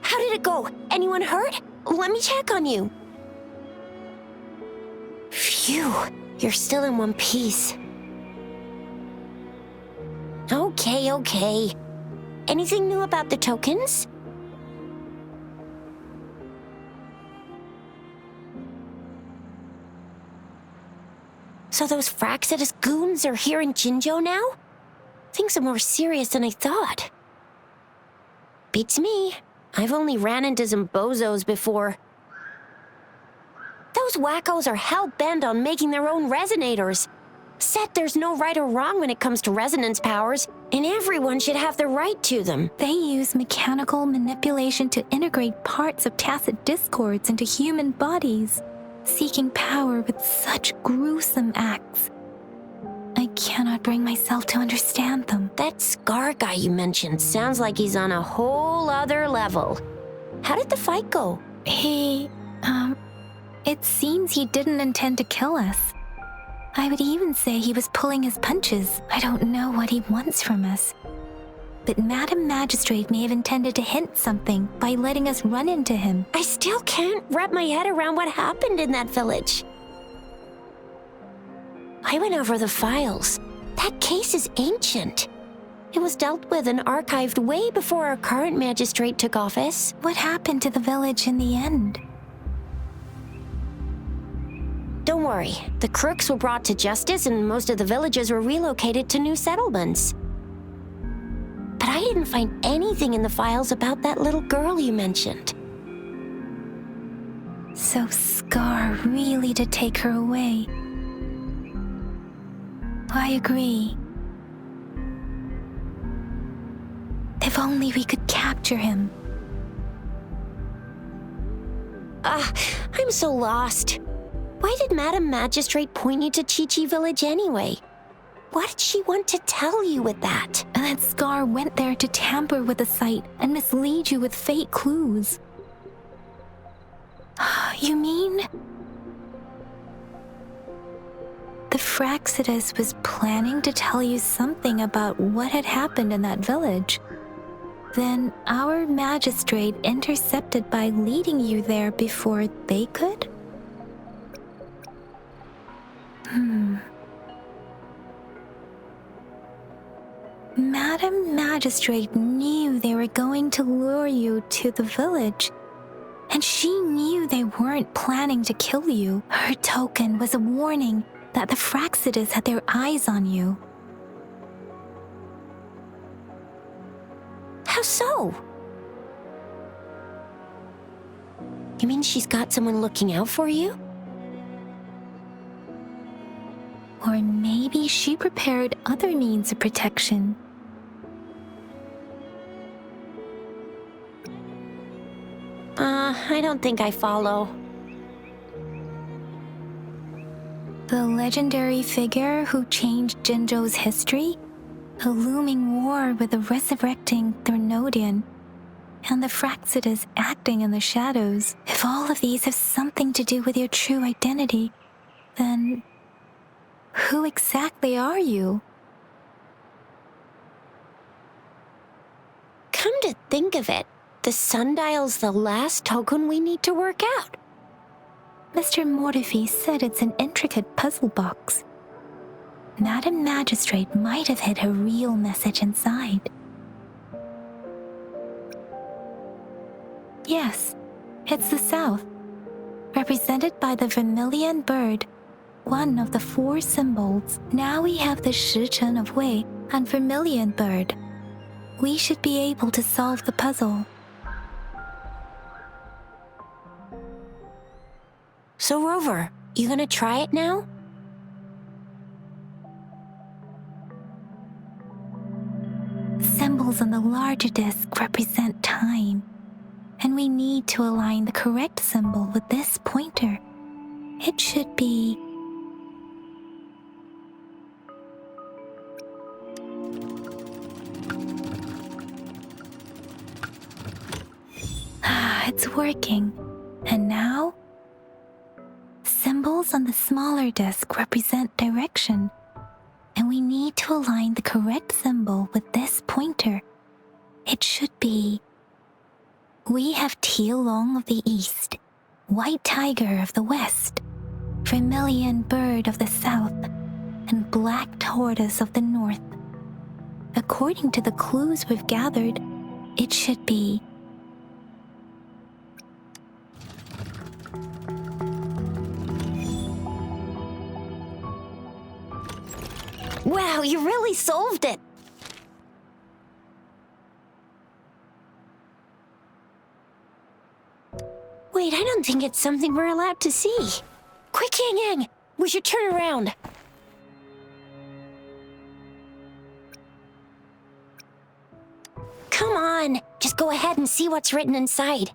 How did it go? Anyone hurt? Let me check on you. Phew, you're still in one piece. Okay. Anything new about the tokens? So those Fraxidus goons are here in Jinzhou now? Things are more serious than I thought. Beats me. I've only ran into some bozos before. Those wackos are hell-bent on making their own resonators. Said there's no right or wrong when it comes to resonance powers, and everyone should have the right to them. They use mechanical manipulation to integrate parts of tacit discords into human bodies, seeking power with such gruesome acts. I cannot bring myself to understand them. That Scar guy you mentioned sounds like he's on a whole other level. How did the fight go? It seems he didn't intend to kill us. I would even say he was pulling his punches. I don't know what he wants from us. But Madam Magistrate may have intended to hint something by letting us run into him. I still can't wrap my head around what happened in that village. I went over the files. That case is ancient. It was dealt with and archived way before our current magistrate took office. What happened to the village in the end? Don't worry. The crooks were brought to justice and most of the villagers were relocated to new settlements. But I didn't find anything in the files about that little girl you mentioned. So Scar really did take her away. I agree. If only we could capture him. I'm so lost. Why did Madam Magistrate point you to Chi-Chi Village anyway? What did she want to tell you with that? And that Scar went there to tamper with the site and mislead you with fake clues. You mean? The Fraxidus was planning to tell you something about what had happened in that village. Then our magistrate intercepted by leading you there before they could? Madam Magistrate knew they were going to lure you to the village, and she knew they weren't planning to kill you. Her token was a warning that the Fraxidus had their eyes on you. How so? You mean she's got someone looking out for you? Or maybe she prepared other means of protection. I don't think I follow. The legendary figure who changed Jinzhou's history? A looming war with the resurrecting Thermodian and the Fraxidus acting in the shadows. If all of these have something to do with your true identity, then who exactly are you? Come to think of it, the sundial's the last token we need to work out. Mr. Mortefi said it's an intricate puzzle box. Madam Magistrate might have hid a real message inside. Yes, it's the South, represented by the vermilion bird, one of the 4 symbols. Now we have the Shichen of Wei and vermilion bird. We should be able to solve the puzzle. So Rover, you gonna try it now? Symbols on the larger disc represent time, and we need to align the correct symbol with this pointer. It should be it's working. And now? Symbols on the smaller disc represent direction, and we need to align the correct symbol with this pointer. It should be... We have Tialong of the east, white tiger of the west, vermilion bird of the south, and black tortoise of the north. According to the clues we've gathered, it should be... Wow, you really solved it! Wait, I don't think it's something we're allowed to see. Quick, Yang Yang! We should turn around. Come on, just go ahead and see what's written inside.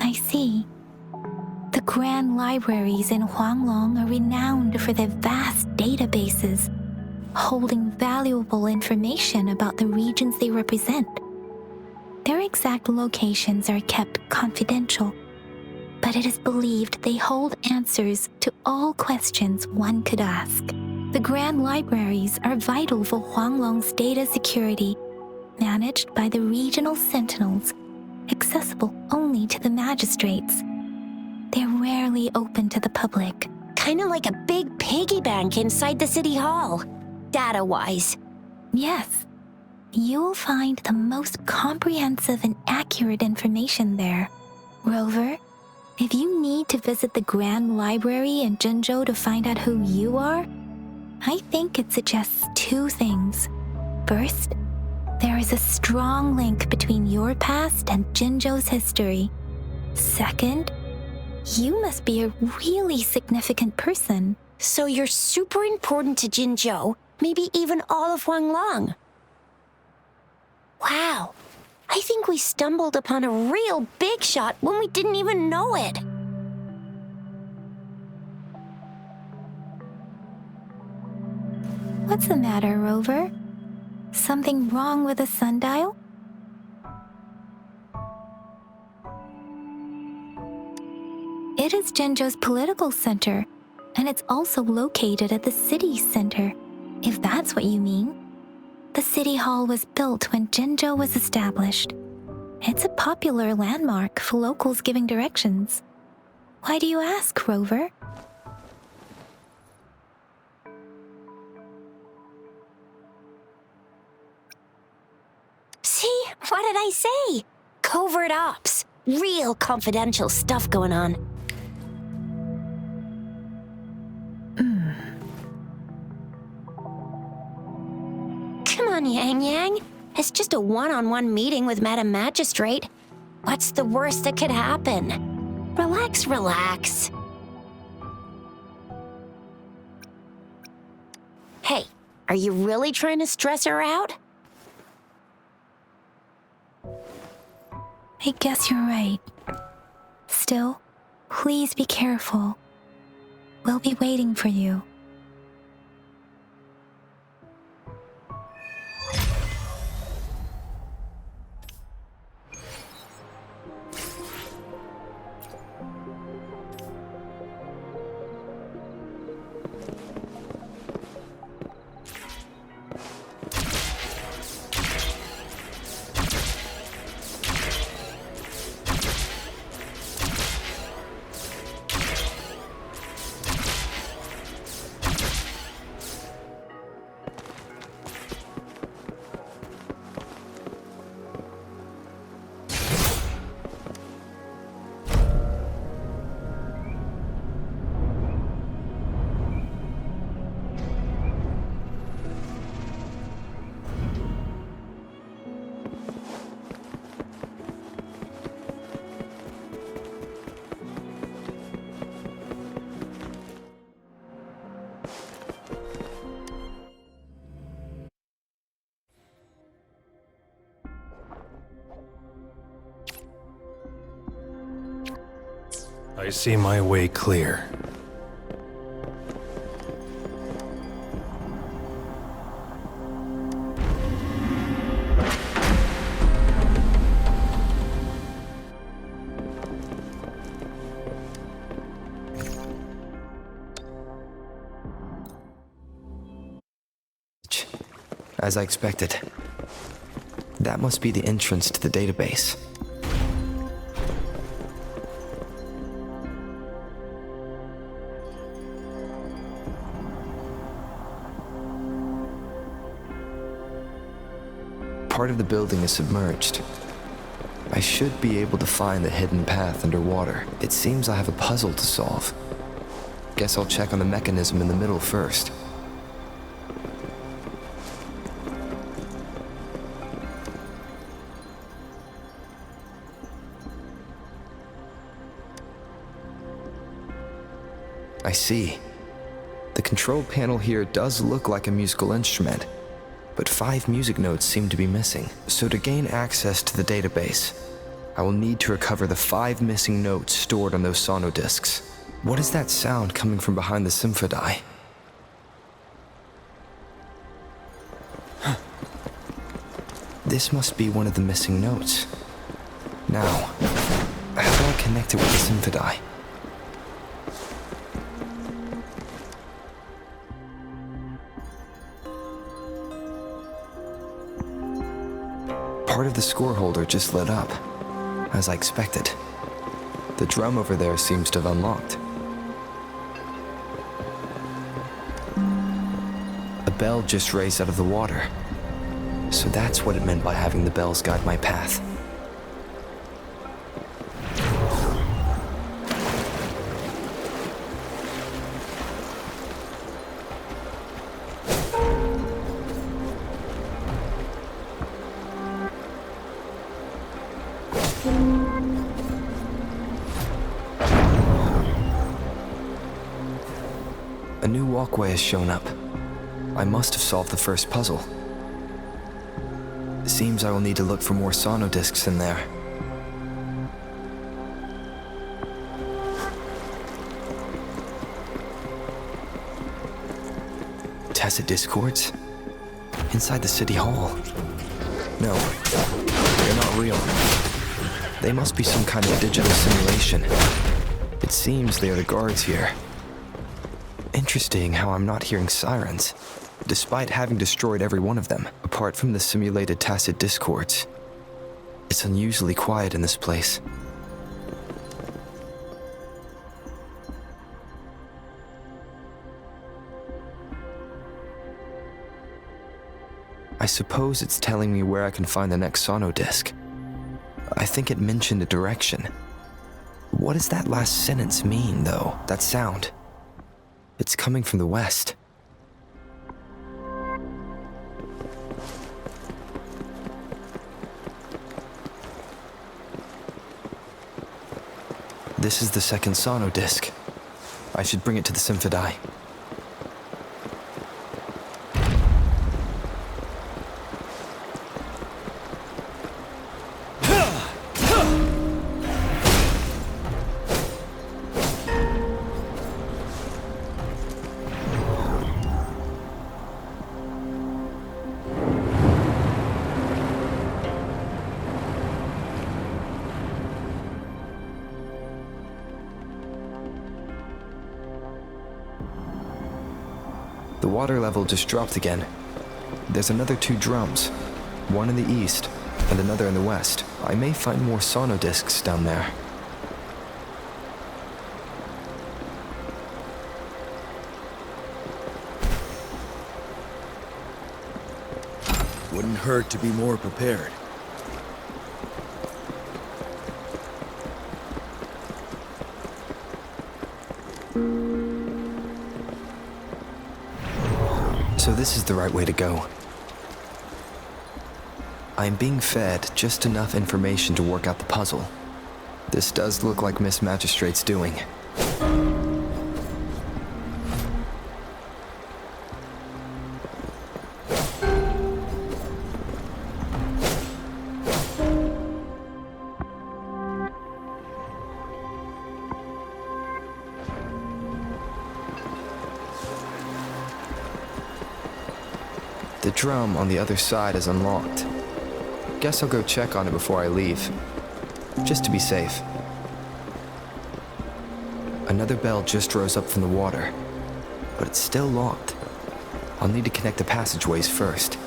I see. The grand libraries in Huanglong are renowned for their vast databases, holding valuable information about the regions they represent. Their exact locations are kept confidential, but it is believed they hold answers to all questions one could ask. The grand libraries are vital for Huanglong's data security, managed by the regional sentinels, accessible only to the magistrates. They're rarely open to the public. Kinda like a big piggy bank inside the city hall, data-wise. Yes, you'll find the most comprehensive and accurate information there. Rover, if you need to visit the Grand Library in Jinzhou to find out who you are, I think it suggests 2 things. First, there is a strong link between your past and Jinzhou's history. Second, you must be a really significant person. So you're super important to Jinzhou, maybe even all of Huanglong. Wow, I think we stumbled upon a real big shot when we didn't even know it. What's the matter, Rover? Something wrong with the sundial? It is Jinzhou's political center, and it's also located at the city center, if that's what you mean. The city hall was built when Jinzhou was established. It's a popular landmark for locals giving directions. Why do you ask, Rover? See, what did I say? Covert ops. Real confidential stuff going on. Come on, Yang Yang. It's just a one-on-one meeting with Madam Magistrate. What's the worst that could happen? Relax, relax. Hey, are you really trying to stress her out? I guess you're right. Still, please be careful. We'll be waiting for you. I see my way clear. As I expected. That must be the entrance to the database. Part of the building is submerged. I should be able to find the hidden path underwater. It seems I have a puzzle to solve. Guess I'll check on the mechanism in the middle first. I see. The control panel here does look like a musical instrument, but 5 music notes seem to be missing. So to gain access to the database, I will need to recover the 5 missing notes stored on those sonodiscs. What is that sound coming from behind the symphodi? This must be one of the missing notes. Now, how do I connect it with the symphodi? Part of the score holder just lit up, as I expected. The drum over there seems to have unlocked. A bell just raised out of the water. So that's what it meant by having the bells guide my path. A new walkway has shown up. I must have solved the first puzzle. Seems I will need to look for more sonodiscs in there. Tacit discords? Inside the city hall? No, they're not real. They must be some kind of digital simulation. It seems they are the guards here. Interesting how I'm not hearing sirens, despite having destroyed every one of them, apart from the simulated tacit discords. It's unusually quiet in this place. I suppose it's telling me where I can find the next sonodisc. I think it mentioned a direction. What does that last sentence mean, though? That sound? It's coming from the west. This is the second sonodisc. I should bring it to the symphodi. The water level just dropped again. There's another 2 drums, one in the east and another in the west. I may find more sonodiscs down there. Wouldn't hurt to be more prepared. So this is the right way to go. I'm being fed just enough information to work out the puzzle. This does look like Miss Magistrate's doing. The drum on the other side is unlocked. Guess I'll go check on it before I leave, just to be safe. Another bell just rose up from the water, but it's still locked. I'll need to connect the passageways first.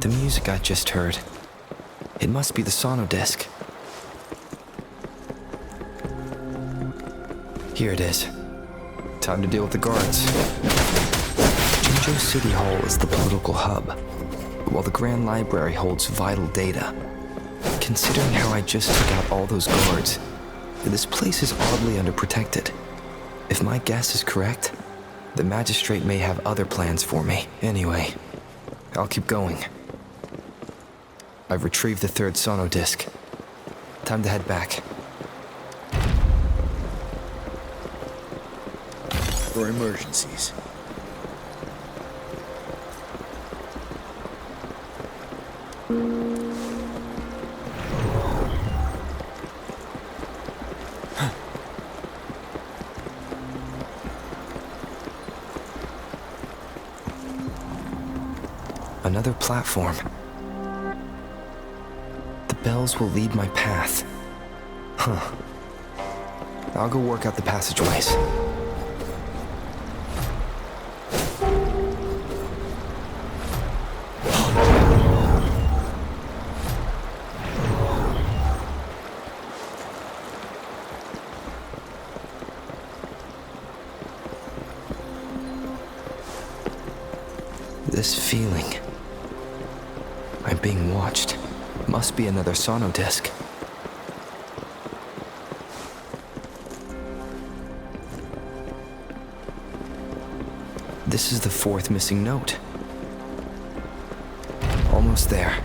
The music I just heard, it must be the sonodisc. Here it is. Time to deal with the guards. Jinzhou City Hall is the political hub, while the Grand Library holds vital data. Considering how I just took out all those guards, this place is oddly underprotected. If my guess is correct, the magistrate may have other plans for me. Anyway, I'll keep going. I've retrieved the 3rd sonodisc. Time to head back. For emergencies. Another platform. The bells will lead my path. Huh. I'll go work out the passageways. This feeling. I'm being watched. Must be another sonodisc. This is the 4th missing note. Almost there.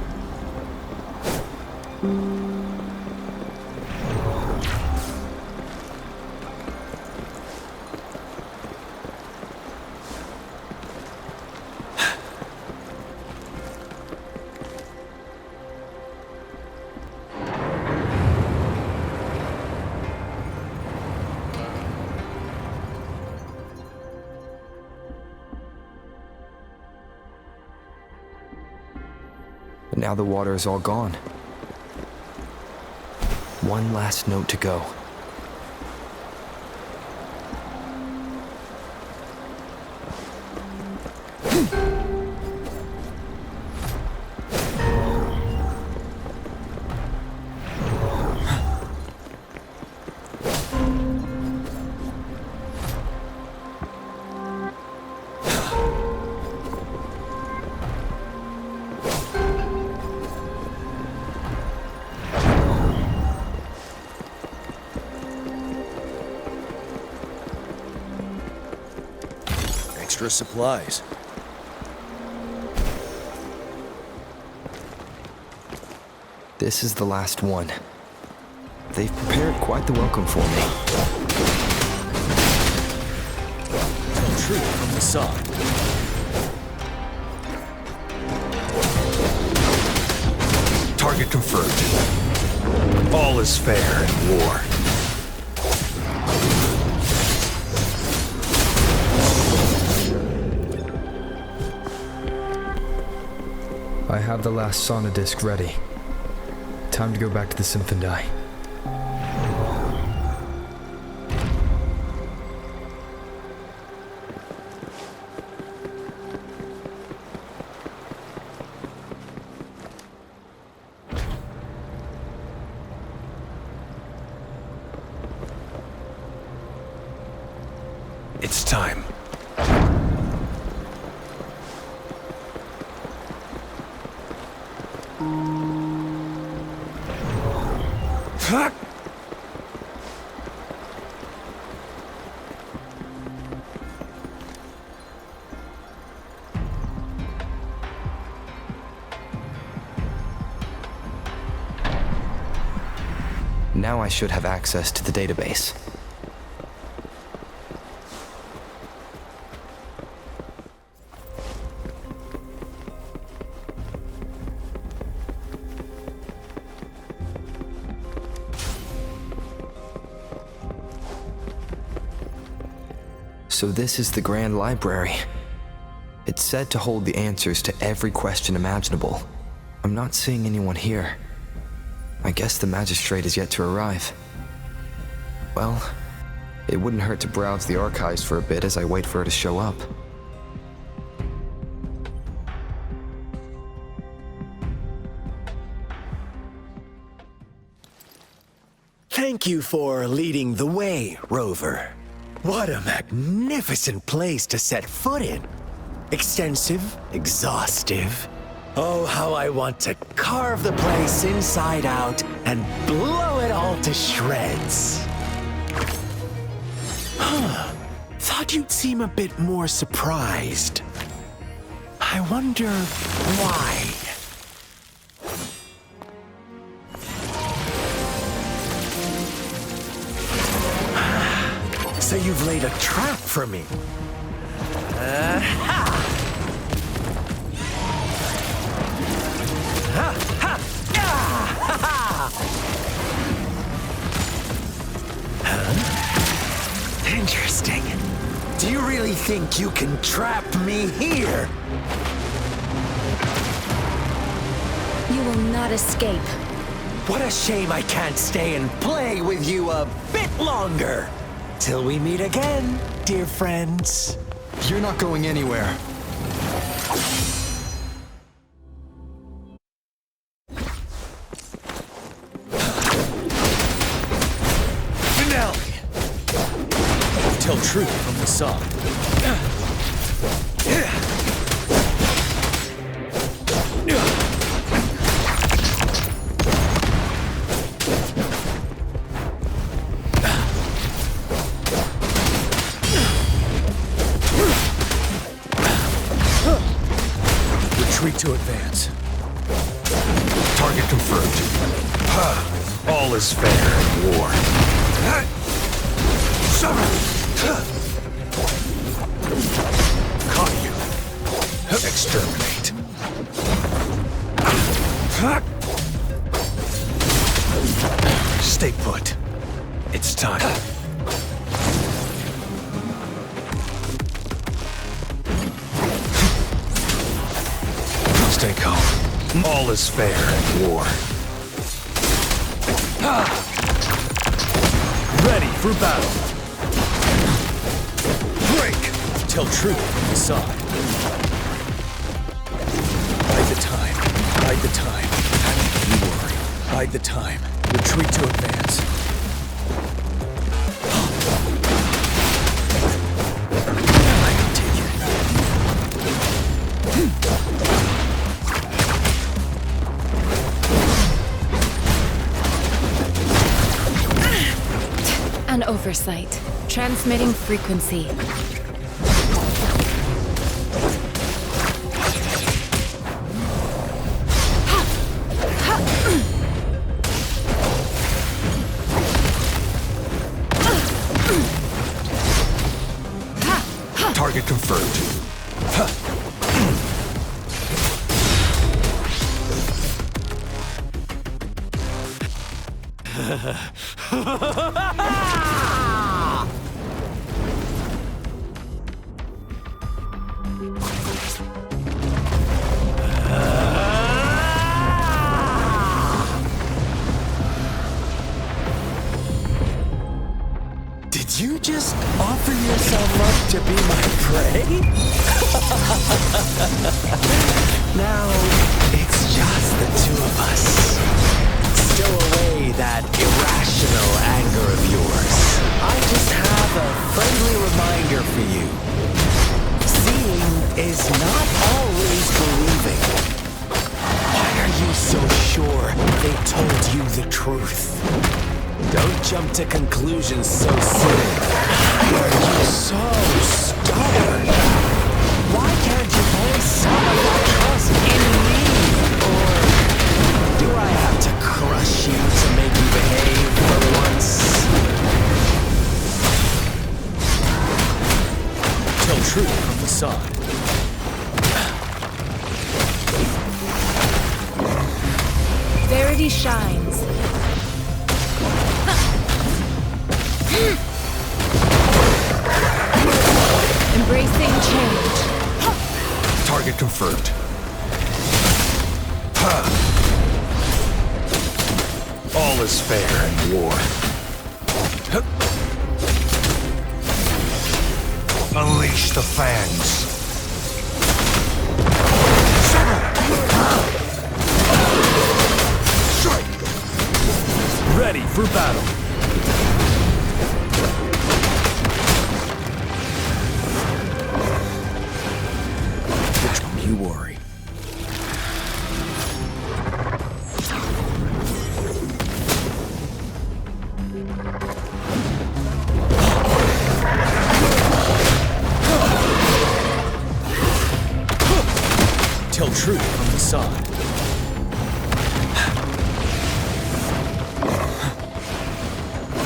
But now the water is all gone. One last note to go. Extra supplies. This is the last one. They've prepared quite the welcome for me. Retreat from the side. Target confirmed. All is fair in war. I have the last sonodisc ready. Time to go back to the Symphondai. It's time. Fuck! Now I should have access to the database. So this is the Grand Library. It's said to hold the answers to every question imaginable. I'm not seeing anyone here. I guess the magistrate is yet to arrive. Well, it wouldn't hurt to browse the archives for a bit as I wait for her to show up. Thank you for leading the way, Rover. What a magnificent place to set foot in. Extensive, exhaustive. Oh, how I want to carve the place inside out and blow it all to shreds. Thought you'd seem a bit more surprised. I wonder why. So you've laid a trap for me. Interesting. Do you really think you can trap me here? You will not escape. What a shame I can't stay and play with you a bit longer. Till we meet again, dear friends. You're not going anywhere. Finale! Tell truth from the song. Retreat to advance. Target confirmed. All is fair in war. Caught you. Exterminate. Stay put. It's time. Stay calm. All is fair in war. Ready for battle. Break! Tell truth from the side. Bide the time. Bide the time. You worry. Bide the time. Retreat to advance. I can take it. An oversight. Transmitting frequency. Target confirmed. offer yourself up to be my prey? Now, it's just the two of us. Stow away that irrational anger of yours. I just have a friendly reminder for you. Seeing is not always believing. Why are you so sure they told you the truth? Don't jump to conclusions so soon. Why are you so stubborn? Why can't you place some of that trust in me? Or do I have to crush you to make you behave for once? Tell truth from facade. Verity shines. Embracing change. Target confirmed. All is fair in war. Unleash the fangs. Strike! Ready for battle. You worry. Tell truth from facade.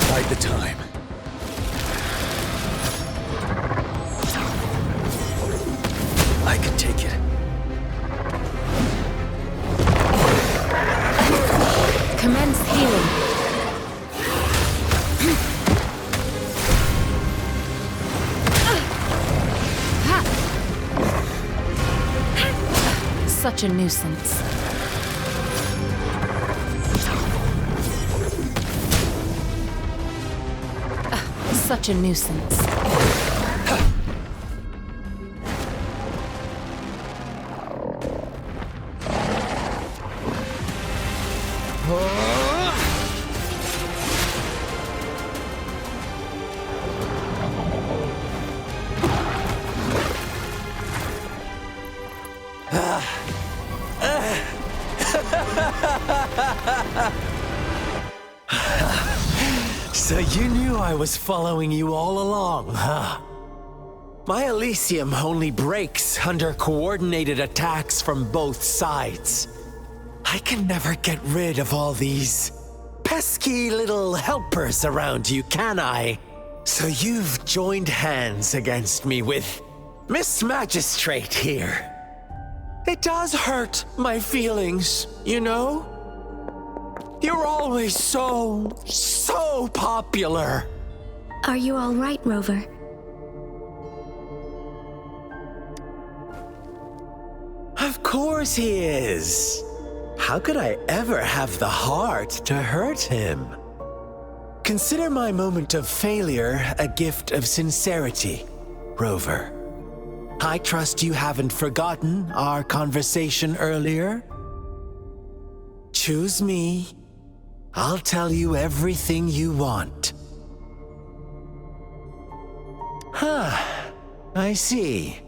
Bide the time. I can take it. Commence healing. Such a nuisance. Such a nuisance. So you knew I was following you all along, huh? My Elysium only breaks under coordinated attacks from both sides. I can never get rid of all these pesky little helpers around you, can I? So you've joined hands against me with Miss Magistrate here. It does hurt my feelings, you know? You're always so popular. Are you all right, Rover? Of course he is. How could I ever have the heart to hurt him? Consider my moment of failure a gift of sincerity, Rover. I trust you haven't forgotten our conversation earlier. Choose me. I'll tell you everything you want. Huh. I see.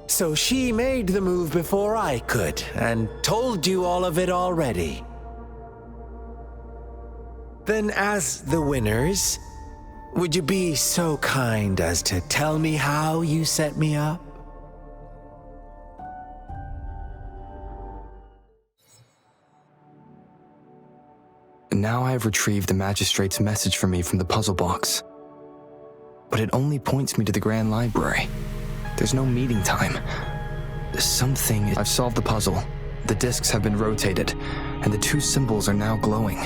So she made the move before I could, and told you all of it already. Then as the winners, would you be so kind as to tell me how you set me up? Now I have retrieved the magistrate's message for me from the puzzle box. But it only points me to the Grand Library. There's no meeting time. I've solved the puzzle. The discs have been rotated, and the two symbols are now glowing.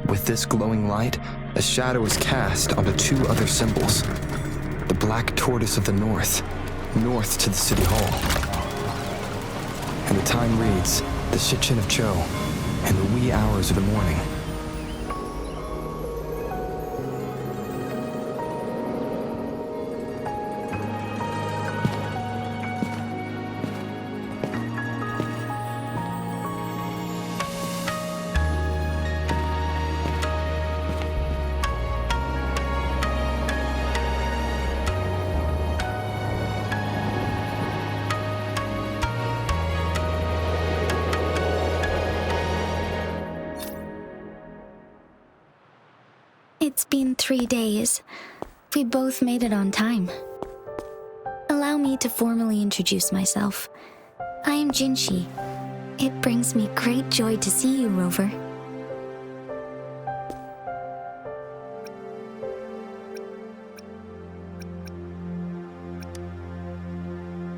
With this glowing light, a shadow is cast onto two other symbols. The black tortoise of the north to the city hall. And the time reads, the Shichin of Cho, in the wee hours of the morning. It's been 3 days. We both made it on time. Allow me to formally introduce myself. I am Jinshi. It brings me great joy to see you, Rover.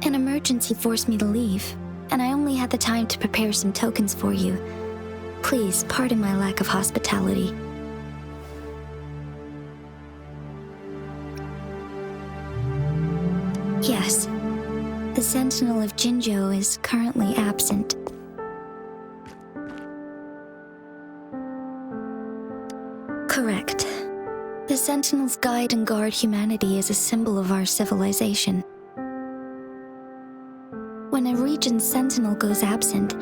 An emergency forced me to leave, and I only had the time to prepare some tokens for you. Please pardon my lack of hospitality. Yes, the Sentinel of Jinzhou is currently absent. Correct. The Sentinels guide and guard humanity as a symbol of our civilization. When a region's sentinel goes absent,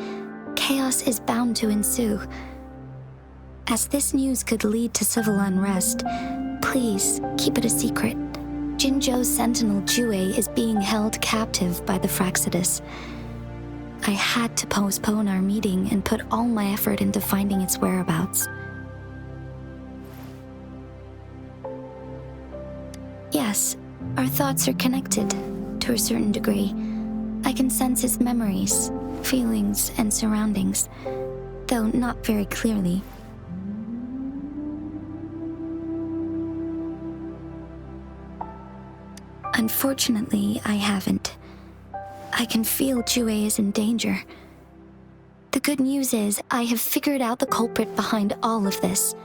chaos is bound to ensue. As this news could lead to civil unrest, please keep it a secret. Jinzhou's sentinel Jue is being held captive by the Fraxidus. I had to postpone our meeting and put all my effort into finding its whereabouts. Yes, our thoughts are connected, to a certain degree. I can sense his memories, feelings, and surroundings, though not very clearly. Unfortunately, I haven't. I can feel Jue is in danger. The good news is, I have figured out the culprit behind all of this.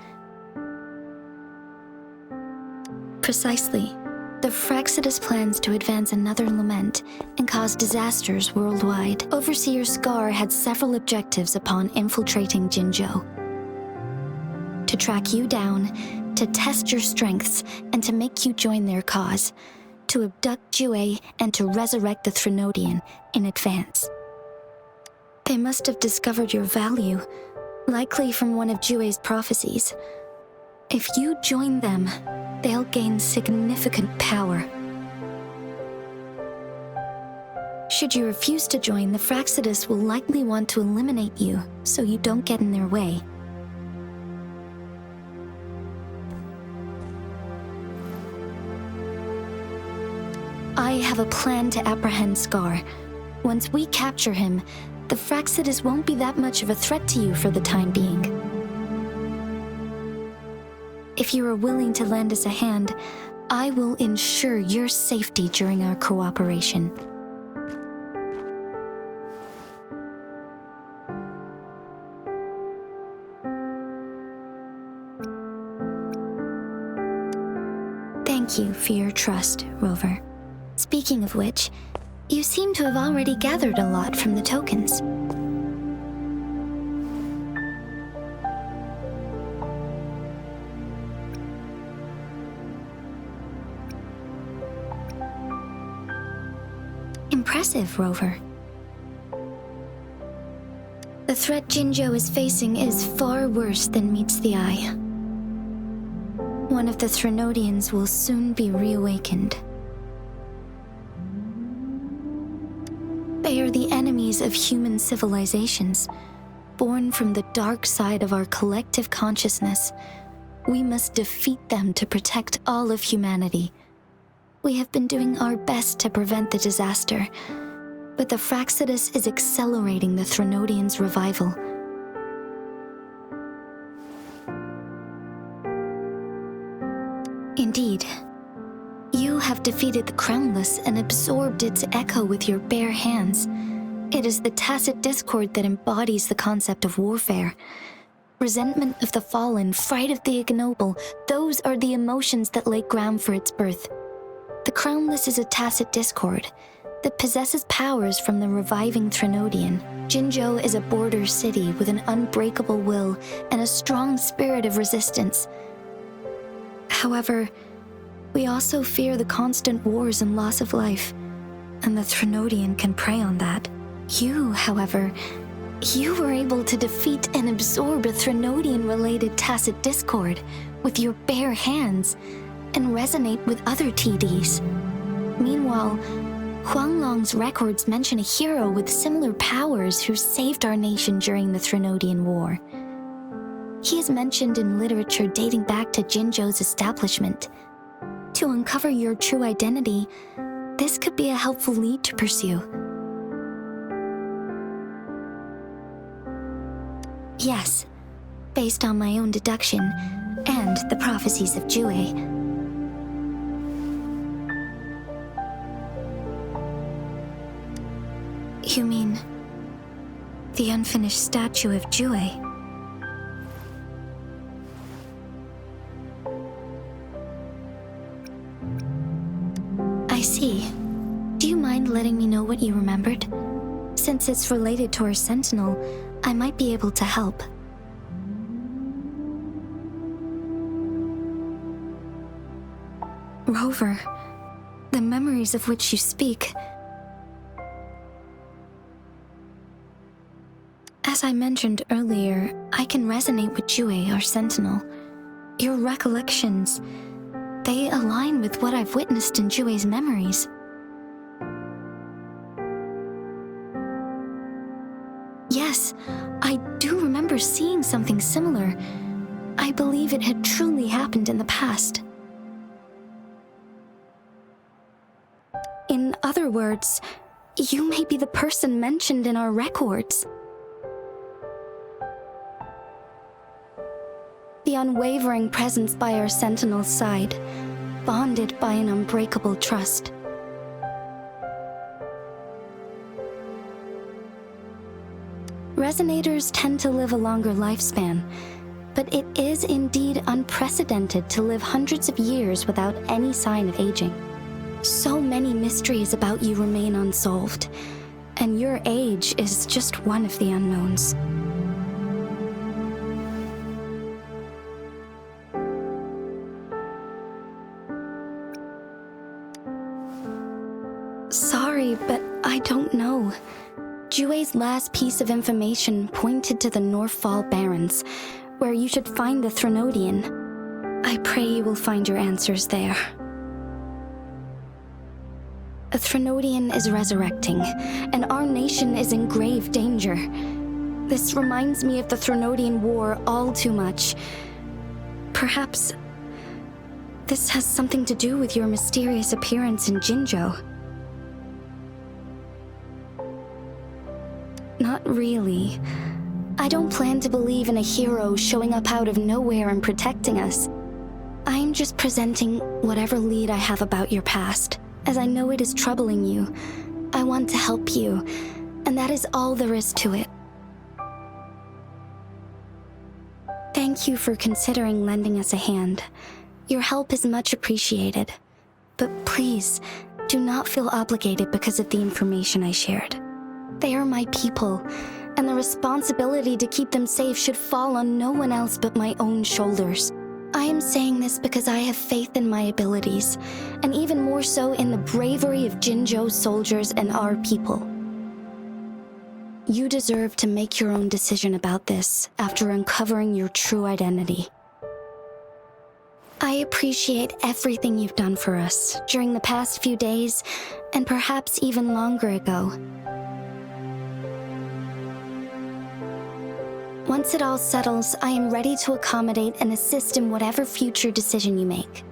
Precisely. The Fraxidus plans to advance another lament and cause disasters worldwide. Overseer Scar had several objectives upon infiltrating Jinzhou. To track you down, to test your strengths, and to make you join their cause. To abduct Jue and to resurrect the Threnodian in advance. They must have discovered your value, likely from one of Jue's prophecies. If you join them, they'll gain significant power. Should you refuse to join, the Fraxidus will likely want to eliminate you, so you don't get in their way. I have a plan to apprehend Scar. Once we capture him, the Fraxidus won't be that much of a threat to you for the time being. If you are willing to lend us a hand, I will ensure your safety during our cooperation. Thank you for your trust, Rover. Speaking of which, you seem to have already gathered a lot from the tokens. Impressive, Rover. The threat Jinzhou is facing is far worse than meets the eye. One of the Threnodians will soon be reawakened. They are the enemies of human civilizations, born from the dark side of our collective consciousness. We must defeat them to protect all of humanity. We have been doing our best to prevent the disaster, but the Fraxidus is accelerating the Threnodians' revival. Indeed, you have defeated the Crownless and absorbed its echo with your bare hands. It is the tacit discord that embodies the concept of warfare. Resentment of the fallen, fright of the ignoble, those are the emotions that lay ground for its birth. The Crownless is a tacit discord that possesses powers from the reviving Threnodian. Jinzhou is a border city with an unbreakable will and a strong spirit of resistance. However, we also fear the constant wars and loss of life, and the Threnodian can prey on that. You, however, you were able to defeat and absorb a Threnodian-related tacit discord with your bare hands and resonate with other TDs. Meanwhile, Huanglong's records mention a hero with similar powers who saved our nation during the Threnodian War. He is mentioned in literature dating back to Jinzhou's establishment. To uncover your true identity, this could be a helpful lead to pursue. Yes, based on my own deduction and the prophecies of Jue. You mean the unfinished statue of Jue? I see. Do you mind letting me know what you remembered? Since it's related to our sentinel, I might be able to help. Rover, the memories of which you speak. As I mentioned earlier, I can resonate with Jue, our sentinel. Your recollections, they align with what I've witnessed in Jue's memories. Yes, I do remember seeing something similar. I believe it had truly happened in the past. In other words, you may be the person mentioned in our records. The unwavering presence by our sentinel's side, bonded by an unbreakable trust. Resonators tend to live a longer lifespan, but it is indeed unprecedented to live hundreds of years without any sign of aging. So many mysteries about you remain unsolved, and your age is just one of the unknowns. Sorry, but I don't know. Jue's last piece of information pointed to the Northfall Barrens, where you should find the Threnodian. I pray you will find your answers there. A Threnodian is resurrecting, and our nation is in grave danger. This reminds me of the Threnodian War all too much. Perhaps this has something to do with your mysterious appearance in Jinzhou. Not really. I don't plan to believe in a hero showing up out of nowhere and protecting us. I'm just presenting whatever lead I have about your past, as I know it is troubling you. I want to help you, and that is all there is to it. Thank you for considering lending us a hand. Your help is much appreciated. But please, do not feel obligated because of the information I shared. They are my people, and the responsibility to keep them safe should fall on no one else but my own shoulders. I am saying this because I have faith in my abilities, and even more so in the bravery of Jinzhou's soldiers and our people. You deserve to make your own decision about this after uncovering your true identity. I appreciate everything you've done for us during the past few days, and perhaps even longer ago. Once it all settles, I am ready to accommodate and assist in whatever future decision you make.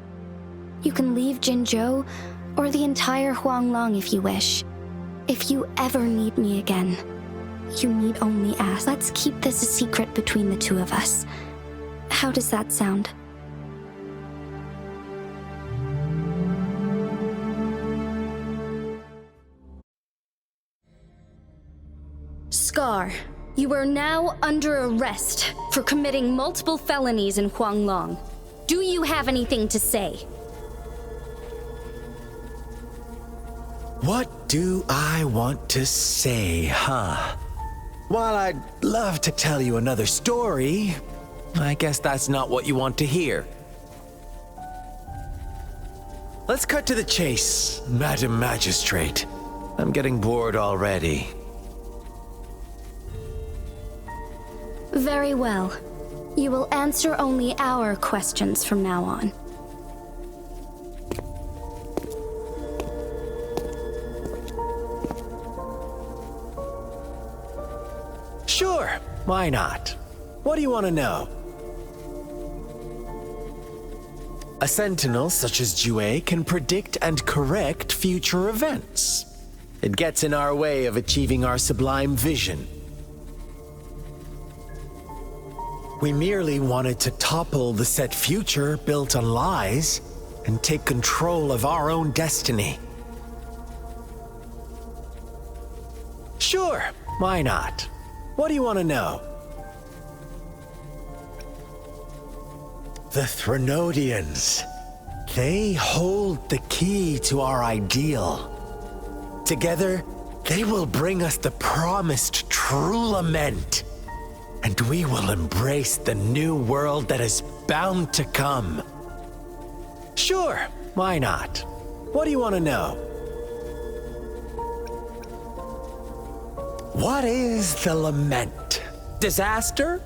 You can leave Jinzhou or the entire Huanglong if you wish. If you ever need me again, you need only ask. Let's keep this a secret between the two of us. How does that sound? Scar, you are now under arrest for committing multiple felonies in Huanglong. Do you have anything to say? What do I want to say, huh? While I'd love to tell you another story, I guess that's not what you want to hear. Let's cut to the chase, Madam Magistrate. I'm getting bored already. Very well. You will answer only our questions from now on. Sure, why not? What do you want to know? A sentinel such as Jue can predict and correct future events. It gets in our way of achieving our sublime vision. We merely wanted to topple the set future built on lies and take control of our own destiny. Sure, why not? What do you want to know? The Threnodians. They hold the key to our ideal. Together, they will bring us the promised true lament. And we will embrace the new world that is bound to come. Sure, why not? What do you want to know? What is the lament? Disaster?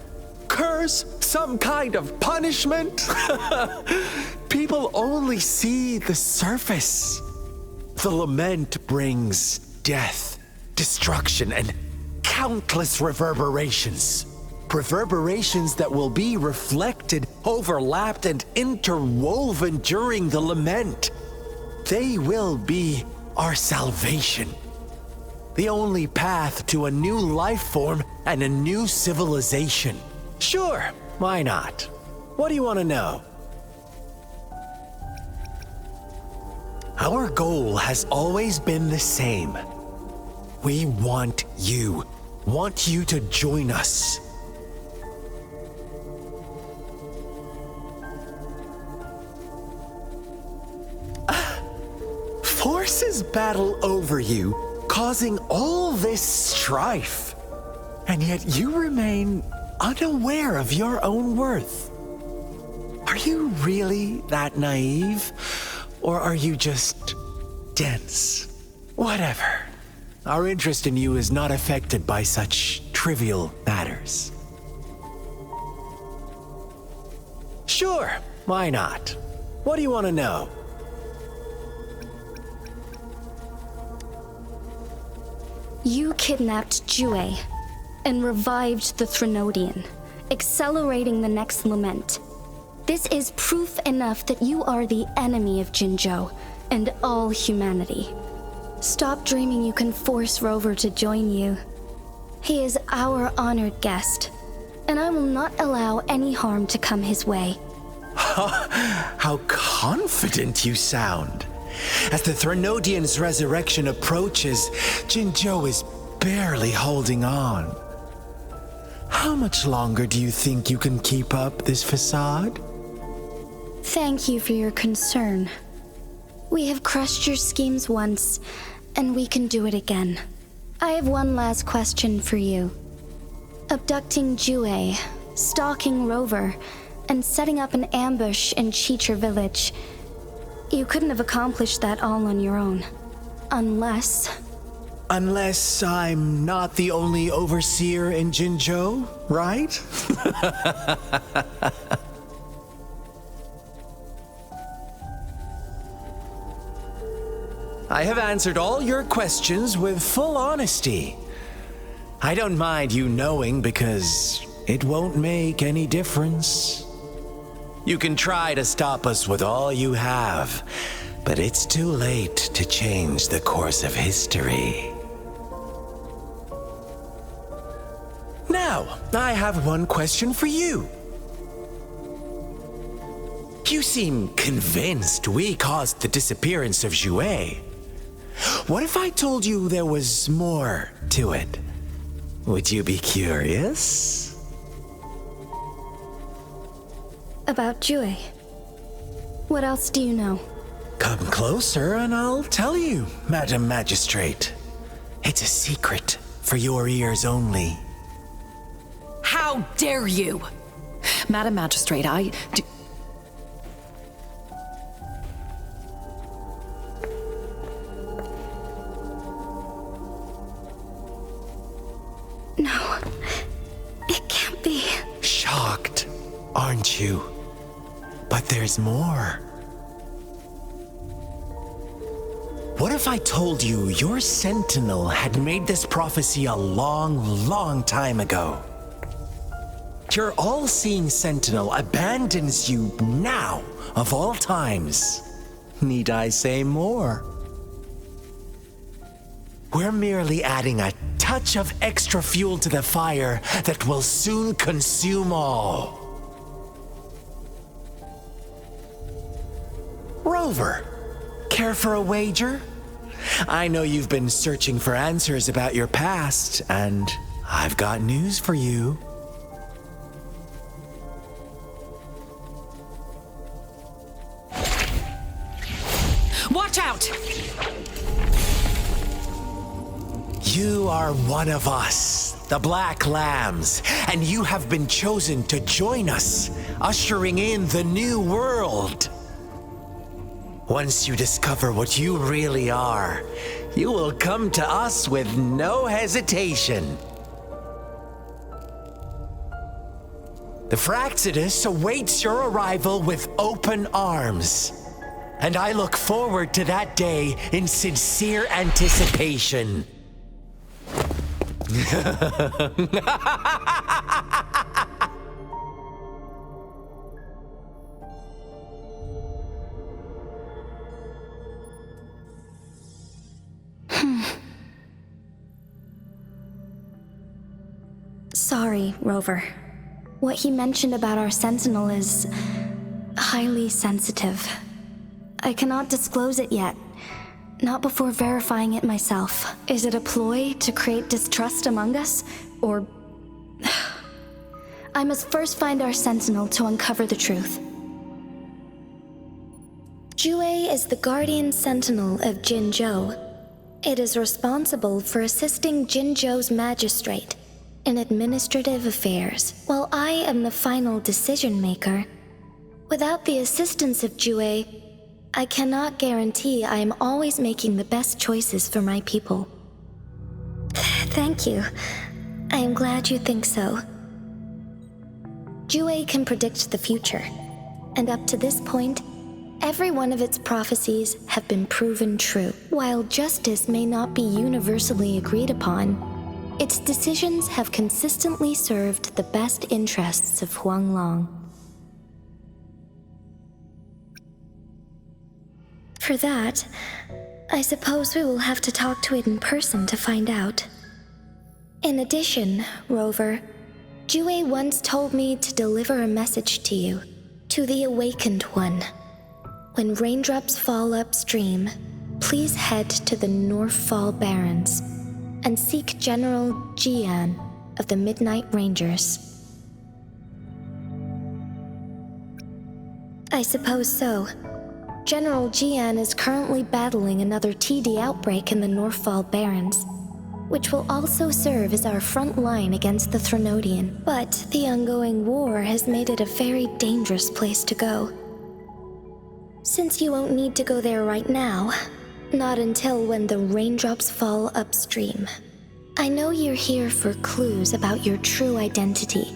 Curse? Some kind of punishment? People only see the surface. The lament brings death, destruction, and countless reverberations. Reverberations that will be reflected, overlapped, and interwoven during the lament. They will be our salvation. The only path to a new life form and a new civilization. Sure, why not? What do you want to know? Our goal has always been the same. We want you to join us. Forces battle over you, causing all this strife. And yet you remain unaware of your own worth. Are you really that naive? Or are you just dense? Whatever. Our interest in you is not affected by such trivial matters. Sure, why not? What do you want to know? You kidnapped Jue and revived the Threnodian, accelerating the next lament. This is proof enough that you are the enemy of Jinzhou and all humanity. Stop dreaming you can force Rover to join you. He is our honored guest, and I will not allow any harm to come his way. How confident you sound. As the Threnodian's resurrection approaches, Jinzhou is barely holding on. How much longer do you think you can keep up this facade? Thank you for your concern. We have crushed your schemes once, and we can do it again. I have one last question for you. Abducting Jue, stalking Rover, and setting up an ambush in Cheecher village. You couldn't have accomplished that all on your own. Unless I'm not the only overseer in Jinzhou, right? I have answered all your questions with full honesty. I don't mind you knowing because it won't make any difference. You can try to stop us with all you have, but it's too late to change the course of history. Now, I have one question for you. You seem convinced we caused the disappearance of Jue. What if I told you there was more to it? Would you be curious? about Jue. What else do you know? Come closer and I'll tell you, Madam Magistrate. It's a secret for your ears only. How dare you! Madam Magistrate, No, it can't be. Shocked, aren't you? But there's more. What if I told you your sentinel had made this prophecy a long, long time ago? that your all-seeing sentinel abandons you now, of all times. Need I say more? We're merely adding a touch of extra fuel to the fire that will soon consume all. Rover, care for a wager? I know you've been searching for answers about your past, and I've got news for you. Watch out! You are one of us, the Black Lambs, and you have been chosen to join us, ushering in the new world. Once you discover what you really are, you will come to us with no hesitation. The Fraxidus awaits your arrival with open arms, and I look forward to that day in sincere anticipation. Sorry, Rover. What he mentioned about our sentinel is highly sensitive. I cannot disclose it yet. Not before verifying it myself. Is it a ploy to create distrust among us? Or... I must first find our sentinel to uncover the truth. Jue is the guardian sentinel of Jinzhou. It is responsible for assisting Jinzhou's magistrate in administrative affairs, while I am the final decision maker. Without the assistance of Jue, I cannot guarantee I am always making the best choices for my people. Thank you. I am glad you think so. Jue can predict the future, and up to this point, every one of its prophecies have been proven true. While justice may not be universally agreed upon, its decisions have consistently served the best interests of Huanglong. For that, I suppose we will have to talk to it in person to find out. In addition, Rover, Jue once told me to deliver a message to you, to the Awakened One. When raindrops fall upstream, please head to the Northfall Barrens and seek General Jian of the Midnight Rangers. I suppose so. General Jian is currently battling another TD outbreak in the Northfall Barrens, which will also serve as our front line against the Threnodian. But the ongoing war has made it a very dangerous place to go. Since you won't need to go there right now, not until when the raindrops fall upstream. I know you're here for clues about your true identity.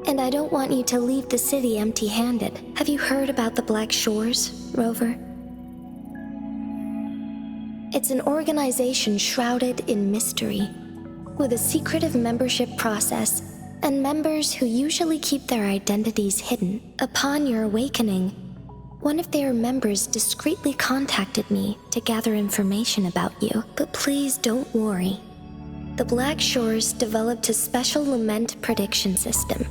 And I don't want you to leave the city empty-handed. Have you heard about the Black Shores, Rover? It's an organization shrouded in mystery, with a secretive membership process and members who usually keep their identities hidden. Upon your awakening, one of their members discreetly contacted me to gather information about you. But please don't worry. The Black Shores developed a special lament prediction system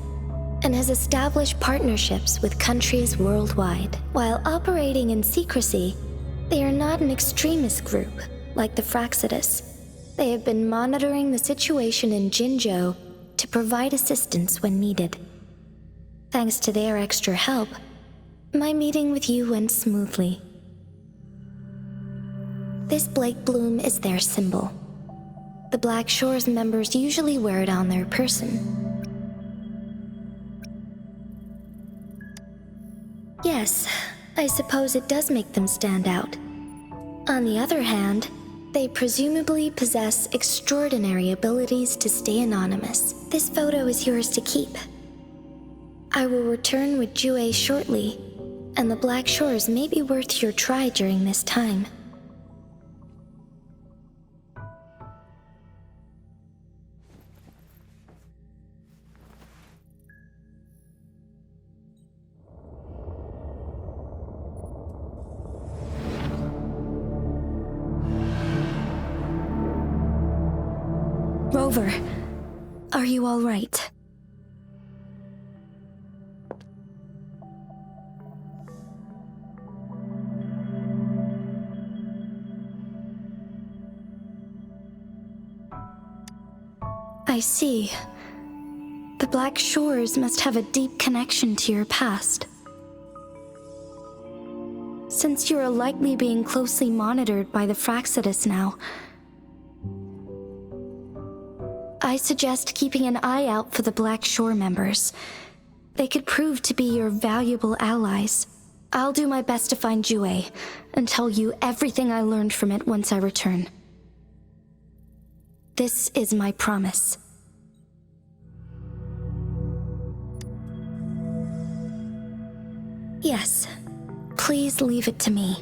and has established partnerships with countries worldwide. While operating in secrecy, they are not an extremist group like the Fraxidus. They have been monitoring the situation in Jinzhou to provide assistance when needed. Thanks to their extra help, my meeting with you went smoothly. This Blake Bloom is their symbol. The Black Shores members usually wear it on their person. Yes, I suppose it does make them stand out. On the other hand, they presumably possess extraordinary abilities to stay anonymous. This photo is yours to keep. I will return with Jue shortly, and the Black Shores may be worth your try during this time. Rover, are you all right? I see. The Black Shores must have a deep connection to your past. Since you are likely being closely monitored by the Fractsidus now, I suggest keeping an eye out for the Black Shore members. They could prove to be your valuable allies. I'll do my best to find Jue and tell you everything I learned from it once I return. This is my promise. Yes, please leave it to me.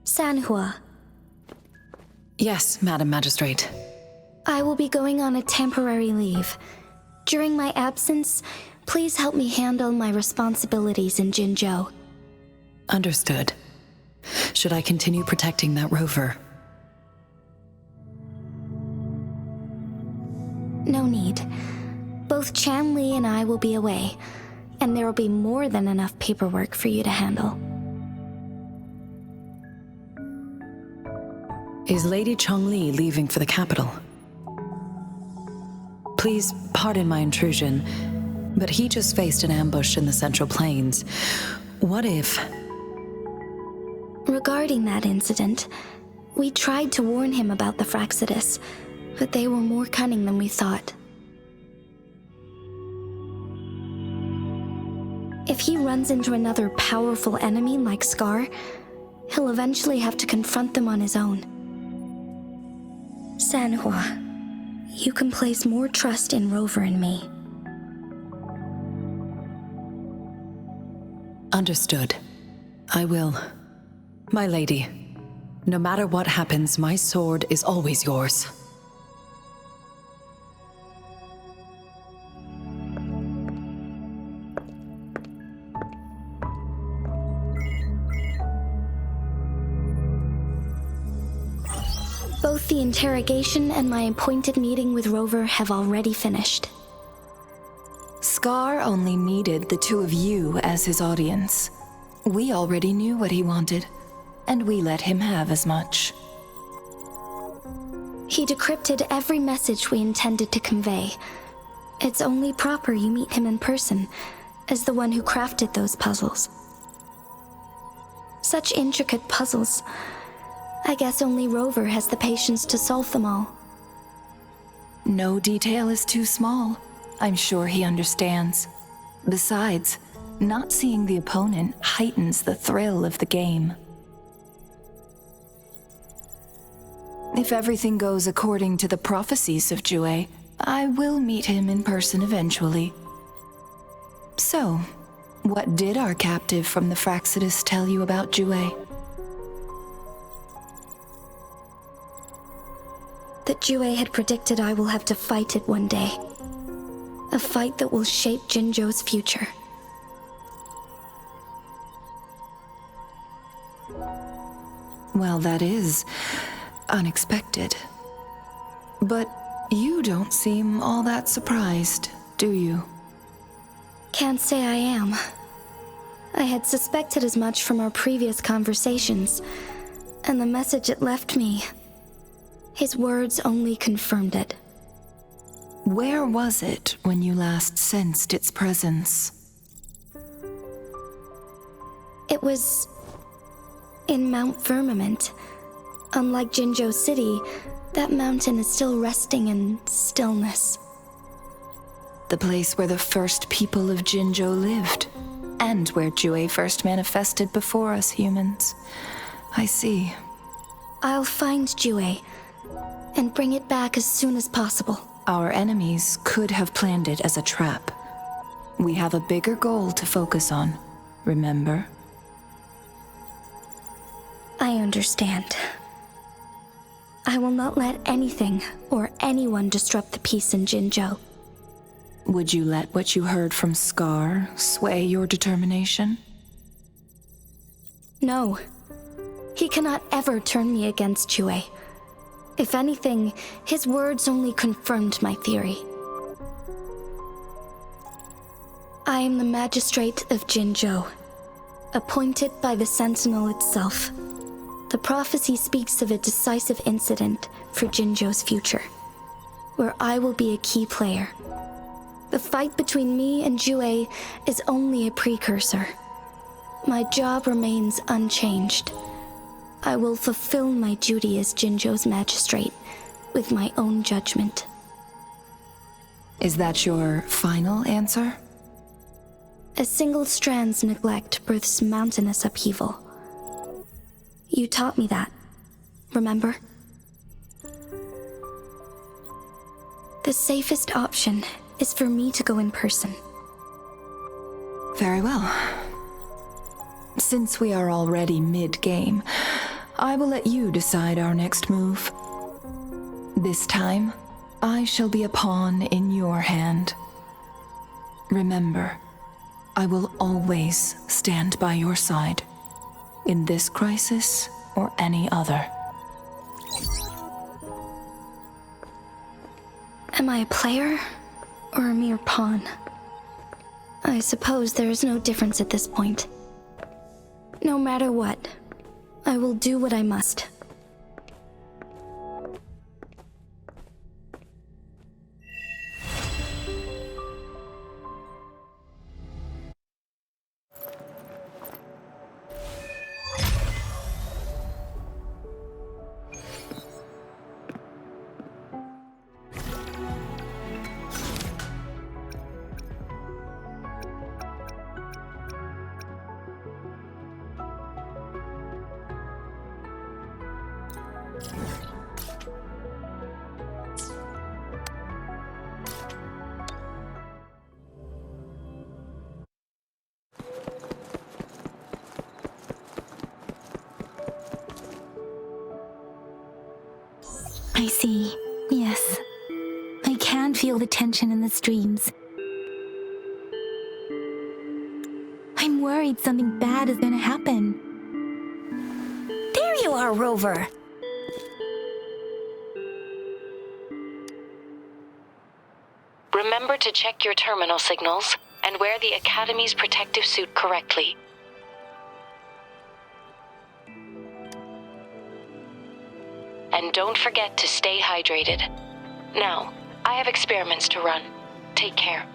Sanhua. Yes, Madam Magistrate. I will be going on a temporary leave. During my absence, please help me handle my responsibilities in Jinzhou. Understood. Should I continue protecting that rover? No need. Both Chanli and I will be away, and there will be more than enough paperwork for you to handle. Is Lady Chongli leaving for the capital? Please pardon my intrusion, but he just faced an ambush in the Central Plains. What if... Regarding that incident, we tried to warn him about the Fractsidus, but they were more cunning than we thought. If he runs into another powerful enemy like Scar, he'll eventually have to confront them on his own. Sanhua, you can place more trust in Rover and me. Understood. I will. My lady, no matter what happens, my sword is always yours. Both the interrogation and my appointed meeting with Rover have already finished. Scar only needed the two of you as his audience. We already knew what he wanted, and we let him have as much. He decrypted every message we intended to convey. It's only proper you meet him in person, as the one who crafted those puzzles. Such intricate puzzles. I guess only Rover has the patience to solve them all. No detail is too small. I'm sure he understands. Besides, not seeing the opponent heightens the thrill of the game. If everything goes according to the prophecies of Jue, I will meet him in person eventually. So, what did our captive from the Fractsidus tell you about Jue? That Jue had predicted I will have to fight it one day. A fight that will shape Jinzhou's future. Well, that is unexpected. But you don't seem all that surprised, do you? Can't say I am. I had suspected as much from our previous conversations, and the message it left me. His words only confirmed it. Where was it when you last sensed its presence? It was in Mount Firmament. Unlike Jinzhou City, that mountain is still resting in stillness. The place where the first people of Jinzhou lived, and where Jue first manifested before us humans. I see. I'll find Jue and bring it back as soon as possible. Our enemies could have planned it as a trap. We have a bigger goal to focus on, remember? I understand. I will not let anything or anyone disrupt the peace in Jinzhou. Would you let what you heard from Scar sway your determination? No. He cannot ever turn me against Jue. If anything, his words only confirmed my theory. I am the magistrate of Jinzhou, appointed by the Sentinel itself. The prophecy speaks of a decisive incident for Jinzhou's future, where I will be a key player. The fight between me and Jue is only a precursor. My job remains unchanged. I will fulfill my duty as Jinzhou's magistrate with my own judgment. Is that your final answer? A single strand's neglect births mountainous upheaval. You taught me that, remember? The safest option is for me to go in person. Very well. Since we are already mid-game, I will let you decide our next move. This time, I shall be a pawn in your hand. Remember, I will always stand by your side, in this crisis or any other. Am I a player or a mere pawn? I suppose there is no difference at this point. No matter what, I will do what I must. I see. Yes. I can feel the tension in the streams. I'm worried something bad is gonna happen. There you are, Rover. Remember to check your terminal signals and wear the Academy's protective suit correctly. And don't forget to stay hydrated. Now, I have experiments to run. Take care.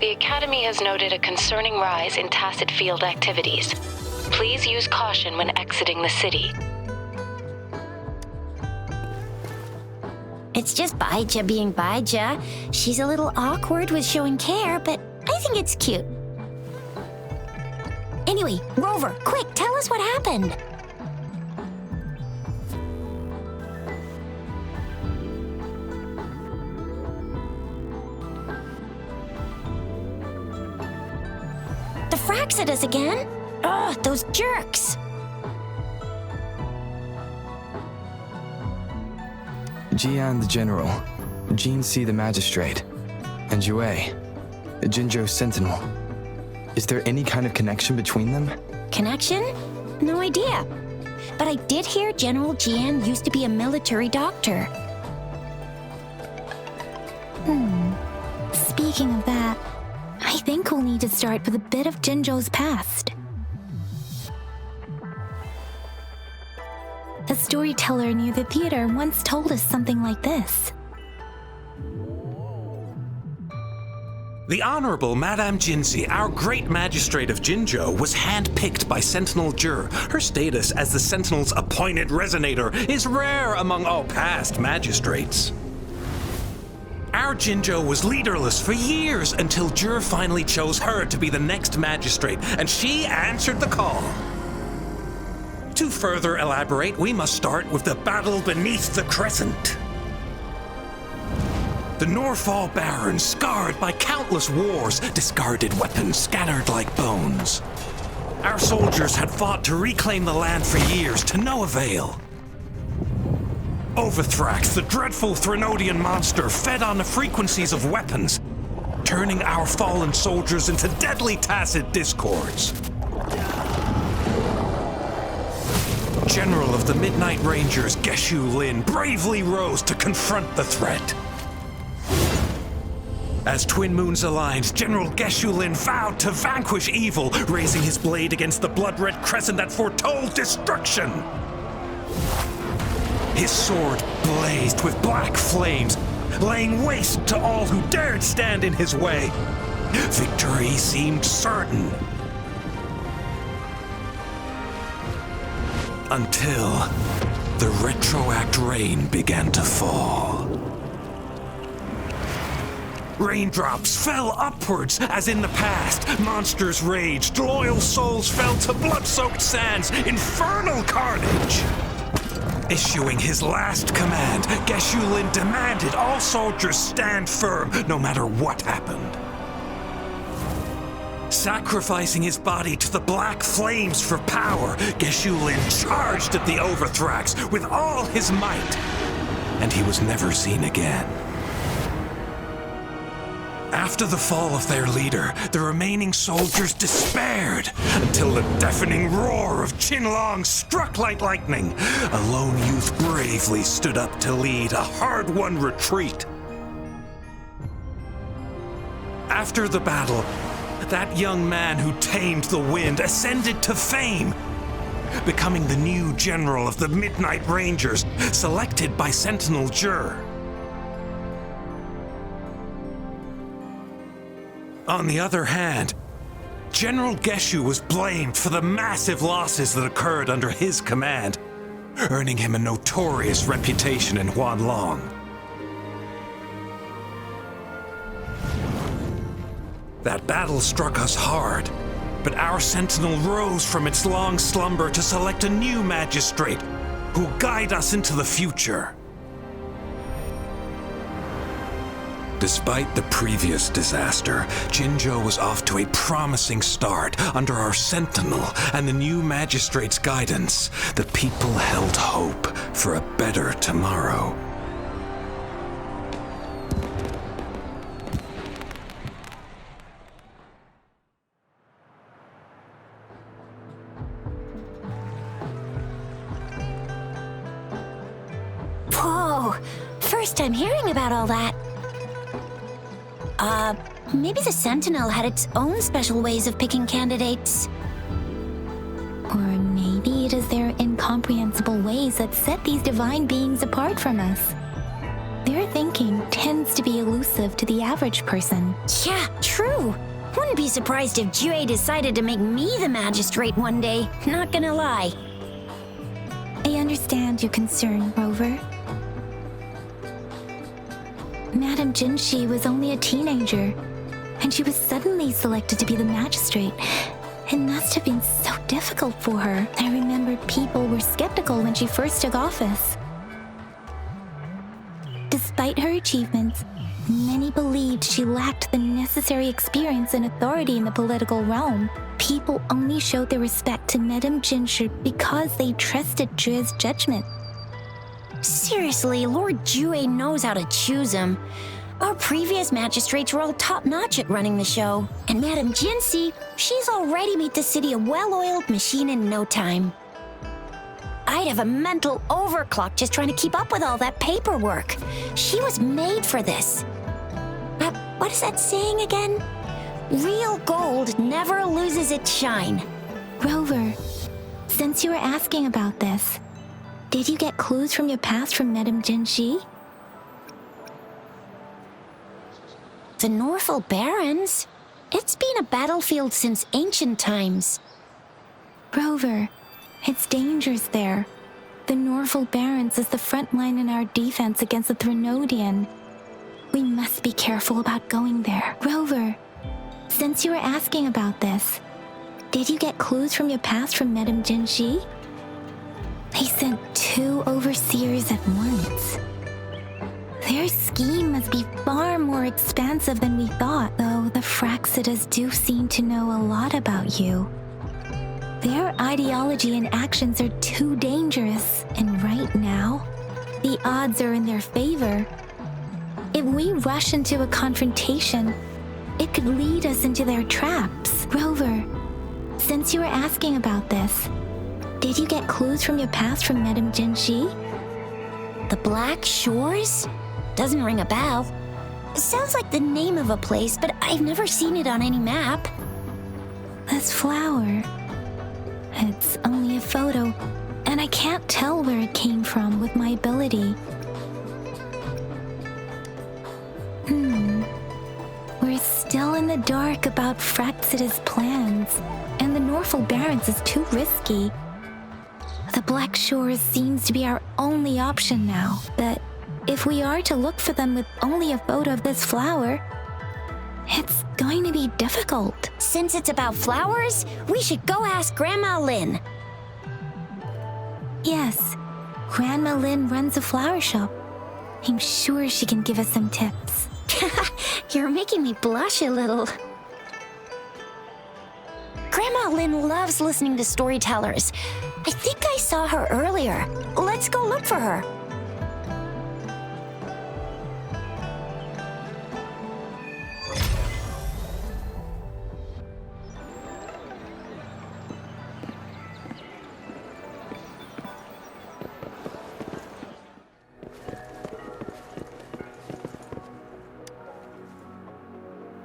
The Academy has noted a concerning rise in tacit field activities. Please use caution when exiting the city. It's just Baija being Baija. She's a little awkward with showing care, but I think it's cute. Anyway, Rover, quick, tell us what happened. The fracks at us again? Ugh, those jerks! Jian the General, Jean C the Magistrate, and Jue, the Jinzhou Sentinel. Is there any kind of connection between them? Connection? No idea. But I did hear General Jian used to be a military doctor. Speaking of that, I think we'll need to start with a bit of Jinzhou's past. A storyteller near the theater once told us something like this. The Honorable Madame Jinzi, our great magistrate of Jinzhou, was handpicked by Sentinel Jur. Her status as the Sentinel's appointed resonator is rare among all past magistrates. Our Jinzhou was leaderless for years until Jur finally chose her to be the next magistrate, and she answered the call. To further elaborate, we must start with the battle beneath the Crescent. The Norfall Barons, scarred by countless wars, discarded weapons scattered like bones. Our soldiers had fought to reclaim the land for years, to no avail. Overthrax, the dreadful Threnodian monster, fed on the frequencies of weapons, turning our fallen soldiers into deadly tacit discords. General of the Midnight Rangers, Geshu Lin, bravely rose to confront the threat. As Twin Moons aligned, General Geshu Lin vowed to vanquish evil, raising his blade against the blood-red crescent that foretold destruction. His sword blazed with black flames, laying waste to all who dared stand in his way. Victory seemed certain. Until the retroact rain began to fall. Raindrops fell upwards as in the past. Monsters raged, loyal souls fell to blood-soaked sands, infernal carnage. Issuing his last command, Geshu Lin demanded all soldiers stand firm no matter what happened. Sacrificing his body to the black flames for power, Geshu Lin charged at the Overthrax with all his might, and he was never seen again. After the fall of their leader, the remaining soldiers despaired until the deafening roar of Qinlong struck like lightning. A lone youth bravely stood up to lead a hard-won retreat. After the battle, that young man who tamed the wind ascended to fame, becoming the new general of the Midnight Rangers, selected by Sentinel Jur. On the other hand, General Geshu was blamed for the massive losses that occurred under his command, earning him a notorious reputation in Huanlong. That battle struck us hard, but our sentinel rose from its long slumber to select a new magistrate who'll guide us into the future. Despite the previous disaster, Jinzhou was off to a promising start under our sentinel and the new magistrate's guidance. The people held hope for a better tomorrow. Whoa, first time hearing about all that. Maybe the Sentinel had its own special ways of picking candidates. Or maybe it is their incomprehensible ways that set these divine beings apart from us. Their thinking tends to be elusive to the average person. Yeah, true. Wouldn't be surprised if Jue decided to make me the magistrate one day, not gonna lie. I understand your concern, Rover. Madame Jinshi was only a teenager, and she was suddenly selected to be the magistrate. It must have been so difficult for her. I remembered people were skeptical when she first took office. Despite her achievements, many believed she lacked the necessary experience and authority in the political realm. People only showed their respect to Madame Jinshi because they trusted Jue's judgment. Seriously, Lord Jue knows how to choose him. Our previous magistrates were all top-notch at running the show. And Madame Jinshi, she's already made the city a well-oiled machine in no time. I'd have a mental overclock just trying to keep up with all that paperwork. She was made for this. What is that saying again? Real gold never loses its shine. Rover, since you were asking about this, did you get clues from your past from Madame Jinshi? The Norful Barrens? It's been a battlefield since ancient times. Rover, it's dangerous there. The Norful Barrens is the front line in our defense against the Threnodian. We must be careful about going there. Rover, since you were asking about this, did you get clues from your past from Madame Jinshi? They sent 2 overseers at once. Their scheme must be far more expansive than we thought, though the Fraxidas do seem to know a lot about you. Their ideology and actions are too dangerous, and right now, the odds are in their favor. If we rush into a confrontation, it could lead us into their traps. Rover, since you were asking about this, did you get clues from your past from Madame Jinji? The Black Shores? Doesn't ring a bell. Sounds like the name of a place, but I've never seen it on any map. This flower. It's only a photo, and I can't tell where it came from with my ability. We're still in the dark about Fraxita's plans, and the Norfolk Barrens is too risky. The Black Shores seems to be our only option now, but if we are to look for them with only a photo of this flower, it's going to be difficult. Since it's about flowers, we should go ask Grandma Lynn. Yes, Grandma Lynn runs a flower shop. I'm sure she can give us some tips. You're making me blush a little. Grandma Lynn loves listening to storytellers. I think I saw her earlier. Let's go look for her.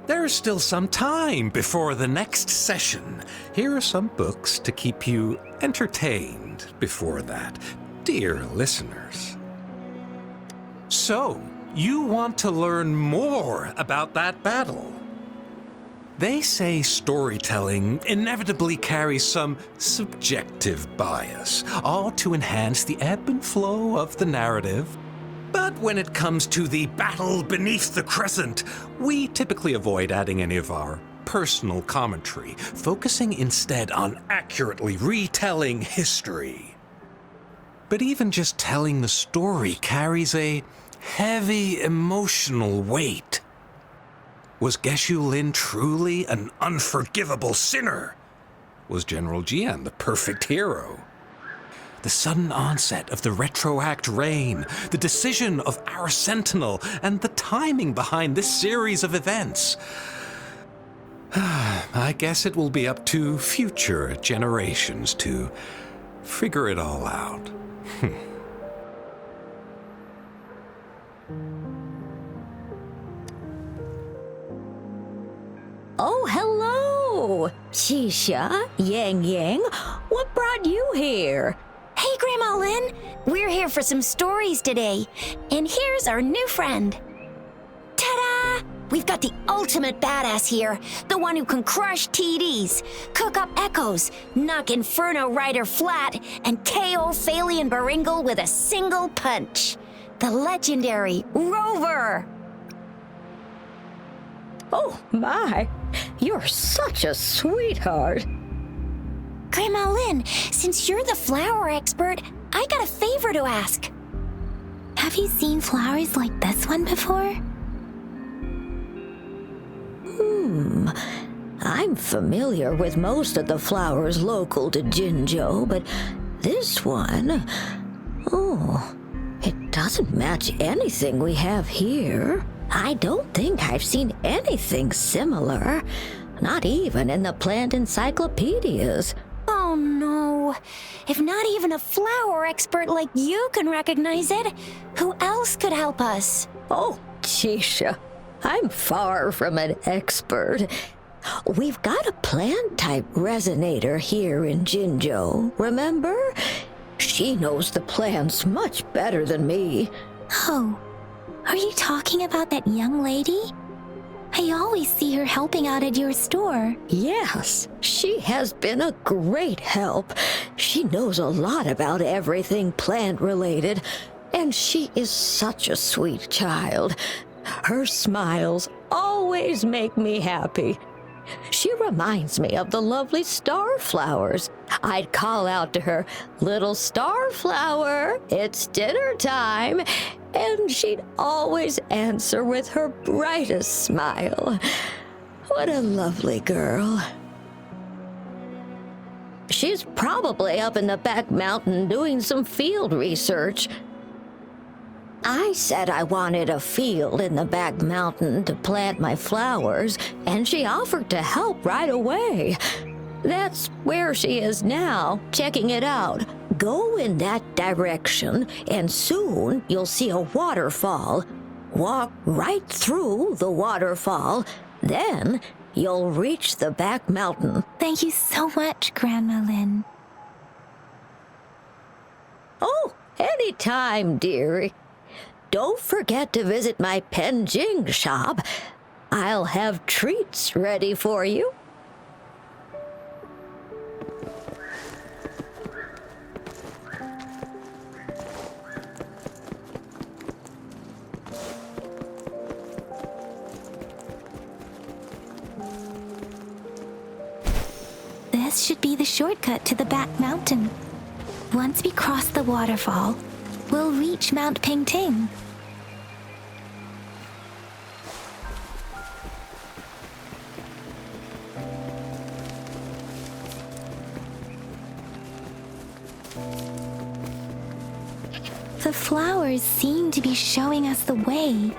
There's still some time before the next session. Here are some books to keep you entertained before that, dear listeners. So, you want to learn more about that battle? They say storytelling inevitably carries some subjective bias, all to enhance the ebb and flow of the narrative. But when it comes to the battle beneath the crescent, we typically avoid adding any of our personal commentary, focusing instead on accurately retelling history. But even just telling the story carries a heavy emotional weight. Was Geshu Lin truly an unforgivable sinner? Was General Jian the perfect hero? The sudden onset of the retroact rain, the decision of our sentinel, and the timing behind this series of events. I guess it will be up to future generations to figure it all out. Oh, hello! Shisha, Yang Yang, what brought you here? Hey, Grandma Lynn! We're here for some stories today, and here's our new friend. Ta-da! We've got the ultimate badass here, the one who can crush TDs, cook up echoes, knock Inferno Rider flat, and KO Phalian Baringle with a single punch. The legendary Rover! Oh, my! You're such a sweetheart! Grandma Lynn, since you're the flower expert, I got a favor to ask. Have you seen flowers like this one before? I'm familiar with most of the flowers local to Jinzhou, but this one... Oh, it doesn't match anything we have here. I don't think I've seen anything similar, not even in the plant encyclopedias. Oh no, if not even a flower expert like you can recognize it, who else could help us? Oh, Chisha, I'm far from an expert. We've got a plant-type resonator here in Jinzhou, remember? She knows the plants much better than me. Oh, are you talking about that young lady? I always see her helping out at your store. Yes, she has been a great help. She knows a lot about everything plant-related, and she is such a sweet child. Her smiles always make me happy. She reminds me of the lovely starflowers. I'd call out to her, "Little starflower, it's dinner time," and she'd always answer with her brightest smile. What a lovely girl. She's probably up in the back mountain doing some field research. I said I wanted a field in the back mountain to plant my flowers, and she offered to help right away. That's where she is now, checking it out. Go in that direction, and soon you'll see a waterfall. Walk right through the waterfall, then you'll reach the back mountain. Thank you so much, Grandma Lin. Oh, anytime, dearie. Don't forget to visit my Penjing shop. I'll have treats ready for you. This should be the shortcut to the back mountain. Once we cross the waterfall, we'll reach Mount Pingting. The flowers seem to be showing us the way.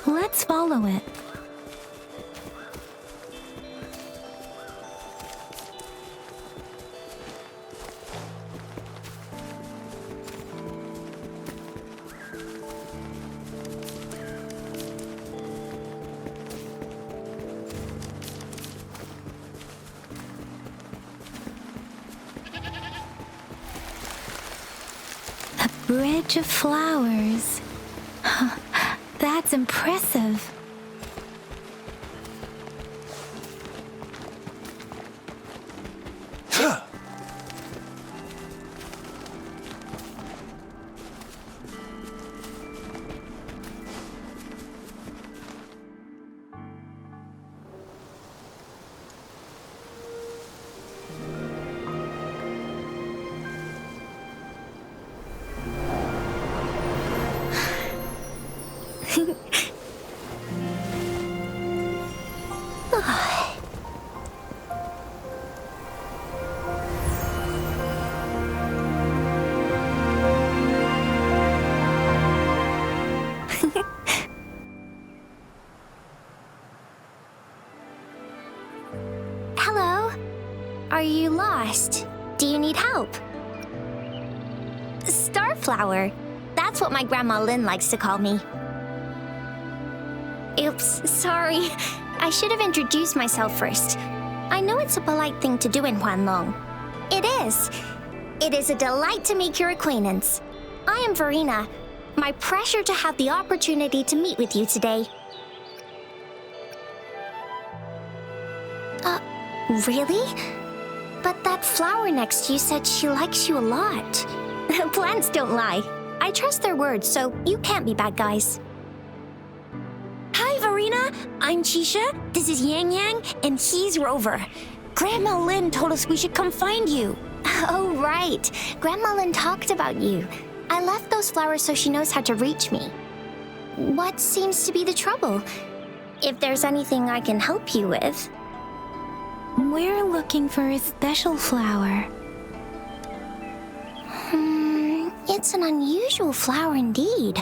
Let's follow it. Bridge of flowers. That's impressive. Hello? Are you lost? Do you need help? Starflower. That's what my Grandma Lin likes to call me. Oops, sorry. I should have introduced myself first. I know it's a polite thing to do in Huanlong. It is. It is a delight to make your acquaintance. I am Verena. My pleasure to have the opportunity to meet with you today. Really? But that flower next to you said she likes you a lot. Plants don't lie. I trust their words, so you can't be bad guys. Hi, Verena. I'm Chisha. This is Yang Yang, and he's Rover. Grandma Lin told us we should come find you. Oh, right. Grandma Lin talked about you. I left those flowers so she knows how to reach me. What seems to be the trouble? If there's anything I can help you with. We're looking for a special flower. It's an unusual flower indeed.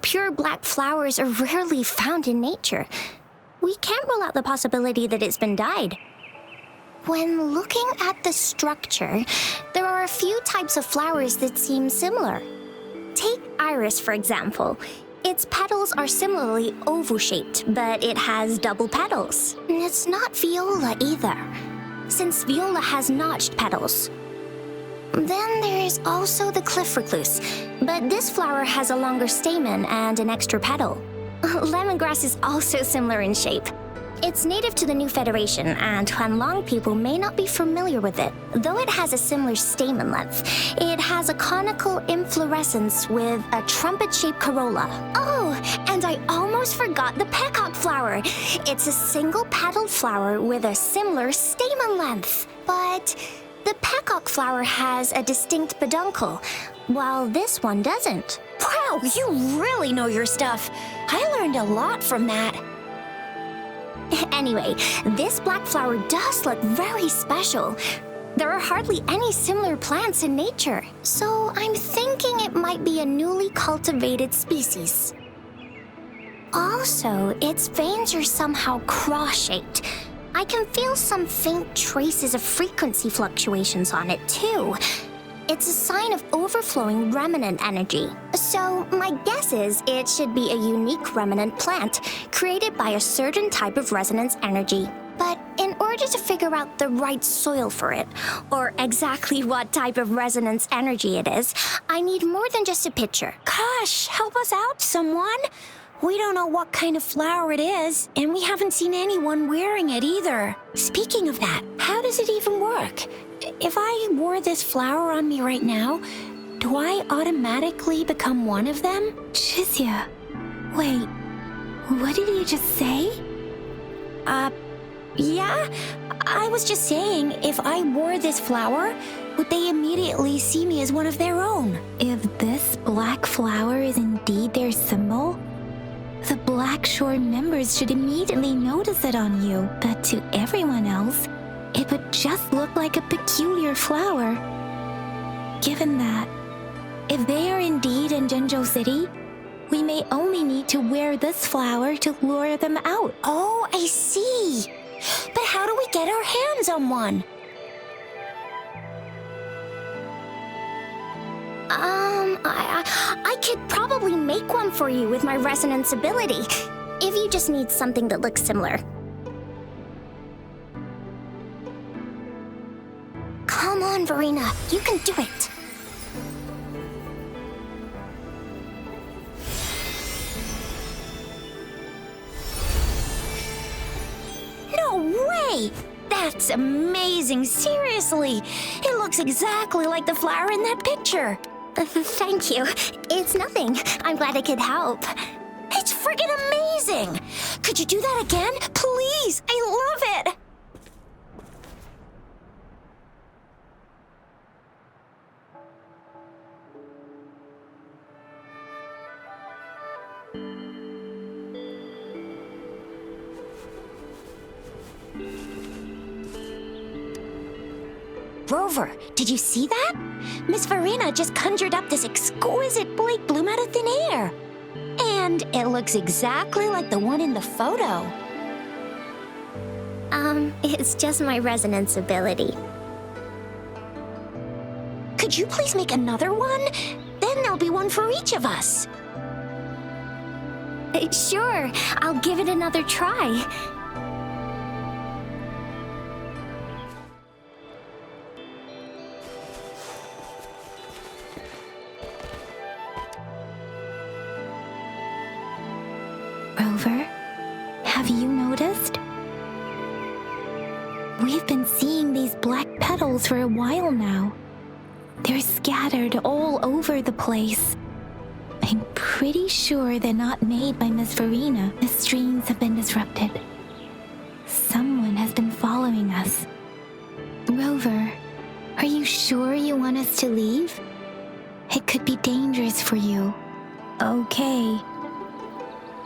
Pure black flowers are rarely found in nature. We can't rule out the possibility that it's been dyed. When looking at the structure, there are a few types of flowers that seem similar. Take iris, for example. Its petals are similarly oval-shaped, but it has double petals. It's not viola either, since viola has notched petals. Then there is also the cliff recluse, but this flower has a longer stamen and an extra petal. Lemongrass is also similar in shape. It's native to the New Federation, and Huanlong people may not be familiar with it. Though it has a similar stamen length, it has a conical inflorescence with a trumpet-shaped corolla. Oh, and I almost forgot the peacock flower. It's a single-petaled flower with a similar stamen length. But the peacock flower has a distinct peduncle, while this one doesn't. Wow, you really know your stuff. I learned a lot from that. Anyway, this black flower does look very special. There are hardly any similar plants in nature, so I'm thinking it might be a newly cultivated species. Also, its veins are somehow cross-shaped. I can feel some faint traces of frequency fluctuations on it, too. It's a sign of overflowing remnant energy. So, my guess is it should be a unique remnant plant, created by a certain type of resonance energy. But in order to figure out the right soil for it, or exactly what type of resonance energy it is, I need more than just a picture. Gosh, help us out, someone! We don't know what kind of flower it is, and we haven't seen anyone wearing it either. Speaking of that, how does it even work? If I wore this flower on me right now, do I automatically become one of them? Shizia, wait, what did you just say? Yeah? I was just saying, if I wore this flower, would they immediately see me as one of their own? If this black flower is indeed their symbol, the Black Shore members should immediately notice it on you, but to everyone else, it would just look like a peculiar flower. Given that, if they are indeed in Jinzhou City, we may only need to wear this flower to lure them out. Oh, I see. But how do we get our hands on one? I could probably make one for you with my resonance ability, if you just need something that looks similar. Come on, Verena, you can do it. No way! That's amazing, seriously! It looks exactly like the flower in that picture. Thank you. It's nothing. I'm glad I could help. It's friggin' amazing! Could you do that again? Please! I love it! Rover, did you see that? Miss Verena just conjured up this exquisite Blake bloom out of thin air. And it looks exactly like the one in the photo. It's just my resonance ability. Could you please make another one? Then there'll be one for each of us. Sure, I'll give it another try. Rover, have you noticed? We've been seeing these black petals for a while now. They're scattered all over the place. I'm pretty sure they're not made by Miss Verena. The streams have been disrupted. Someone has been following us. Rover, are you sure you want us to leave? It could be dangerous for you. Okay.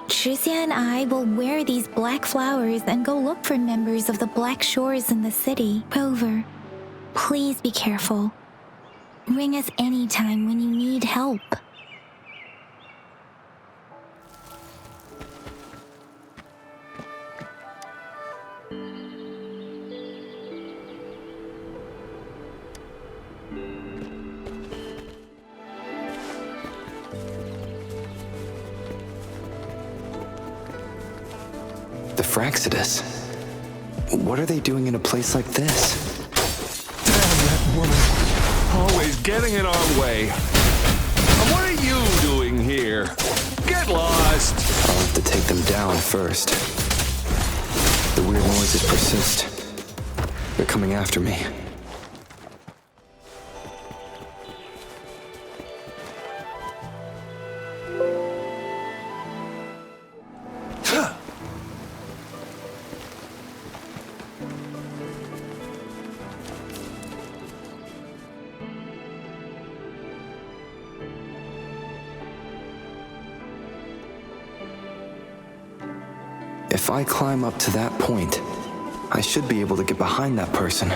Tricia and I will wear these black flowers and go look for members of the Black Shores in the city. Rover, please be careful. Ring us anytime when you need help. The Fraxidus. What are they doing in a place like this? Damn that woman. Always getting in our way. And what are you doing here? Get lost. I'll have to take them down first. The weird noises persist. They're coming after me. If I climb up to that point, I should be able to get behind that person.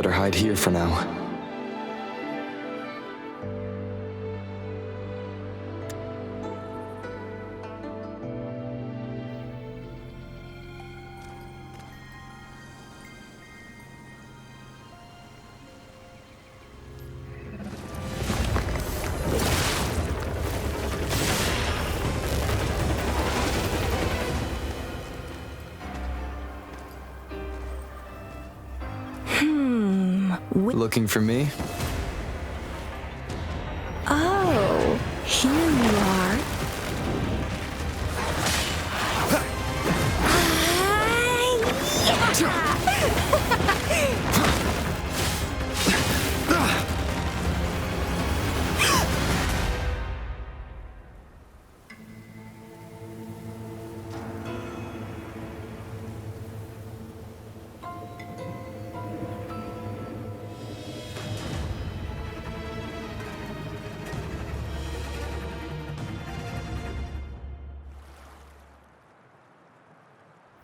Better hide here for now. Looking for me? Oh, here you are.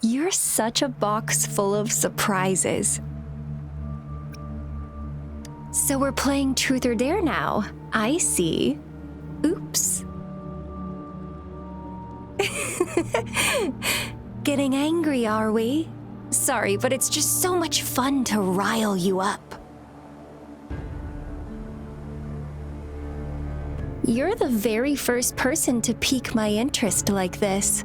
You're such a box full of surprises. So we're playing Truth or Dare now. I see. Oops. Getting angry, are we? Sorry, but it's just so much fun to rile you up. You're the very first person to pique my interest like this.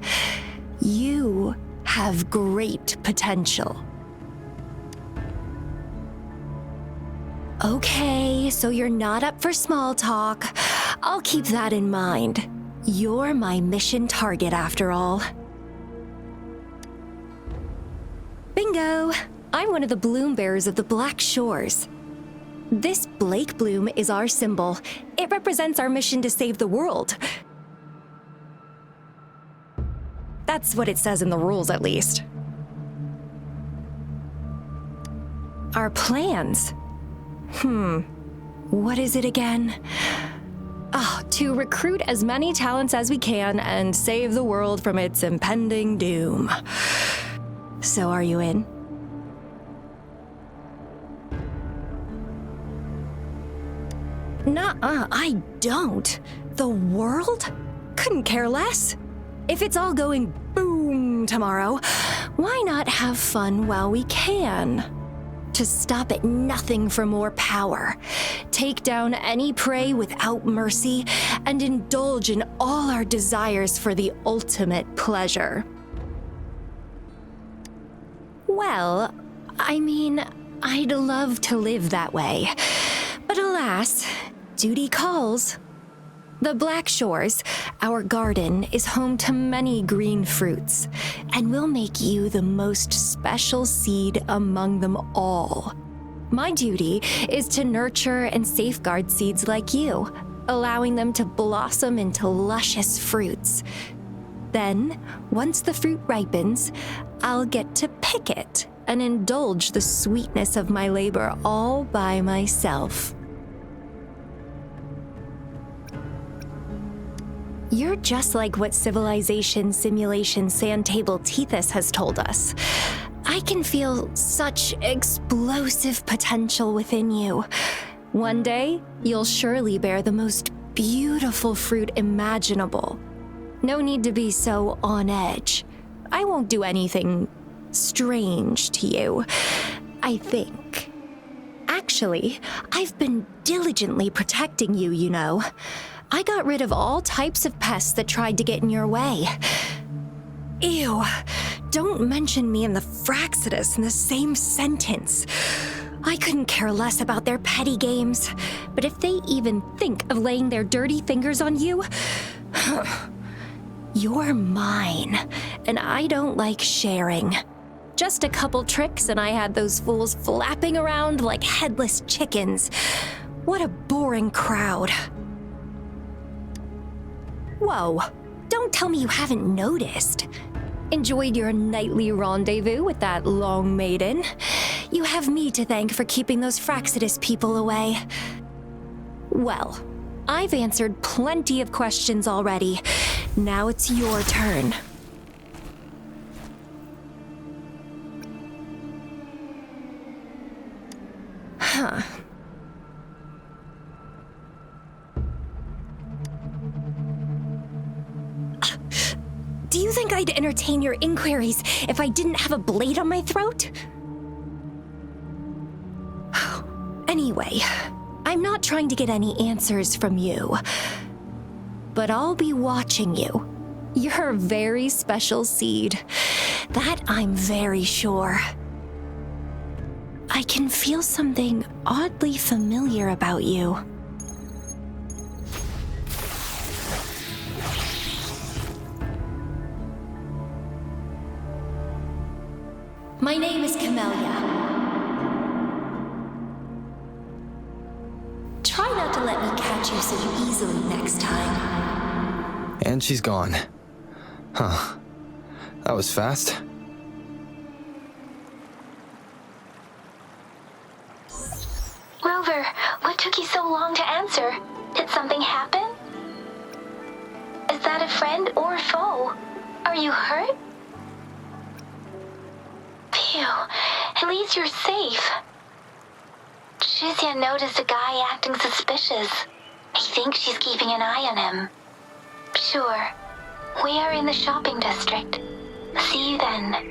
You have great potential. Okay, so you're not up for small talk. I'll keep that in mind. You're my mission target after all. Bingo! I'm one of the bloom bearers of the Black Shores. This Blake bloom is our symbol. It represents our mission to save the world. That's what it says in the rules, at least. Our plans? What is it again? To recruit as many talents as we can and save the world from its impending doom. So are you in? Nuh-uh, I don't. The world? Couldn't care less. If it's all going boom tomorrow, why not have fun while we can? To stop at nothing for more power, take down any prey without mercy, and indulge in all our desires for the ultimate pleasure. Well, I mean, I'd love to live that way, but alas, duty calls. The Black Shores, our garden, is home to many green fruits, and will make you the most special seed among them all. My duty is to nurture and safeguard seeds like you, allowing them to blossom into luscious fruits. Then, once the fruit ripens, I'll get to pick it and indulge the sweetness of my labor all by myself. You're just like what Civilization Simulation Sandtable Tethys has told us. I can feel such explosive potential within you. One day, you'll surely bear the most beautiful fruit imaginable. No need to be so on edge. I won't do anything strange to you, I think. Actually, I've been diligently protecting you, you know. I got rid of all types of pests that tried to get in your way. Ew, don't mention me and the Fraxidus in the same sentence. I couldn't care less about their petty games, but if they even think of laying their dirty fingers on you, you're mine, and I don't like sharing. Just a couple tricks and I had those fools flapping around like headless chickens. What a boring crowd. Whoa, don't tell me you haven't noticed. Enjoyed your nightly rendezvous with that long maiden. You have me to thank for keeping those Fraxidus people away. Well, I've answered plenty of questions already. Now it's your turn. Do you think I'd entertain your inquiries if I didn't have a blade on my throat? Anyway, I'm not trying to get any answers from you, but I'll be watching you. You're a very special seed. That I'm very sure. I can feel something oddly familiar about you. My name is Camellia. Try not to let me catch you so easily next time. And she's gone. Huh. That was fast. Rover, what took you so long to answer? Did something happen? Is that a friend or foe? Are you hurt? Phew, at least you're safe. Shizia noticed a guy acting suspicious. I think she's keeping an eye on him. Sure. We are in the shopping district. See you then.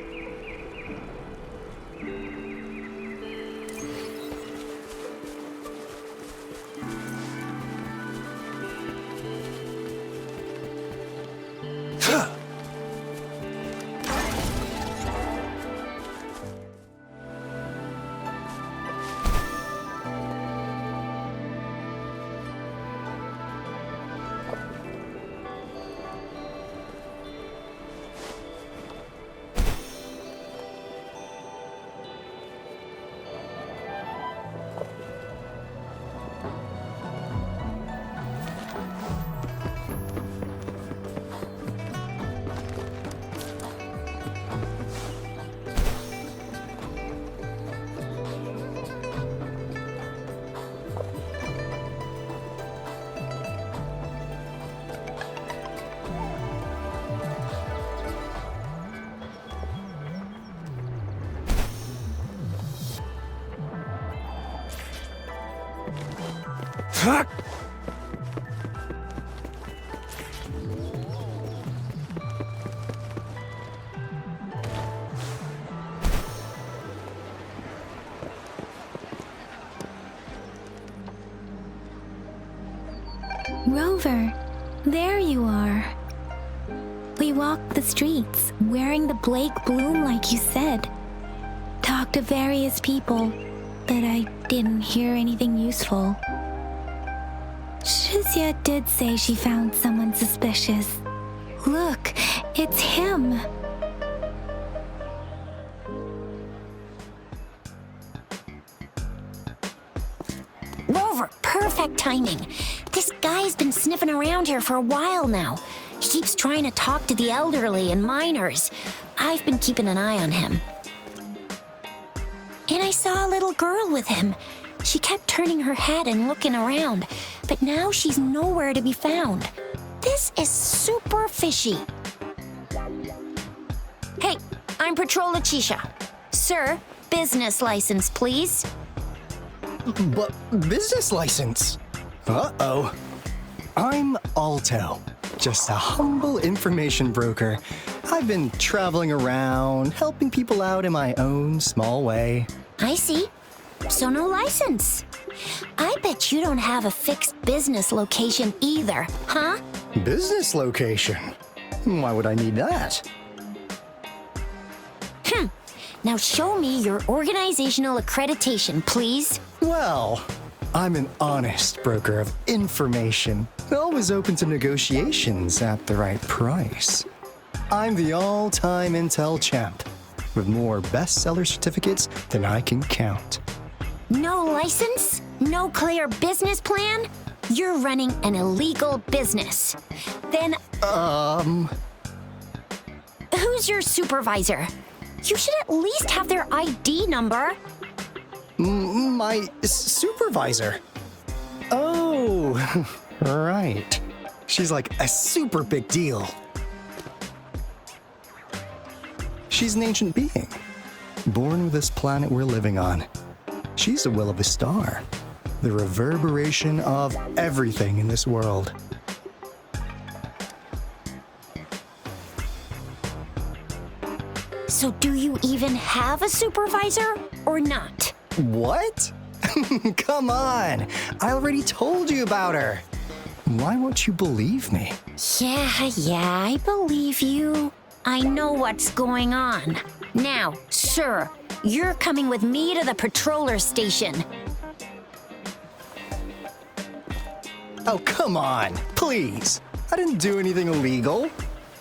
Rover, there you are. We walked the streets, wearing the Blake bloom like you said. Talked to various people, but I didn't hear anything useful. Shizia did say she found someone suspicious. Look, it's him. Rover, perfect timing. This guy's been sniffing around here for a while now. He keeps trying to talk to the elderly and minors. I've been keeping an eye on him. And I saw a little girl with him. She kept turning her head and looking around, but now she's nowhere to be found. This is super fishy. Hey, I'm Patrol Letitia. Sir, business license, please. But business license? Uh-oh. I'm Alto, just a humble information broker. I've been traveling around, helping people out in my own small way. I see. So no license. I bet you don't have a fixed business location either, huh? Business location? Why would I need that? Now show me your organizational accreditation, please. Well, I'm an honest broker of information, always open to negotiations at the right price. I'm the all-time intel champ, with more bestseller certificates than I can count. No license? No clear business plan? You're running an illegal business. Then... Who's your supervisor? You should at least have their ID number. My supervisor? Oh, right. She's like a super big deal. She's an ancient being, born with this planet we're living on. She's the will of a star, the reverberation of everything in this world. So do you even have a supervisor or not? What? Come on! I already told you about her. Why won't you believe me? Yeah, I believe you. I know what's going on. Now, sir, you're coming with me to the patroller station. Oh, come on, please. I didn't do anything illegal.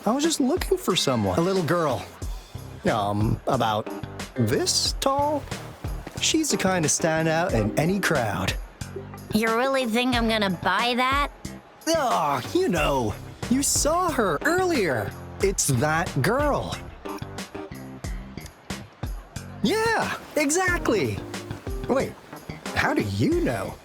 I was just looking for someone. A little girl. About this tall? She's the kind to stand out in any crowd. You really think I'm gonna buy that? Oh, you saw her earlier. It's that girl. Yeah, exactly. Wait, how do you know?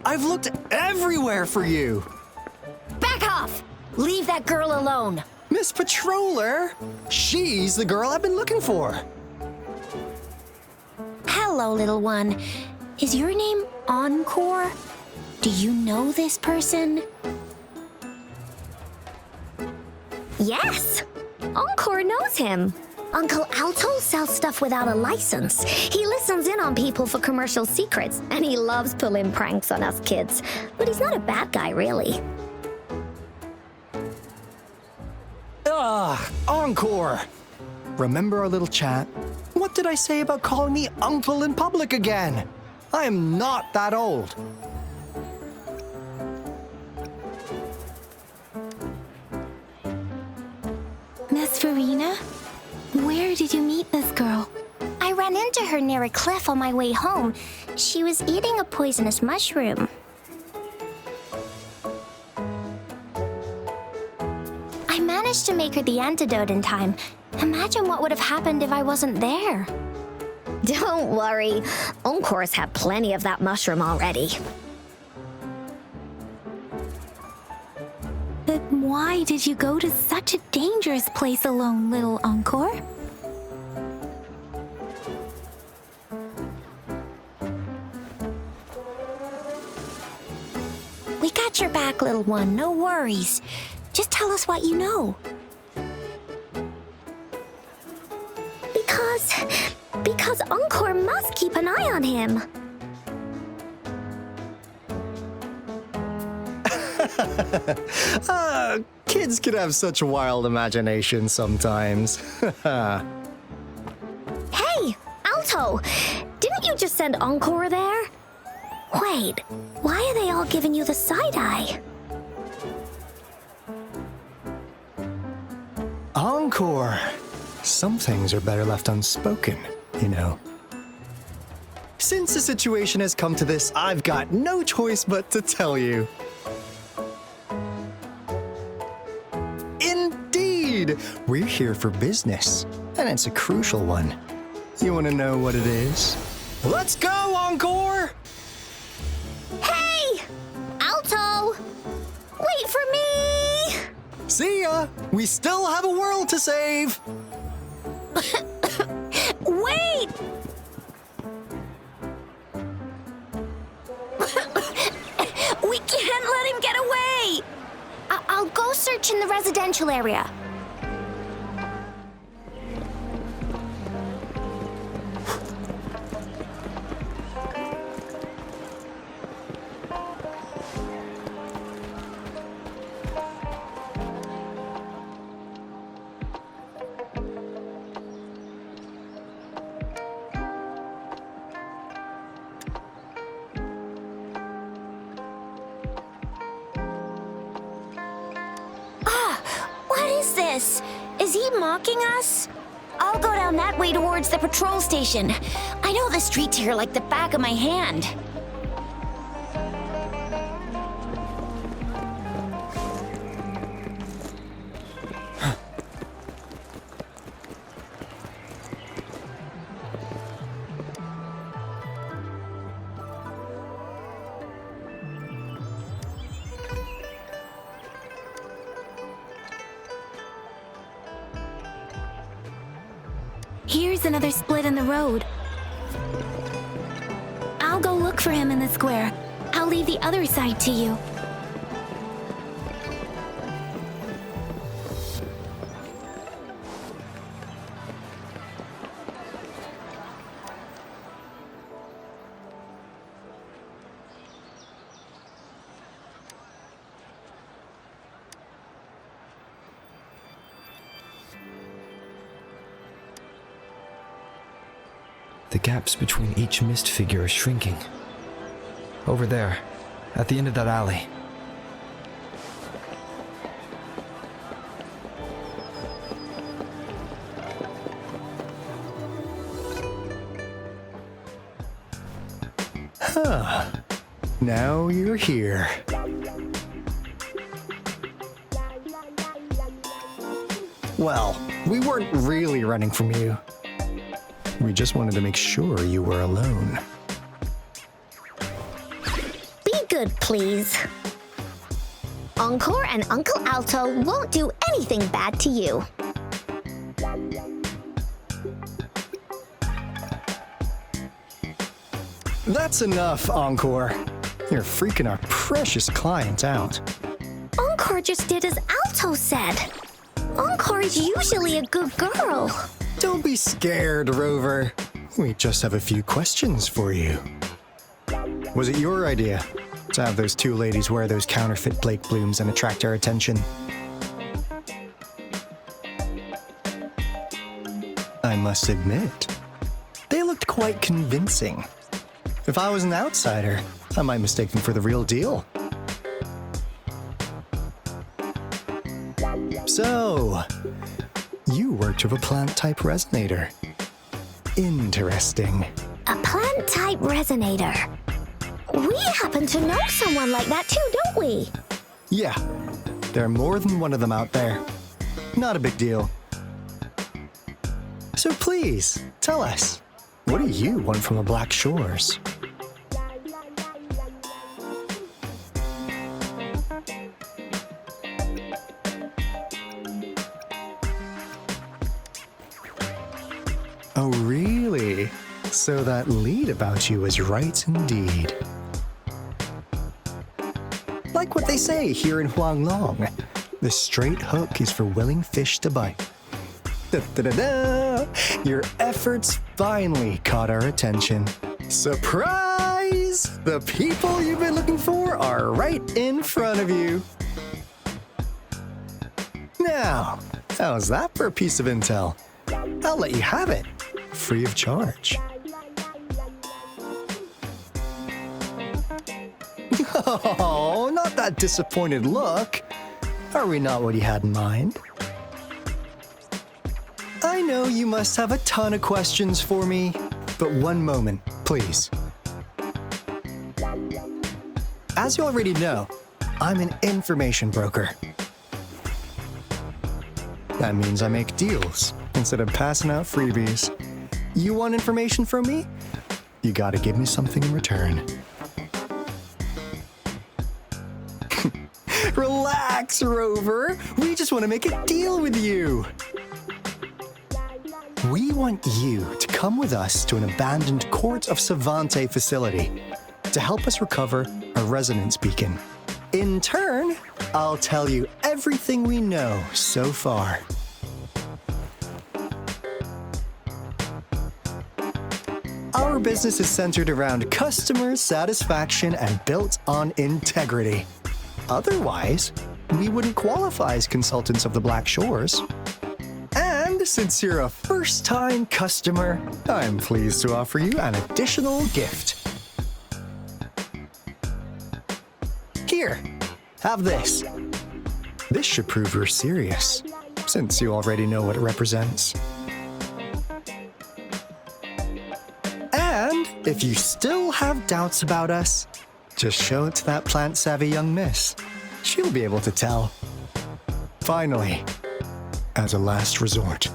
I've looked everywhere for you. Back off! Leave that girl alone. Miss Patroller, she's the girl I've been looking for. Hello, little one. Is your name Encore? Do you know this person? Yes! Encore knows him. Uncle Alto sells stuff without a license. He listens in on people for commercial secrets, and he loves pulling pranks on us kids. But he's not a bad guy, really. Encore! Remember our little chat? What did I say about calling me uncle in public again? I am not that old. Miss Verena, where did you meet this girl? I ran into her near a cliff on my way home. She was eating a poisonous mushroom. I managed to make her the antidote in time. Imagine what would have happened if I wasn't there. Don't worry. Encore's had plenty of that mushroom already. But why did you go to such a dangerous place alone, little Encore? We got your back, little one. No worries. Just tell us what you know. Because Encore must keep an eye on him. Kids can have such wild imaginations sometimes. Hey, Alto! Didn't you just send Encore there? Wait, why are they all giving you the side-eye? Encore! Some things are better left unspoken, you know. Since the situation has come to this, I've got no choice but to tell you. Indeed! We're here for business, and it's a crucial one. You want to know what it is? Let's go, Encore! Hey! Alto! Wait for me! See ya! We still have a world to save! Wait! We can't let him get away! I'll go search in the residential area. What is this? Is he mocking us? I'll go down that way towards the patrol station. I know the streets here like the back of my hand. Here's another split in the road. I'll go look for him in the square. I'll leave the other side to you. The gaps between each mist figure are shrinking. Over there, at the end of that alley. Huh. Now you're here. Well, we weren't really running from you. We just wanted to make sure you were alone. Be good, please. Encore and Uncle Alto won't do anything bad to you. That's enough, Encore. You're freaking our precious client out. Encore just did as Alto said. Encore is usually a good girl. Don't be scared, Rover. We just have a few questions for you. Was it your idea to have those two ladies wear those counterfeit Blake blooms and attract our attention? I must admit, they looked quite convincing. If I was an outsider, I might mistake them for the real deal. So, you worked with a plant-type resonator. Interesting. A plant-type resonator. We happen to know someone like that too, don't we? Yeah, there are more than one of them out there. Not a big deal. So please, tell us, what do you want from the Black Shores? Oh, really? So that lead about you was right indeed. Like what they say here in Huanglong, the straight hook is for willing fish to bite. Da-da-da-da! Your efforts finally caught our attention. Surprise! The people you've been looking for are right in front of you. Now, how's that for a piece of intel? I'll let you have it, free of charge. Oh, not that disappointed look. Are we not what you had in mind? I know you must have a ton of questions for me, but one moment, please. As you already know, I'm an information broker. That means I make deals instead of passing out freebies. You want information from me? You gotta give me something in return. Relax, Rover. We just want to make a deal with you. We want you to come with us to an abandoned Court of Savante facility to help us recover a resonance beacon. In turn, I'll tell you everything we know so far. Our business is centered around customer satisfaction and built on integrity. Otherwise, we wouldn't qualify as consultants of the Black Shores. And since you're a first-time customer, I'm pleased to offer you an additional gift. Here, have this. This should prove you're serious, since you already know what it represents. If you still have doubts about us, just show it to that plant-savvy young miss. She'll be able to tell. Finally, as a last resort.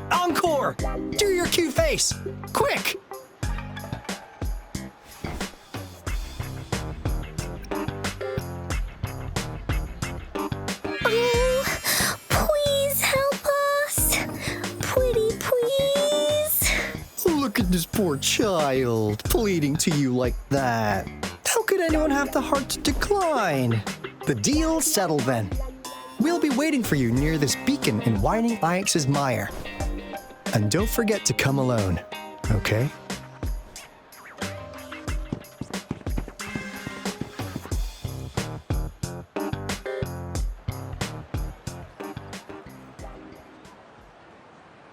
Encore! Do your cute face! Quick! Oh, please help us! Pretty please! Look at this poor child, pleading to you like that. How could anyone have the heart to decline? The deal's settled then. We'll be waiting for you near this beacon in Whining Ix's mire. And don't forget to come alone, okay?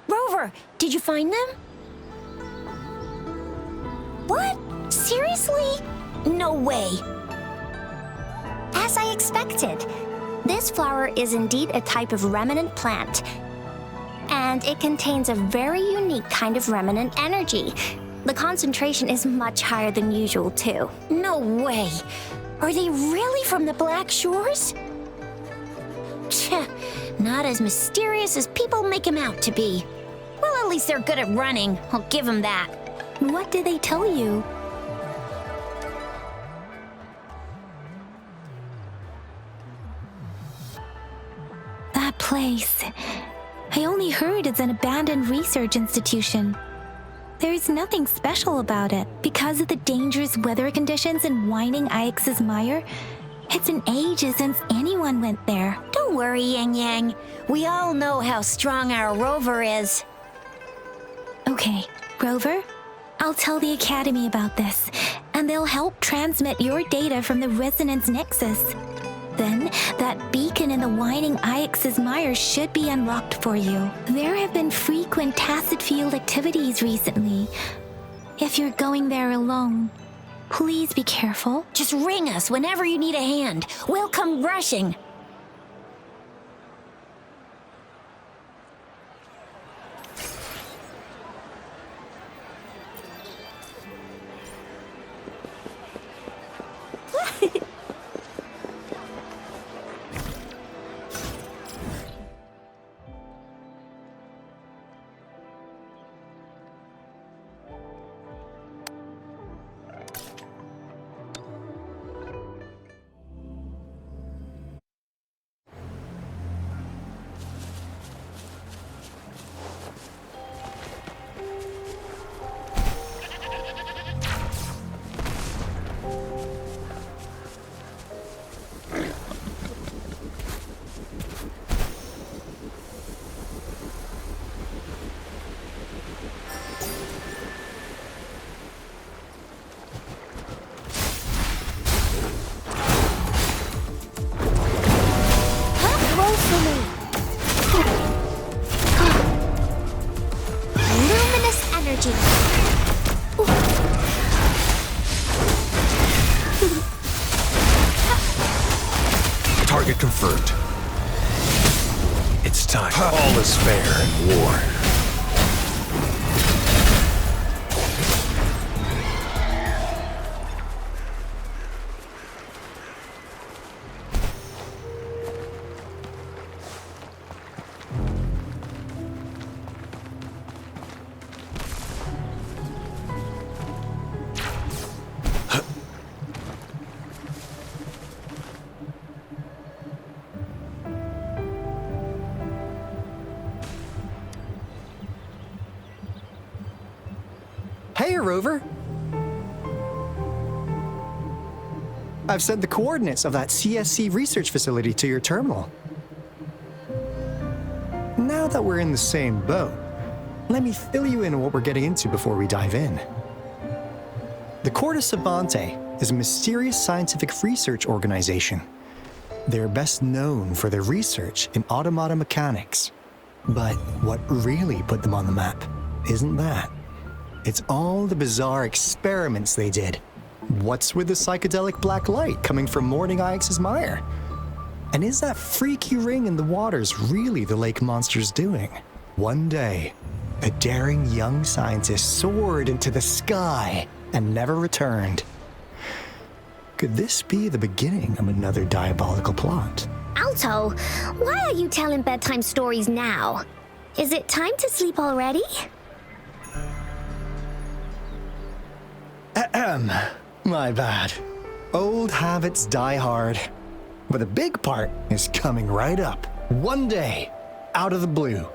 Rover, did you find them? What? Seriously? No way. As I expected. This flower is indeed a type of remnant plant, and it contains a very unique kind of remnant energy. The concentration is much higher than usual, too. No way. Are they really from the Black Shores? Tch, not as mysterious as people make them out to be. Well, at least they're good at running. I'll give them that. What did they tell you? That place. I only heard it's an abandoned research institution. There is nothing special about it. Because of the dangerous weather conditions in Whining Ix's mire, it's been ages since anyone went there. Don't worry, Yang Yang. We all know how strong our Rover is. Okay, Rover, I'll tell the Academy about this, and they'll help transmit your data from the Resonance Nexus. Then, that beacon in the Whining Ix's mire should be unlocked for you. There have been frequent tacit field activities recently. If you're going there alone, please be careful. Just ring us whenever you need a hand. We'll come rushing. Luminous energy. Target confirmed. It's time. All is fair in war. Hey, Rover! I've sent the coordinates of that CSC research facility to your terminal. Now that we're in the same boat, let me fill you in on what we're getting into before we dive in. The Corte Savante is a mysterious scientific research organization. They're best known for their research in automata mechanics. But what really put them on the map isn't that. It's all the bizarre experiments they did. What's with the psychedelic black light coming from Morning Ix's mire? And is that freaky ring in the waters really the lake monster's doing? One day, a daring young scientist soared into the sky and never returned. Could this be the beginning of another diabolical plot? Alto, why are you telling bedtime stories now? Is it time to sleep already? Ahem. My bad. Old habits die hard. But the big part is coming right up. One day, out of the blue,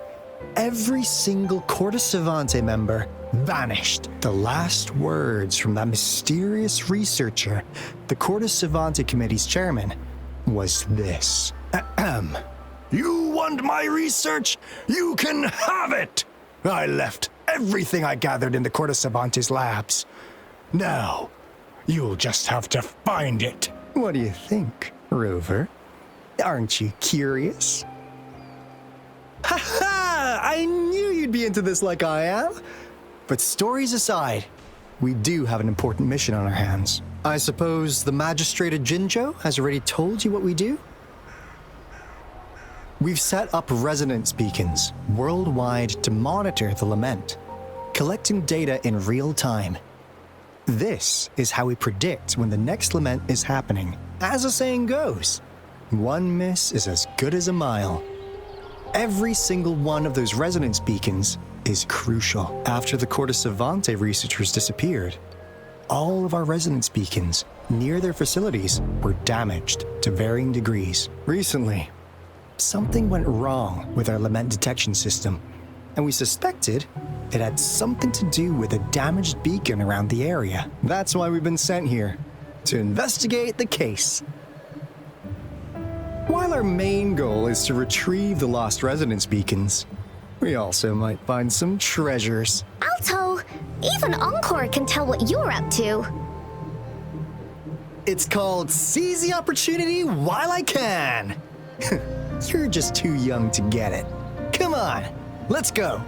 every single Cortes Savante member vanished. The last words from that mysterious researcher, the Cortes Savante Committee's chairman, was this. Ahem. You want my research? You can have it! I left everything I gathered in the Cortes Savante's labs. Now, you'll just have to find it. What do you think, Rover? Aren't you curious? Ha ha! I knew you'd be into this like I am. But stories aside, we do have an important mission on our hands. I suppose the Magistrate of Jinzhou has already told you what we do? We've set up resonance beacons worldwide to monitor the lament, collecting data in real time. This is how we predict when the next lament is happening. As the saying goes, one miss is as good as a mile. Every single one of those resonance beacons is crucial. After the Cortes Savante researchers disappeared, all of our resonance beacons near their facilities were damaged to varying degrees. Recently, something went wrong with our lament detection system, and we suspected it had something to do with a damaged beacon around the area. That's why we've been sent here, to investigate the case. While our main goal is to retrieve the lost resonance beacons, we also might find some treasures. Alto, even Encore can tell what you're up to. It's called Seize the Opportunity While I Can. You're just too young to get it. Come on, let's go.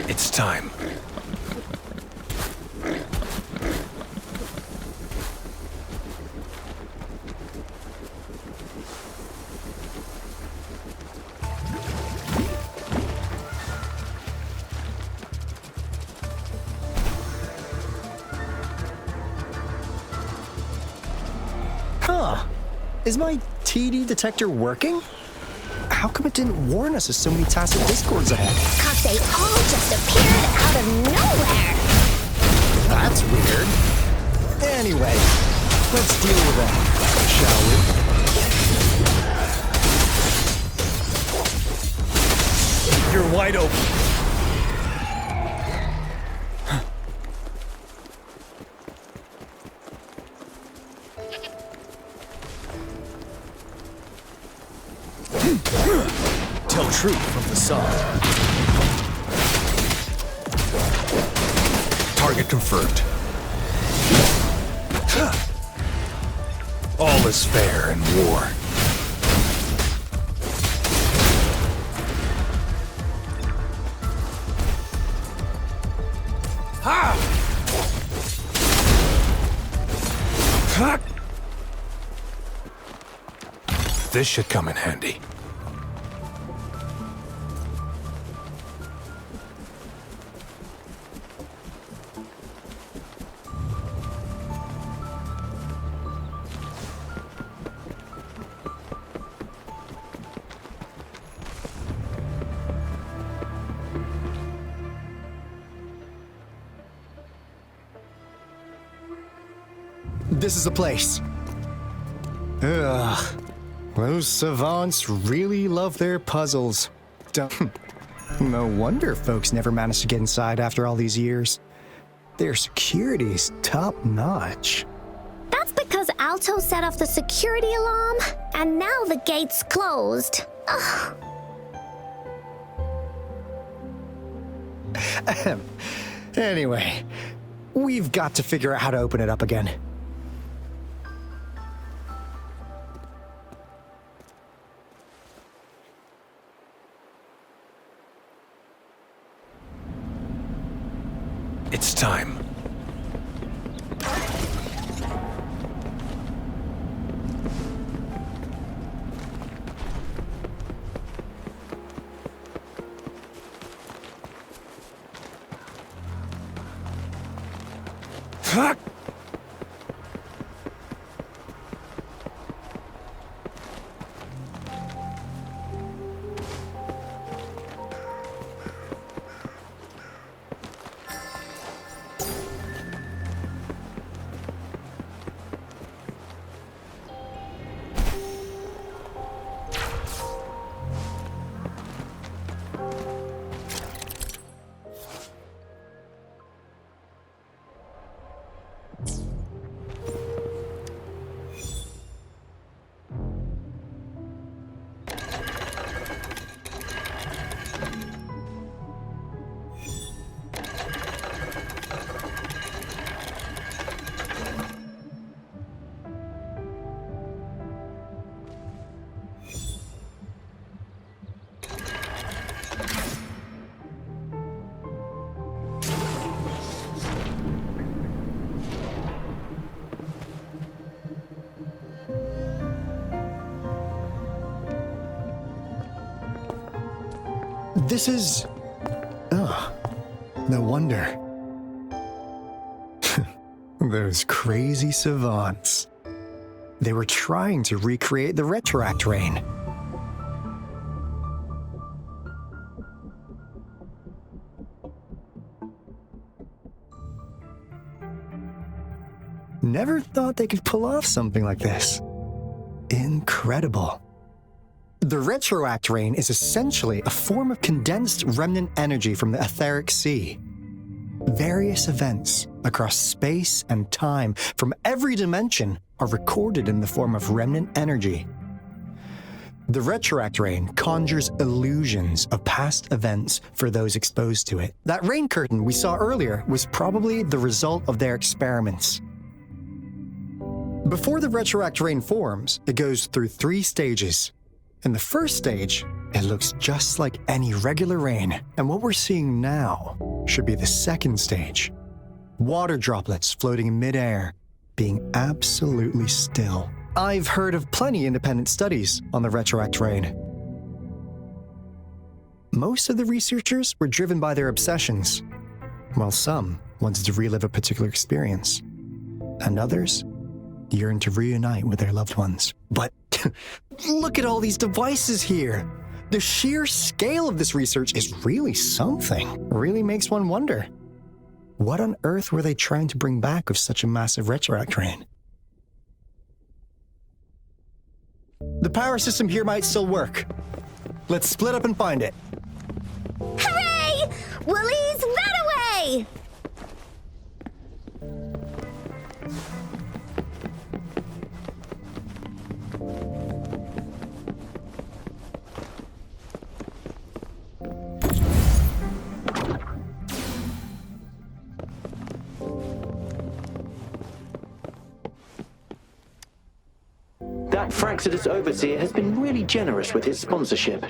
It's time. Huh. Is my TD detector working? How come it didn't warn us of so many tacit discords ahead? 'Cause they all just appeared out of nowhere. That's weird. Anyway, let's deal with that, shall we? You're wide open. Tell truth from the sun. Target confirmed. All is fair in war. Ha! This should come in handy. This is the place. Ugh. Those savants really love their puzzles. No wonder folks never managed to get inside after all these years. Their security's top-notch. That's because Alto set off the security alarm, and now the gate's closed. Ugh. Anyway, we've got to figure out how to open it up again. It's time. This is... Oh, no wonder. Those crazy savants. They were trying to recreate the retroact rain. Never thought they could pull off something like this. Incredible. The retroact rain is essentially a form of condensed remnant energy from the etheric sea. Various events across space and time from every dimension are recorded in the form of remnant energy. The retroact rain conjures illusions of past events for those exposed to it. That rain curtain we saw earlier was probably the result of their experiments. Before the retroact rain forms, it goes through 3 stages. In the first stage, it looks just like any regular rain, and what we're seeing now should be the second stage. Water droplets floating in midair, being absolutely still. I've heard of plenty independent studies on the retroact rain. Most of the researchers were driven by their obsessions, while some wanted to relive a particular experience, and others yearned to reunite with their loved ones. But look at all these devices here. The sheer scale of this research is really something. Really makes one wonder. What on earth were they trying to bring back with such a massive retroact rain? The power system here might still work. Let's split up and find it. Hooray! Willie's that away! That Fraxidus overseer has been really generous with his sponsorship.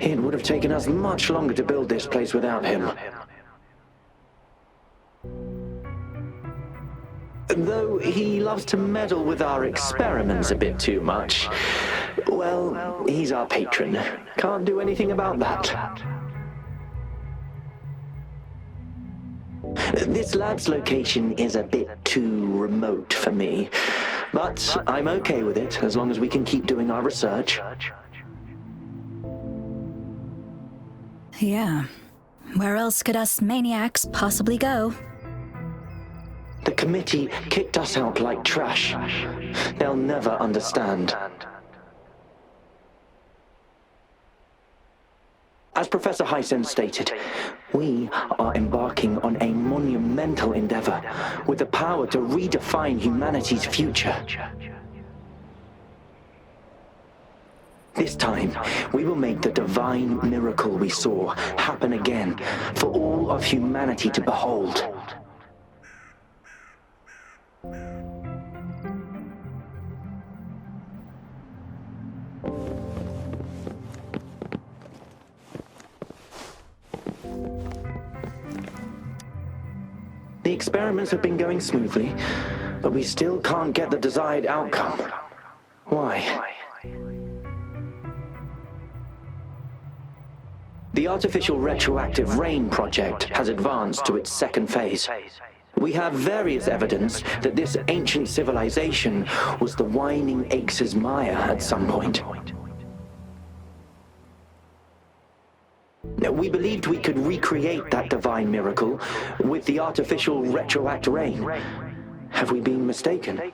It would have taken us much longer to build this place without him. Though he loves to meddle with our experiments a bit too much. Well, he's our patron. Can't do anything about that. This lab's location is a bit too remote for me. But I'm okay with it, as long as we can keep doing our research. Yeah. Where else could us maniacs possibly go? The committee kicked us out like trash. They'll never understand. As Professor Hysen stated, we are embarking on a monumental endeavor with the power to redefine humanity's future. This time, we will make the divine miracle we saw happen again for all of humanity to behold. The experiments have been going smoothly, but we still can't get the desired outcome. Why? The artificial retroactive rain project has advanced to its second phase. We have various evidence that this ancient civilization was the Whining Aches' Maya at some point. We believed we could recreate that divine miracle with the artificial retroact rain. Have we been mistaken?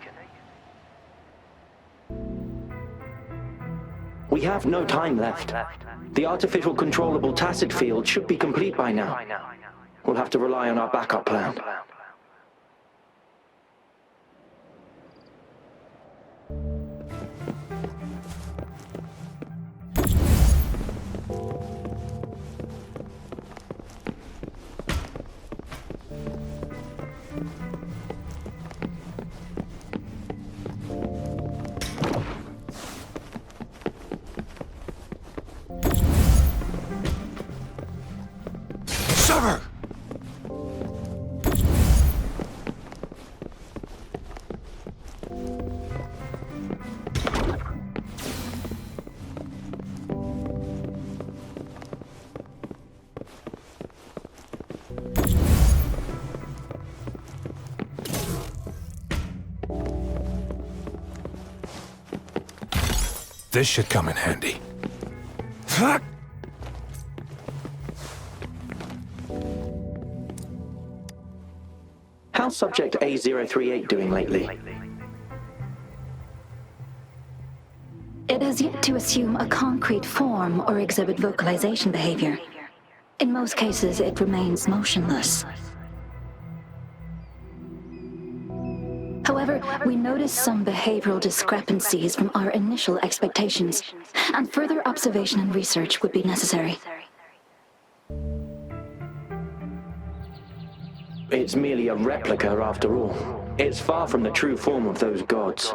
We have no time left. The artificial controllable tacit field should be complete by now. We'll have to rely on our backup plan. Server! This should come in handy. Fuck! How's Subject A038 doing lately? It has yet to assume a concrete form or exhibit vocalization behavior. In most cases, it remains motionless. However, we noticed some behavioral discrepancies from our initial expectations, and further observation and research would be necessary. It's merely a replica after all. It's far from the true form of those gods.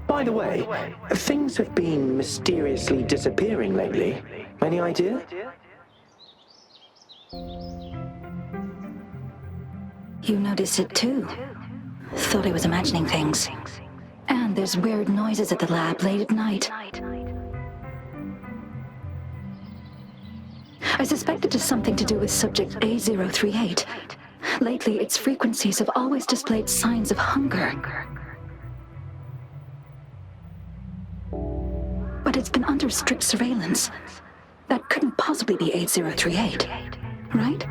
By the way, things have been mysteriously disappearing lately. Any idea? You noticed it too. Thought I was imagining things. And there's weird noises at the lab late at night. I suspect it is something to do with Subject A038. Lately, its frequencies have always displayed signs of hunger. But it's been under strict surveillance. That couldn't possibly be A038, right?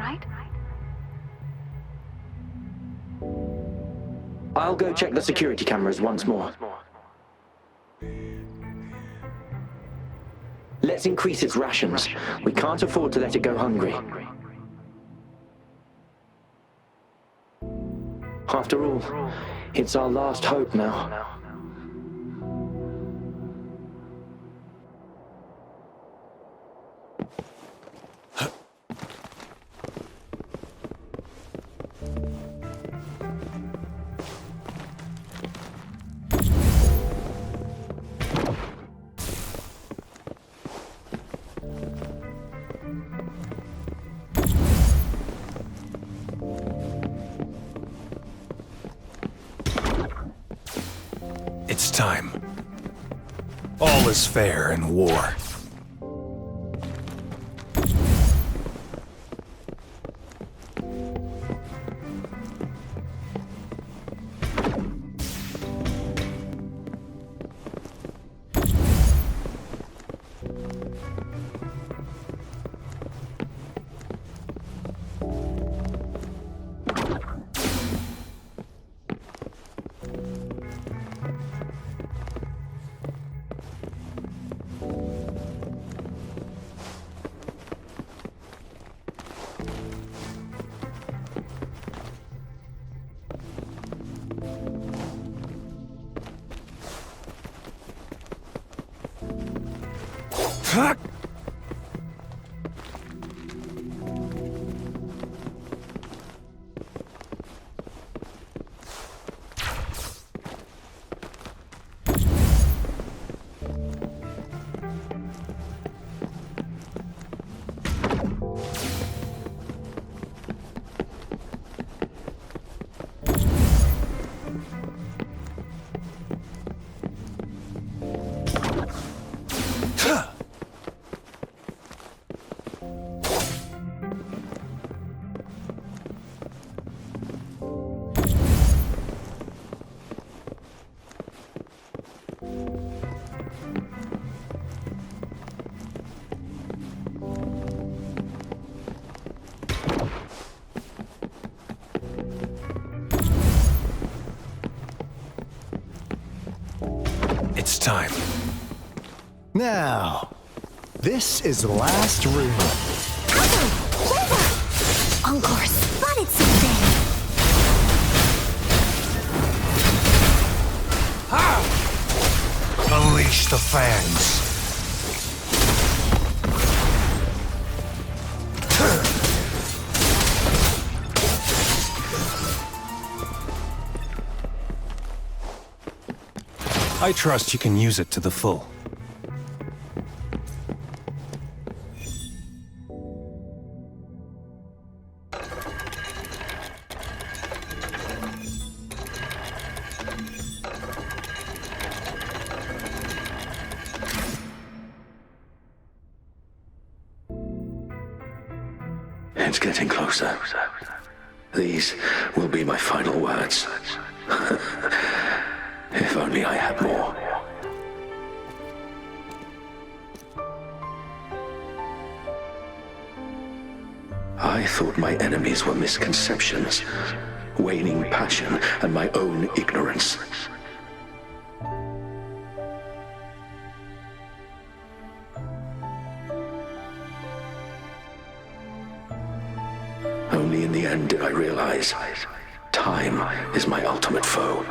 I'll go check the security cameras once more. Let's increase its rations. We can't afford to let it go hungry. After all, it's our last hope now. It's time. All is fair in war. Fuck! It's time. Now, this is the last room. Encore spotted something. Unleash the fangs. I trust you can use it to the full. It's getting closer. These will be my final words. If only I had more. I thought my enemies were misconceptions, waning passion, and my own ignorance. Only in the end did I realize time is my ultimate foe.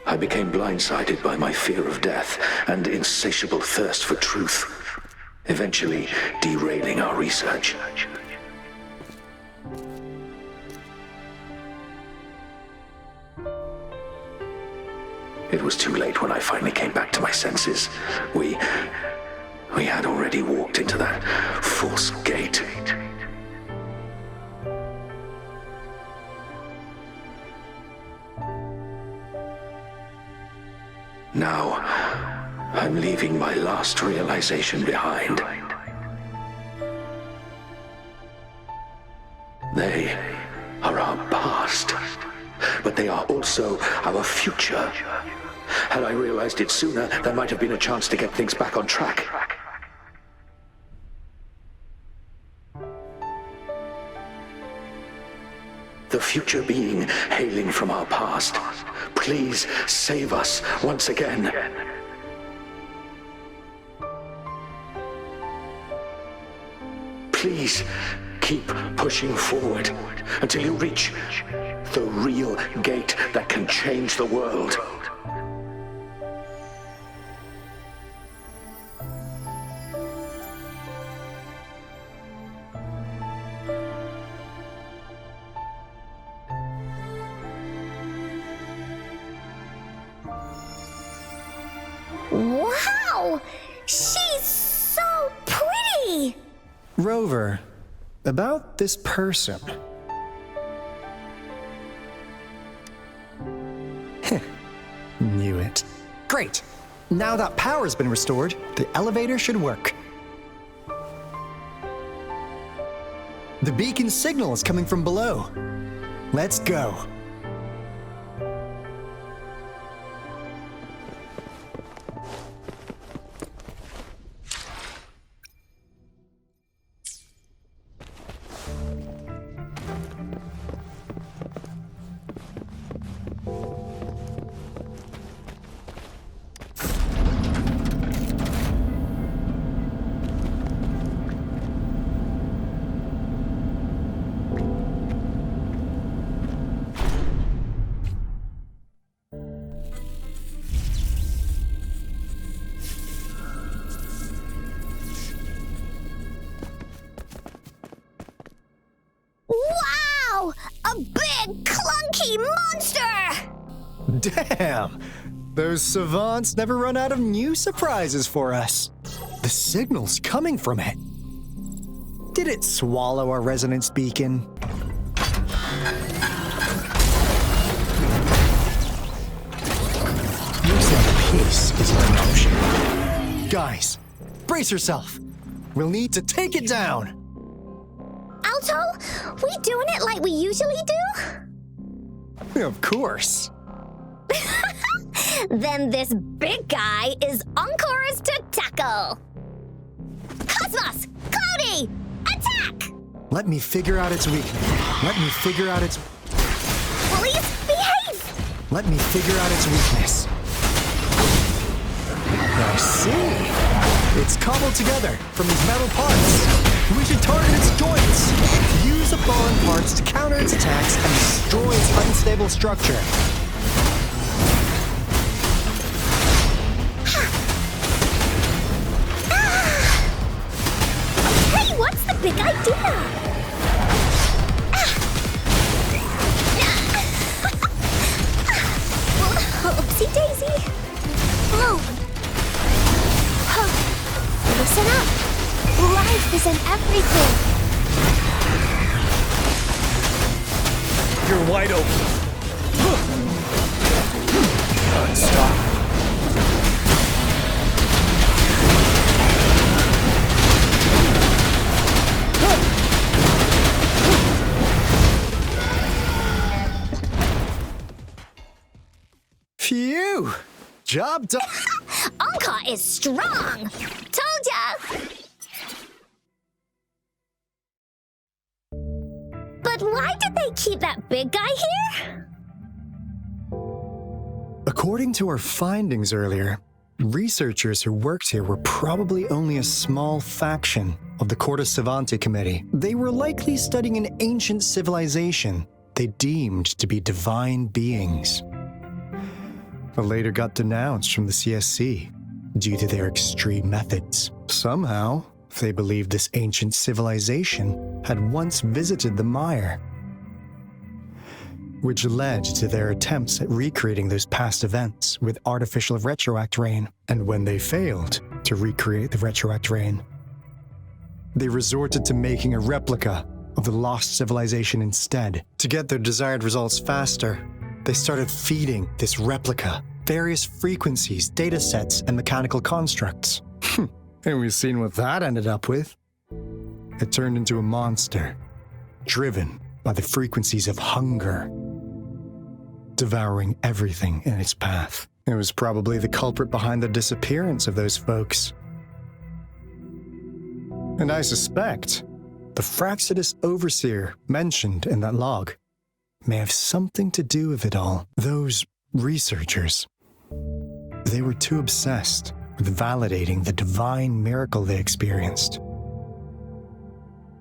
I became blindsided by my fear of death and insatiable thirst for truth, eventually derailing our research. It was too late when I finally came back to my senses. We had already walked into that false gate. Now, I'm leaving my last realization behind. They are our past, but they are also our future. Had I realized it sooner, there might have been a chance to get things back on track. The future being hailing from our past, please save us once again. Please keep pushing forward until you reach the real gate that can change the world. Wow! She's so pretty! Rover, about this person. Knew it. Great! Now that power's been restored, the elevator should work. The beacon signal is coming from below. Let's go. Wow! A big, clunky monster! Damn! Those savants never run out of new surprises for us. The signal's coming from it. Did it swallow our resonance beacon? Looks like peace is our option. Guys, brace yourself. We'll need to take it down. Alto, we doing it like we usually do? Of course. Then this big guy is Encore's to tackle. Cosmos! Cloudy! Attack! Let me figure out its weakness. Let me figure out its... Release Let me figure out its weakness. I see. It's cobbled together from these metal parts. We should target its joints. Use the fallen parts to counter its attacks and destroy its unstable structure. Hey, what's the big idea? Oopsie daisy. Oh. Listen up. Life is in everything. You're wide open. Stop. Phew! Job done. Anka is strong. Told ya. But why did they keep that big guy here? According to our findings earlier, researchers who worked here were probably only a small faction of the Corte Savante Committee. They were likely studying an ancient civilization they deemed to be divine beings, but later got denounced from the CSC due to their extreme methods. Somehow, they believed this ancient civilization had once visited the mire, which led to their attempts at recreating those past events with artificial retroact rain. And when they failed to recreate the retroact rain, they resorted to making a replica of the lost civilization instead. To get their desired results faster, they started feeding this replica various frequencies, data sets, and mechanical constructs. And we've seen what that ended up with. It turned into a monster, driven by the frequencies of hunger, devouring everything in its path. It was probably the culprit behind the disappearance of those folks. And I suspect the Fraxidus Overseer mentioned in that log may have something to do with it all. Those researchers, they were too obsessed with validating the divine miracle they experienced.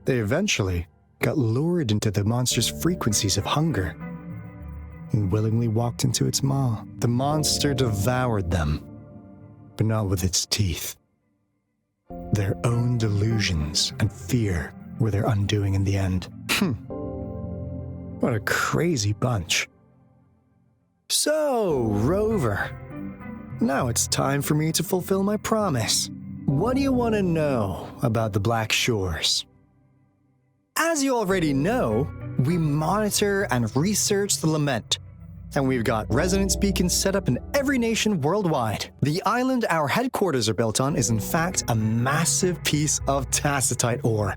They eventually got lured into the monster's frequencies of hunger and willingly walked into its maw. The monster devoured them, but not with its teeth. Their own delusions and fear were their undoing in the end. What a crazy bunch. So, Rover, now it's time for me to fulfill my promise. What do you want to know about the Black Shores? As you already know, we monitor and research the Lament, and we've got resonance beacons set up in every nation worldwide. The island our headquarters are built on is in fact a massive piece of tacitite ore,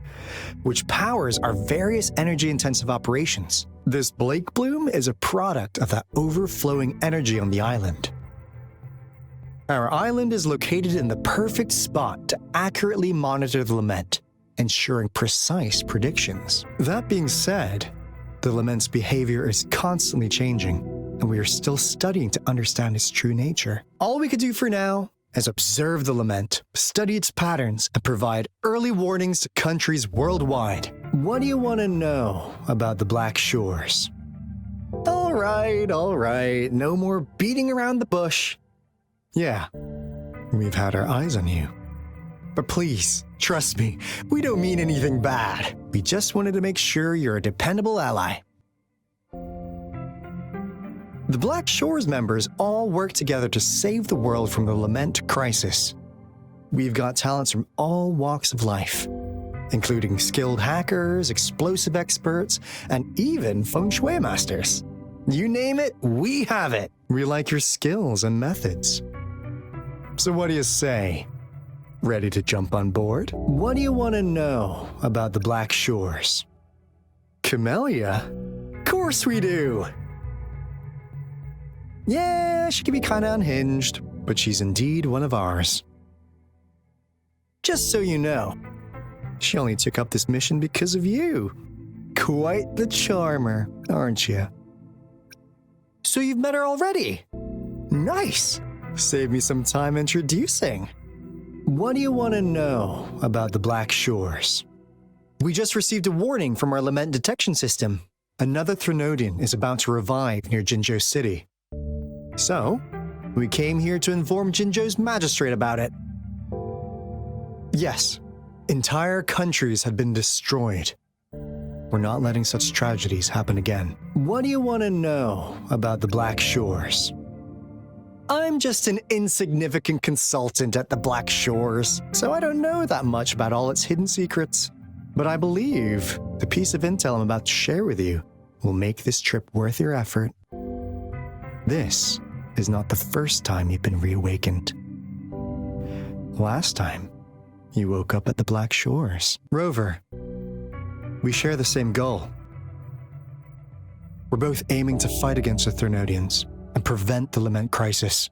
which powers our various energy-intensive operations. This Blake Bloom is a product of that overflowing energy on the island. Our island is located in the perfect spot to accurately monitor the Lament, ensuring precise predictions. That being said, the Lament's behavior is constantly changing, and we are still studying to understand its true nature. All we could do for now is observe the Lament, study its patterns, and provide early warnings to countries worldwide. What do you want to know about the Black Shores? All right, no more beating around the bush. Yeah, we've had our eyes on you. But please, trust me, we don't mean anything bad. We just wanted to make sure you're a dependable ally. The Black Shores members all work together to save the world from the Lament crisis. We've got talents from all walks of life, including skilled hackers, explosive experts, and even feng shui masters. You name it, we have it. We like your skills and methods. So what do you say? Ready to jump on board? What do you want to know about the Black Shores? Camellia? Of course we do! Yeah, she can be kinda unhinged, but she's indeed one of ours. Just so you know, she only took up this mission because of you. Quite the charmer, aren't you? So you've met her already? Nice. Save me some time introducing. What do you want to know about the Black Shores? We just received a warning from our lament detection system. Another Threnodian is about to revive near Jinzhou City. So, we came here to inform Jinzhou's magistrate about it. Yes, entire countries have been destroyed. We're not letting such tragedies happen again. What do you want to know about the Black Shores? I'm just an insignificant consultant at the Black Shores, so I don't know that much about all its hidden secrets. But I believe the piece of intel I'm about to share with you will make this trip worth your effort. This is not the first time you've been reawakened. Last time, you woke up at the Black Shores. Rover, we share the same goal. We're both aiming to fight against the Threnodians and prevent the Lament crisis.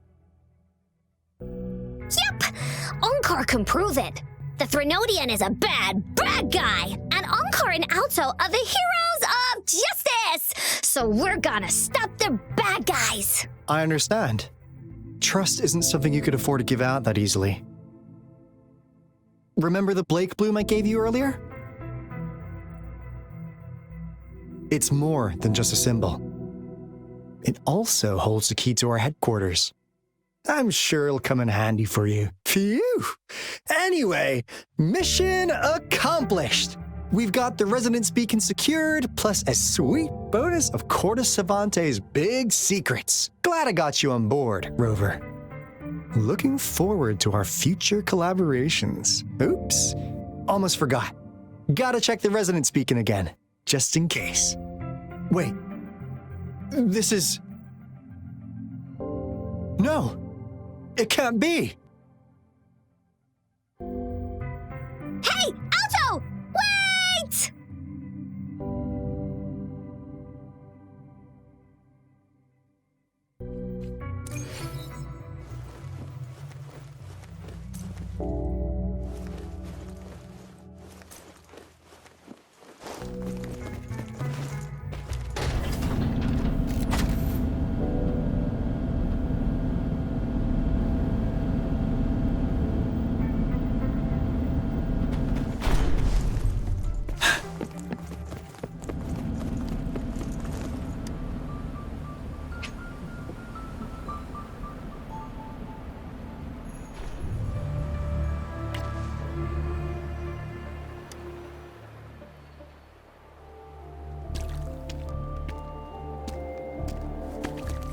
Yep! Onkar can prove it. The Threnodian is a bad, bad guy, and Onkar and Alto are the heroes of justice! So we're gonna stop the bad guys! I understand. Trust isn't something you could afford to give out that easily. Remember the Blake bloom I gave you earlier? It's more than just a symbol. It also holds the key to our headquarters. I'm sure it'll come in handy for you. Phew! Anyway, mission accomplished! We've got the resonance beacon secured, plus a sweet bonus of Corda Savante's big secrets. Glad I got you on board, Rover. Looking forward to our future collaborations. Oops, almost forgot. Gotta check the resonance beacon again, just in case. Wait, this is... No, it can't be. Hey, Alto! Wait!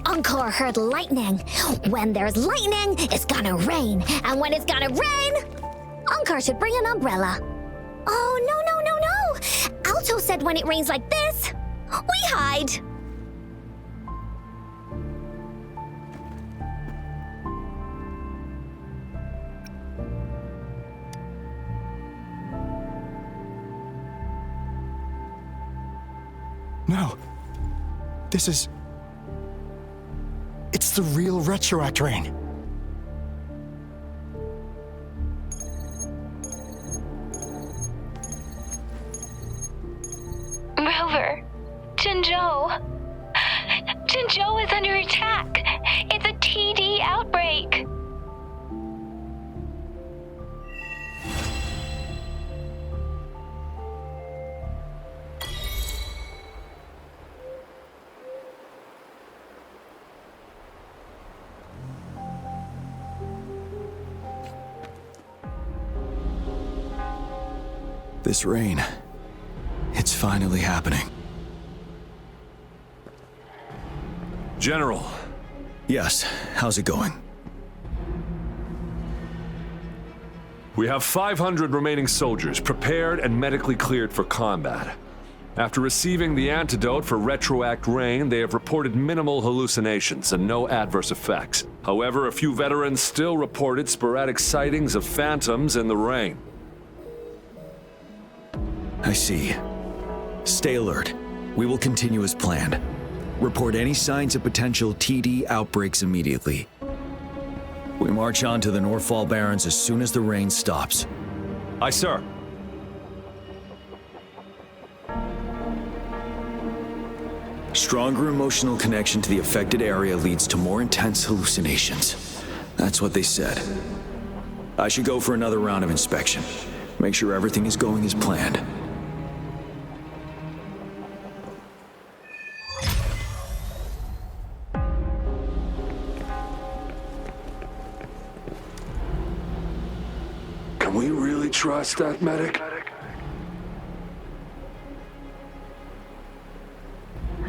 Onkar heard lightning. When there's lightning, it's gonna rain. And when it's gonna rain, Onkar should bring an umbrella. Oh, no. Alto said when it rains like this, we hide. No. This is... It's the real Retroact rain. Rover, Jinzhou. Jinzhou is under attack. It's a TD outbreak. This rain, it's finally happening. General. Yes, how's it going? We have 500 remaining soldiers prepared and medically cleared for combat. After receiving the antidote for Retroact rain, they have reported minimal hallucinations and no adverse effects. However, a few veterans still reported sporadic sightings of phantoms in the rain. I see. Stay alert. We will continue as planned. Report any signs of potential TD outbreaks immediately. We march on to the Northfall Barrens as soon as the rain stops. Aye, sir. Stronger emotional connection to the affected area leads to more intense hallucinations. That's what they said. I should go for another round of inspection. Make sure everything is going as planned. Can we really trust that medic?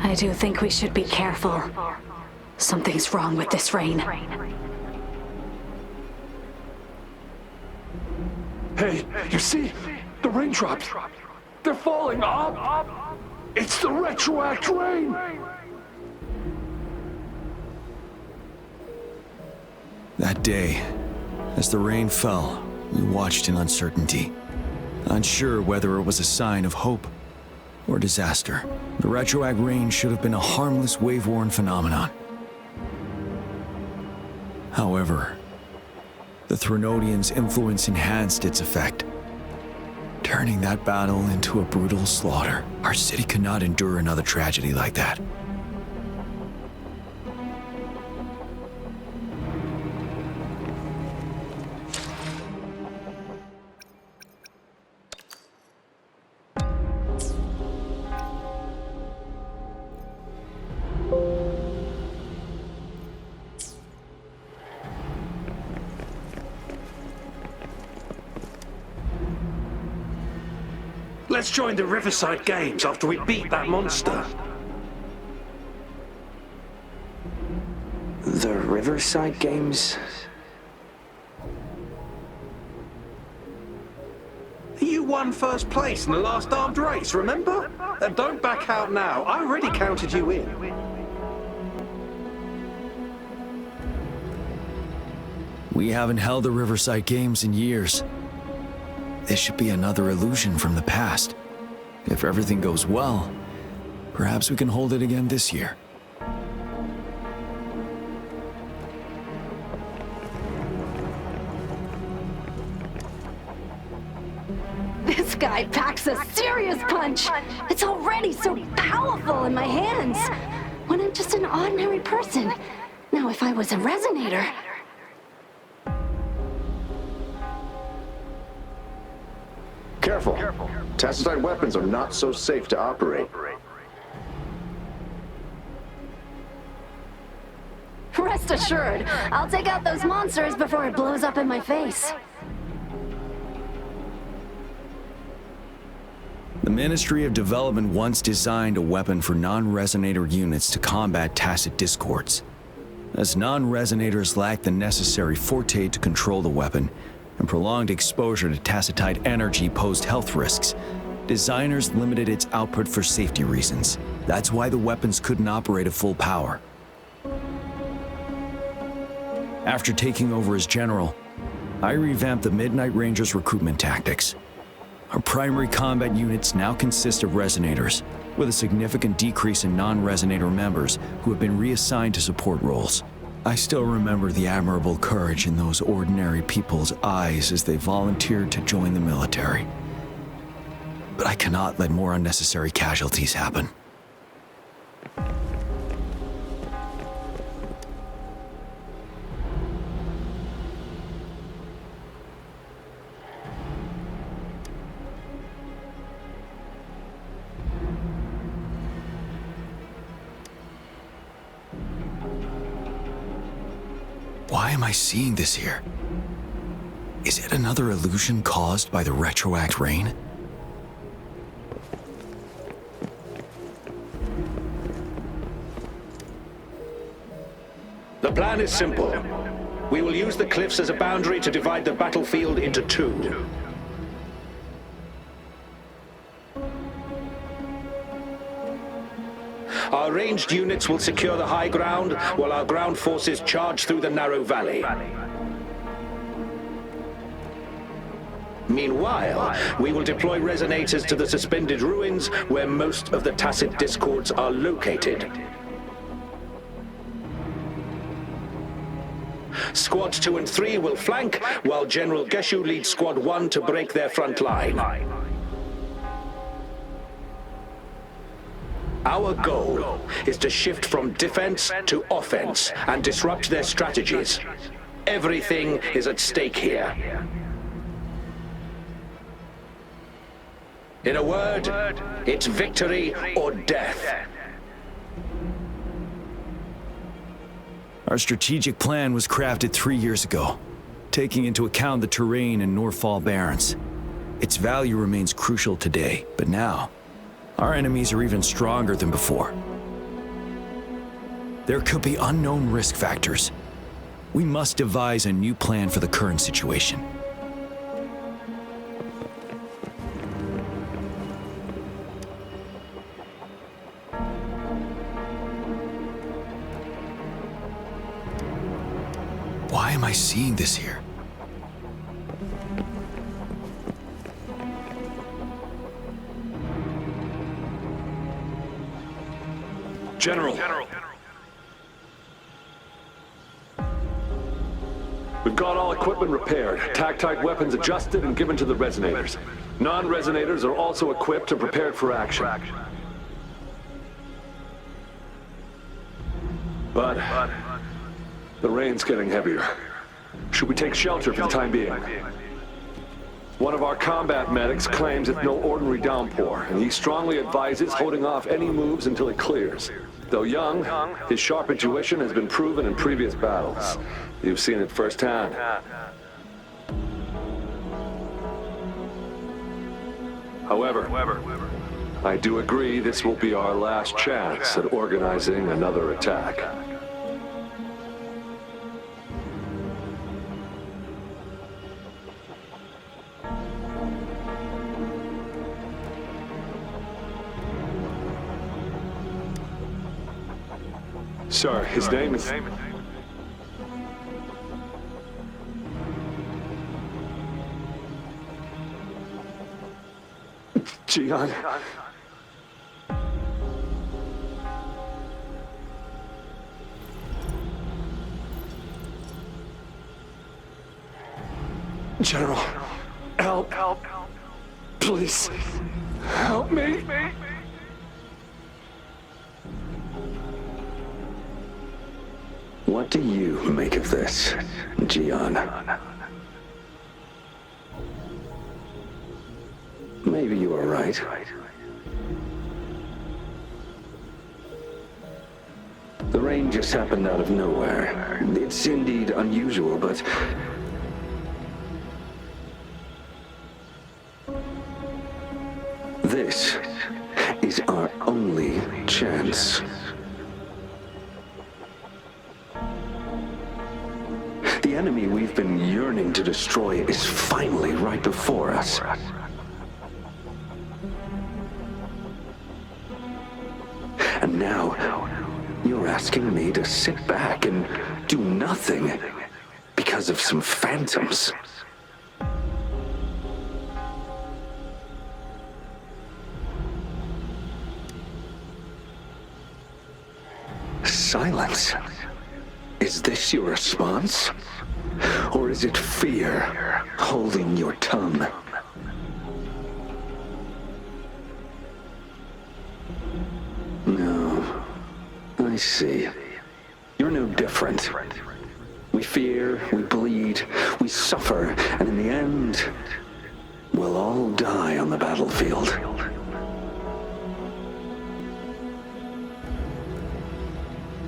I do think we should be careful. Something's wrong with this rain. Hey, you see? The raindrops. They're falling up. It's the retroact rain. That day, as the rain fell, we watched in uncertainty, unsure whether it was a sign of hope or disaster. The retroact rain should have been a harmless wave-worn phenomenon. However, the Threnodians' influence enhanced its effect, turning that battle into a brutal slaughter. Our city could not endure another tragedy like that. Let's join the Riverside Games after we beat that monster. The Riverside Games? You won first place in the last armed race, remember? And don't back out now. I already counted you in. We haven't held the Riverside Games in years. This should be another illusion from the past. If everything goes well, perhaps we can hold it again this year. This guy packs a serious punch. It's already so powerful in my hands. When I'm just an ordinary person. Now, if I was a resonator... Careful. Tacitite weapons are not so safe to operate. Rest assured, I'll take out those monsters before it blows up in my face. The Ministry of Development once designed a weapon for non-resonator units to combat tacit discords. As non-resonators lack the necessary forte to control the weapon, and prolonged exposure to tacitite energy posed health risks, designers limited its output for safety reasons. That's why the weapons couldn't operate at full power. After taking over as general, I revamped the Midnight Rangers' recruitment tactics. Our primary combat units now consist of resonators, with a significant decrease in non-resonator members who have been reassigned to support roles. I still remember the admirable courage in those ordinary people's eyes as they volunteered to join the military. But I cannot let more unnecessary casualties happen. Why am I seeing this here? Is it another illusion caused by the retroact rain? The plan is simple. We will use the cliffs as a boundary to divide the battlefield into two. Our ranged units will secure the high ground, while our ground forces charge through the narrow valley. Meanwhile, we will deploy resonators to the suspended ruins, where most of the tacit discords are located. Squads 2 and 3 will flank, while General Geshu leads Squad 1 to break their front line. Our goal is to shift from defense to offense and disrupt their strategies. Everything is at stake here. In a word, it's victory or death. Our strategic plan was crafted 3 years ago, taking into account the terrain in Norfall Barrens. Its value remains crucial today, but now, our enemies are even stronger than before. There could be unknown risk factors. We must devise a new plan for the current situation. Why am I seeing this here? General. We've got all equipment repaired, tactite weapons adjusted and given to the resonators. Non-resonators are also equipped and prepared for action. But the rain's getting heavier. Should we take shelter for the time being? One of our combat medics claims it's no ordinary downpour, and he strongly advises holding off any moves until it clears. Though young, his sharp intuition has been proven in previous battles. You've seen it firsthand. However, I do agree this will be our last chance at organizing another attack. Sir, his name is... Gian. General, help. Please, help me. What do you make of this, Gian? Maybe you are right. The rain just happened out of nowhere. It's indeed unusual, but... this is our only chance. The enemy we've been yearning to destroy is finally right before us. And now, you're asking me to sit back and do nothing because of some phantoms. Silence. Is this your response? Or is it fear holding your tongue? No. I see. You're no different. We fear, we bleed, we suffer, and in the end, we'll all die on the battlefield.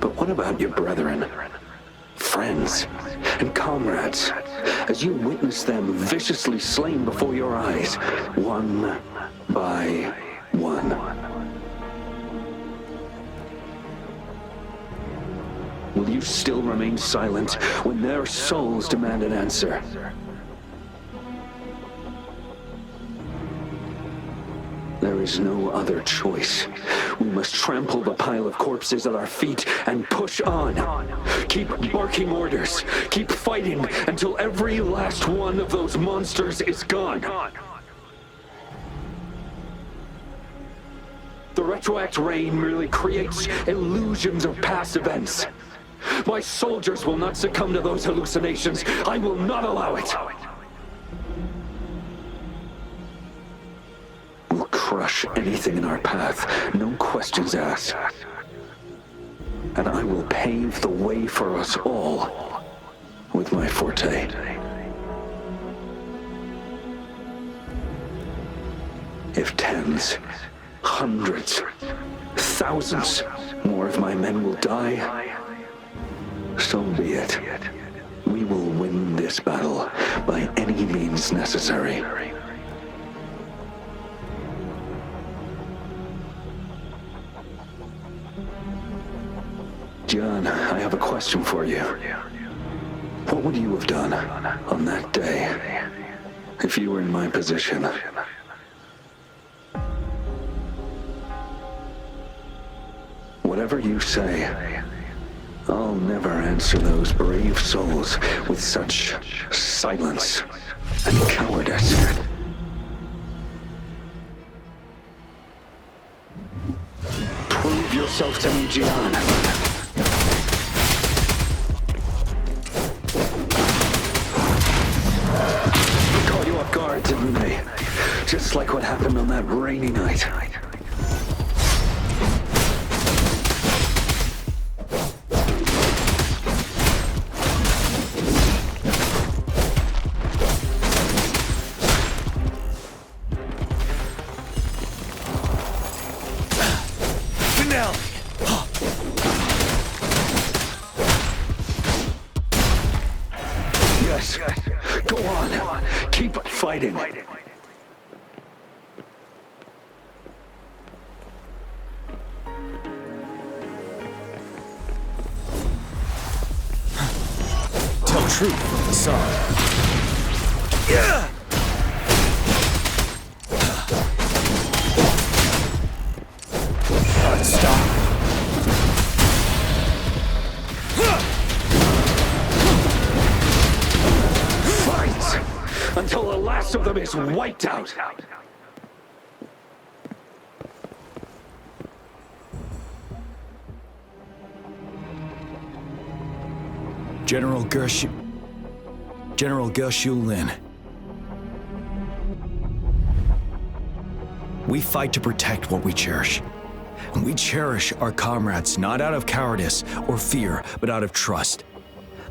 But what about your brethren, friends, and comrades, as you witness them viciously slain before your eyes, one by one? Will you still remain silent when their souls demand an answer? There is no other choice. We must trample the pile of corpses at our feet and push on. Keep barking orders. Keep fighting until every last one of those monsters is gone. The retroact rain merely creates illusions of past events. My soldiers will not succumb to those hallucinations. I will not allow it. We'll crush anything in our path, no questions asked. And I will pave the way for us all with my forte. If tens, hundreds, thousands more of my men will die, so be it. We will win this battle by any means necessary. John, I have a question for you. What would you have done on that day if you were in my position? Whatever you say, I'll never answer those brave souls with such silence and cowardice. Prove yourself to me, Gian. They caught you off guard, didn't they? Just like what happened on that rainy night. Fighting. Tell truth from the song. Yeah! Stop. Until the last of them is wiped out. General Gershu Lin. We fight to protect what we cherish. And we cherish our comrades not out of cowardice or fear, but out of trust.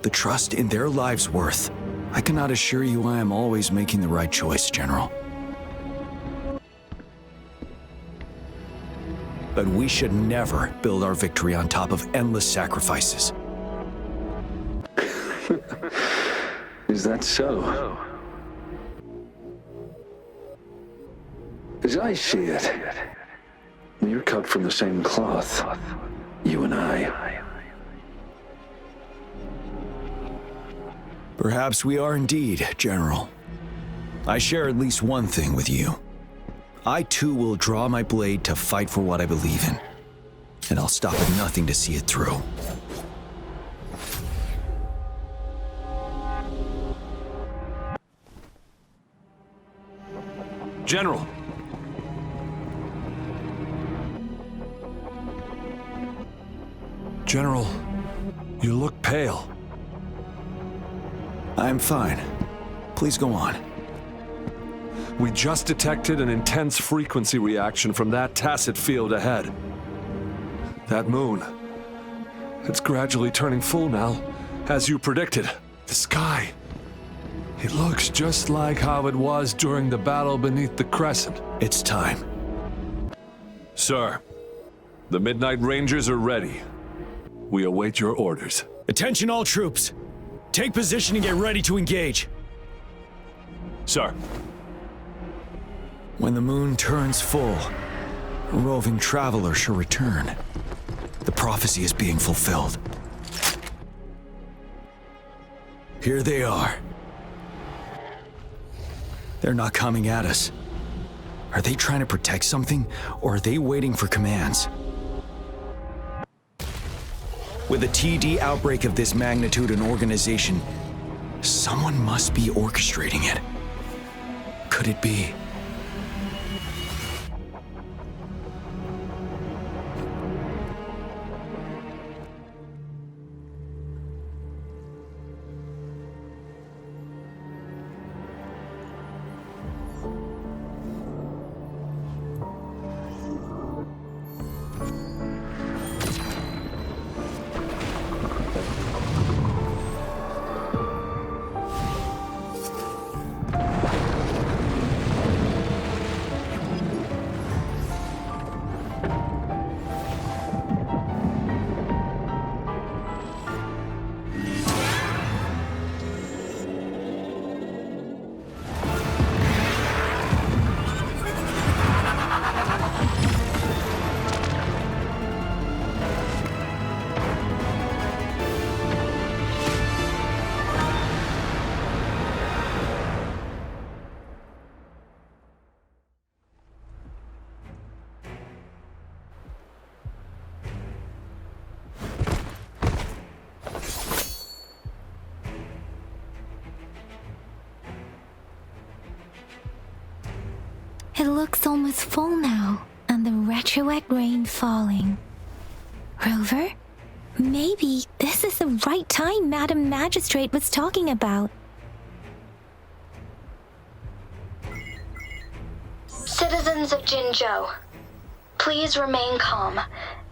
The trust in their lives' worth. I cannot assure you I am always making the right choice, General. But we should never build our victory on top of endless sacrifices. Is that so? As I see it, you're cut from the same cloth, you and I. Perhaps we are indeed, General. I share at least one thing with you. I too will draw my blade to fight for what I believe in. And I'll stop at nothing to see it through. General! General, you look pale. I'm fine. Please go on. We just detected an intense frequency reaction from that tacit field ahead. That moon. It's gradually turning full now, as you predicted. The sky. It looks just like how it was during the battle beneath the crescent. It's time. Sir, the Midnight Rangers are ready. We await your orders. Attention all troops! Take position and get ready to engage. Sir. When the moon turns full, a roving traveler shall return. The prophecy is being fulfilled. Here they are. They're not coming at us. Are they trying to protect something, or are they waiting for commands? With a TD outbreak of this magnitude and organization, someone must be orchestrating it. Could it be? looks almost full now, and the retroact rain falling. Rover? Maybe this is the right time Madam Magistrate was talking about. Citizens of Jinzhou, please remain calm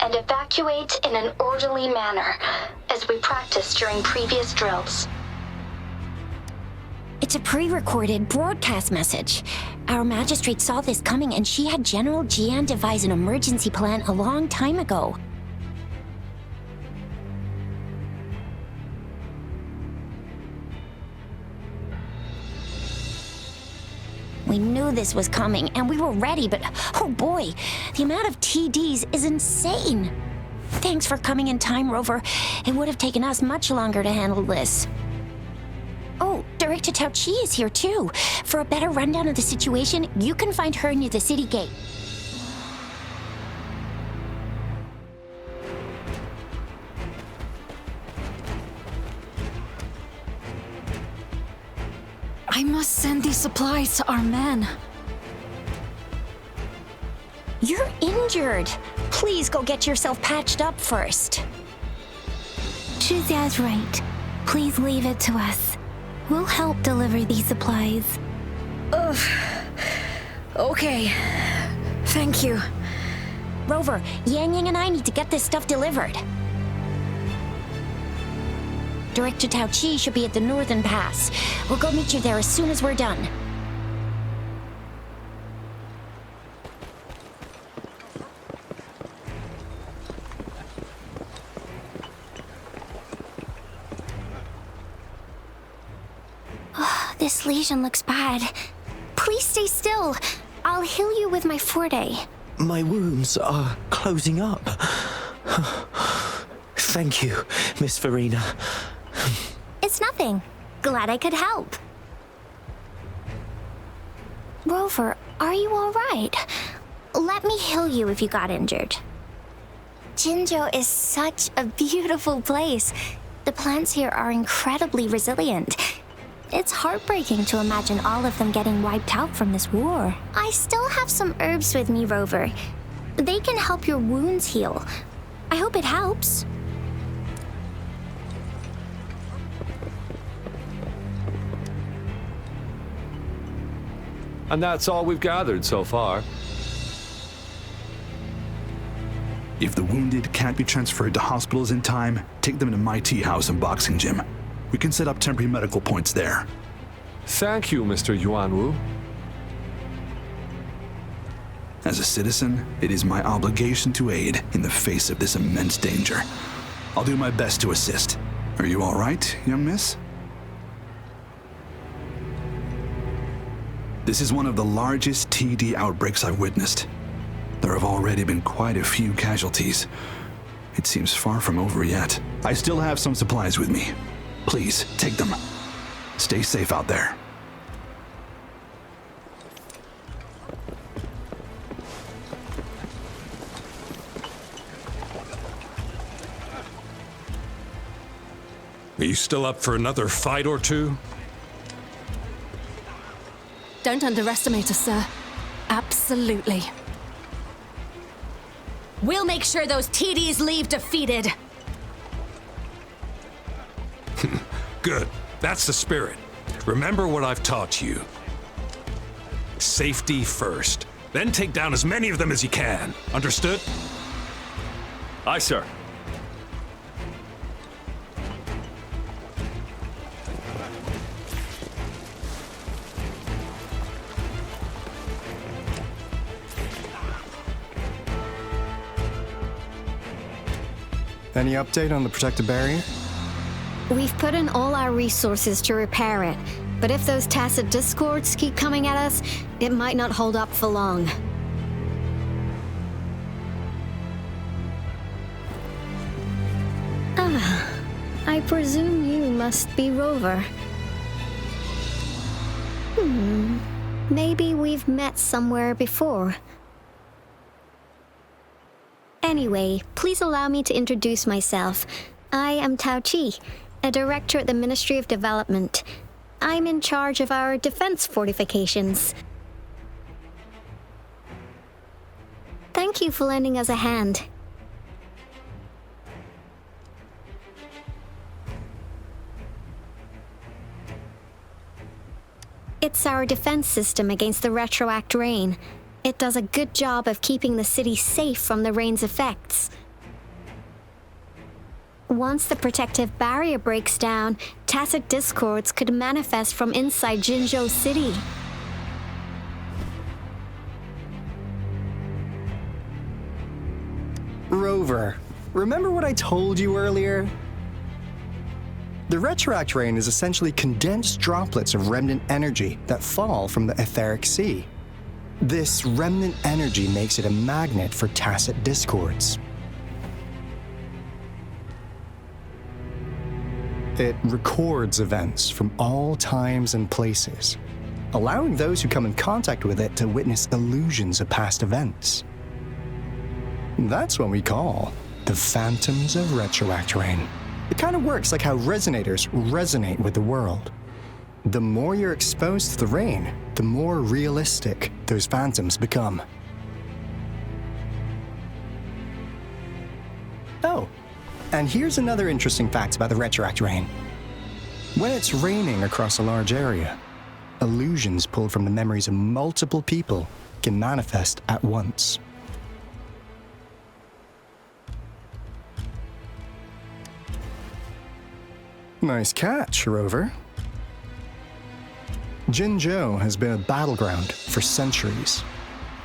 and evacuate in an orderly manner as we practiced during previous drills. It's a pre-recorded broadcast message. Our magistrate saw this coming and she had General Jian devise an emergency plan a long time ago. We knew this was coming and we were ready, but oh boy, the amount of TDs is insane. Thanks for coming in time, Rover. It would have taken us much longer to handle this. Oh, Director Tao Chi is here too. For a better rundown of the situation, you can find her near the city gate. I must send these supplies to our men. You're injured. Please go get yourself patched up first. Zhuxia's right. Please leave it to us. We'll help deliver these supplies. Ugh. Okay. Thank you. Rover, Yang Yang and I need to get this stuff delivered. Director Tao Chi should be at the Northern Pass. We'll go meet you there as soon as we're done. This lesion looks bad. Please stay still. I'll heal you with my Forte. My wounds are closing up. Thank you, Miss Verena. It's nothing. Glad I could help. Rover, are you all right? Let me heal you if you got injured. Jinzhou is such a beautiful place. The plants here are incredibly resilient. It's heartbreaking to imagine all of them getting wiped out from this war. I still have some herbs with me, Rover. They can help your wounds heal. I hope it helps. And that's all we've gathered so far. If the wounded can't be transferred to hospitals in time, take them to my tea house and boxing gym. We can set up temporary medical points there. Thank you, Mr. Yuanwu. As a citizen, it is my obligation to aid in the face of this immense danger. I'll do my best to assist. Are you all right, young miss? This is one of the largest TD outbreaks I've witnessed. There have already been quite a few casualties. It seems far from over yet. I still have some supplies with me. Please, take them. Stay safe out there. Are you still up for another fight or two? Don't underestimate us, sir. Absolutely. We'll make sure those TDs leave defeated. Good. That's the spirit. Remember what I've taught you. Safety first. Then take down as many of them as you can. Understood? Aye, sir. Any update on the protective barrier? We've put in all our resources to repair it, but if those tacit discords keep coming at us, it might not hold up for long. I presume you must be Rover. Maybe we've met somewhere before. Anyway, please allow me to introduce myself. I am Tao Chi, a director at the Ministry of Development. I'm in charge of our defense fortifications. Thank you for lending us a hand. It's our defense system against the retroact rain. It does a good job of keeping the city safe from the rain's effects. Once the protective barrier breaks down, tacit discords could manifest from inside Jinzhou City. Rover, remember what I told you earlier? The retroact rain is essentially condensed droplets of remnant energy that fall from the etheric sea. This remnant energy makes it a magnet for tacit discords. It records events from all times and places, allowing those who come in contact with it to witness illusions of past events. That's what we call the phantoms of retroact rain. It kind of works like how resonators resonate with the world. The more you're exposed to the rain, the more realistic those phantoms become. Oh, and here's another interesting fact about the retroact rain. When it's raining across a large area, illusions pulled from the memories of multiple people can manifest at once. Nice catch, Rover. Jinzhou has been a battleground for centuries.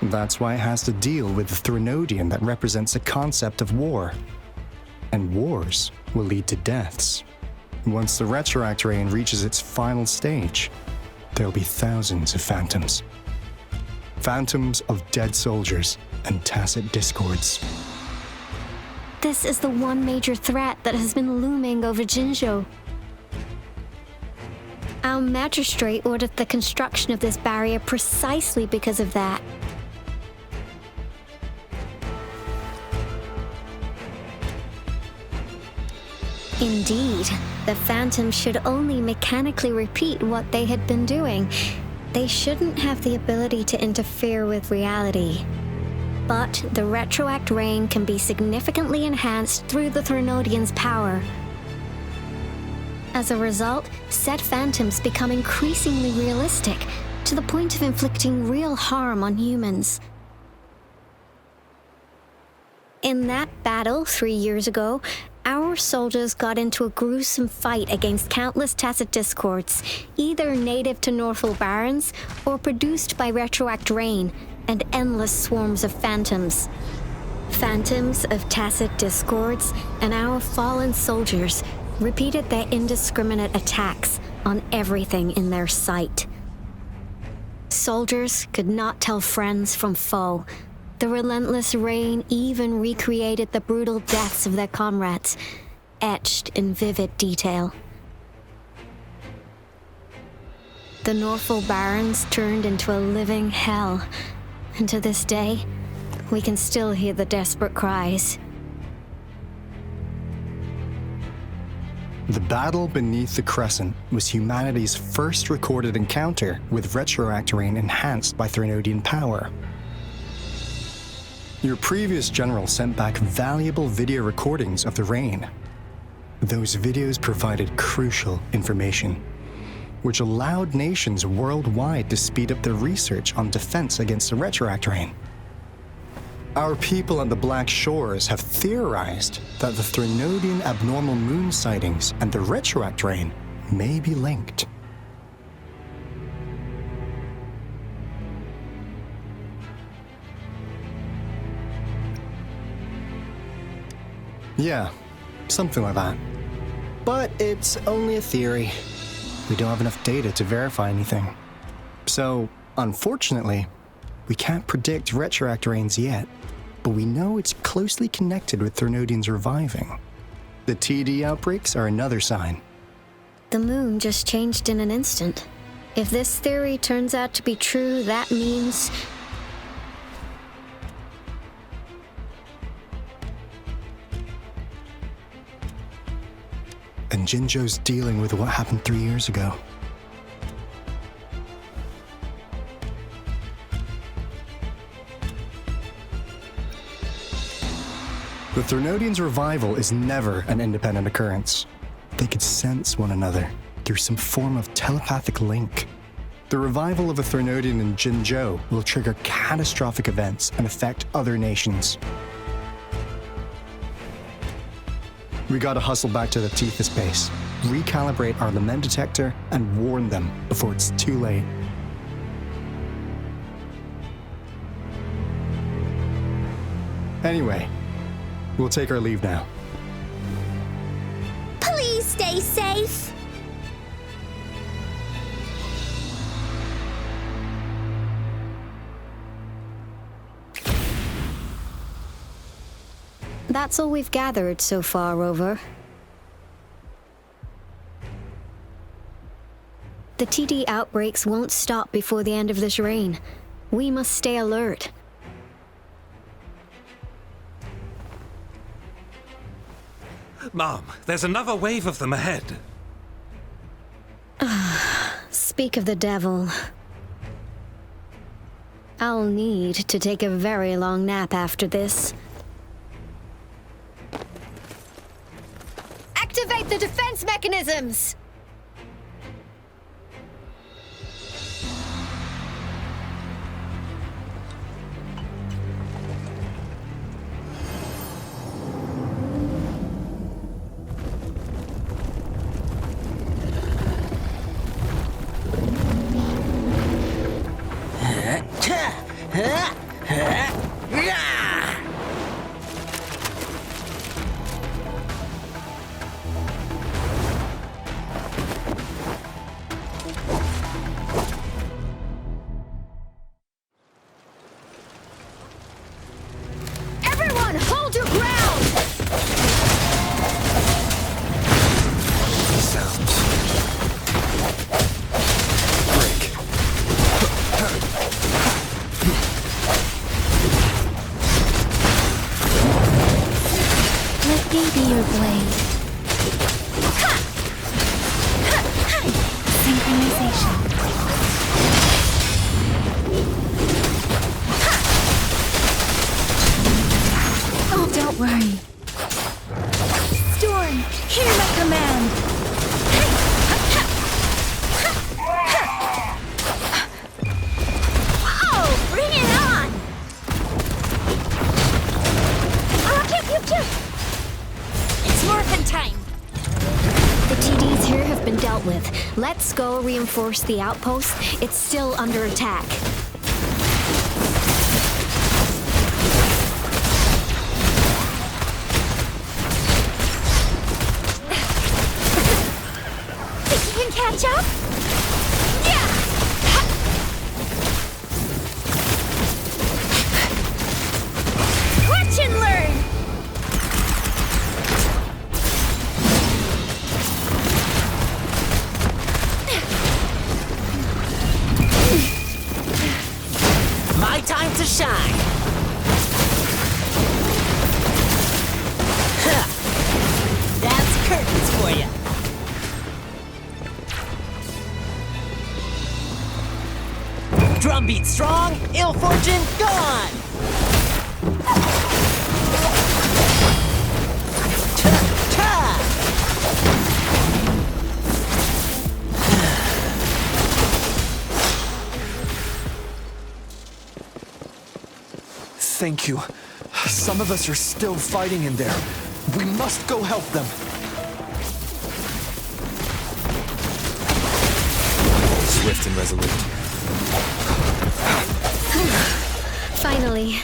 That's why it has to deal with the Threnodian that represents a concept of war. And wars will lead to deaths. Once the retroact rain reaches its final stage, there'll be thousands of phantoms. Phantoms of dead soldiers and tacit discords. This is the one major threat that has been looming over Jinzhou. Our magistrate ordered the construction of this barrier precisely because of that. Indeed, the phantoms should only mechanically repeat what they had been doing. They shouldn't have the ability to interfere with reality. But the retroact rain can be significantly enhanced through the Threnodian's power. As a result, said phantoms become increasingly realistic, to the point of inflicting real harm on humans. In that battle 3 years ago, our soldiers got into a gruesome fight against countless tacit discords, either native to Northall Barrens or produced by retroact rain and endless swarms of phantoms. Phantoms of tacit discords and our fallen soldiers repeated their indiscriminate attacks on everything in their sight. Soldiers could not tell friends from foe. The relentless rain even recreated the brutal deaths of their comrades, etched in vivid detail. The Northall Barrens turned into a living hell, and to this day, we can still hear the desperate cries. The battle beneath the Crescent was humanity's first recorded encounter with retroact rain enhanced by Threnodian power. Your previous general sent back valuable video recordings of the rain. Those videos provided crucial information, which allowed nations worldwide to speed up their research on defense against the retroact rain. Our people on the Black Shores have theorized that the Threnodian abnormal moon sightings and the retroact rain may be linked. Yeah, something like that. But it's only a theory. We don't have enough data to verify anything. So, unfortunately, we can't predict retroact rains yet, but we know it's closely connected with Threnodians reviving. The TD outbreaks are another sign. The moon just changed in an instant. If this theory turns out to be true, that means... And Jinzhou's dealing with what happened 3 years ago. Threnodians' revival is never an independent occurrence. They could sense one another through some form of telepathic link. The revival of a Threnodian in Jinzhou will trigger catastrophic events and affect other nations. We gotta hustle back to the Tethys base, recalibrate our lament detector, and warn them before it's too late. Anyway, we'll take our leave now. Please stay safe. That's all we've gathered so far, Rover. The TD outbreaks won't stop before the end of this reign. We must stay alert. Mom, there's another wave of them ahead. Speak of the devil. I'll need to take a very long nap after this. Activate the defense mechanisms! Everyone, hold your ground! Sounds. Break. Let me be your blade. Synchronization. Oh, don't worry. Storm, hear my command. Oh, bring it on! It's morphin' time. The TDs here have been dealt with. Let's go reinforce the outpost. It's still under attack. Think you can catch up? Watch and learn! My time to shine. Huh. That's curtains for you. Drumbeat strong, ill fortune gone. Thank you. Some of us are still fighting in there. We must go help them. Swift and resolute. Finally.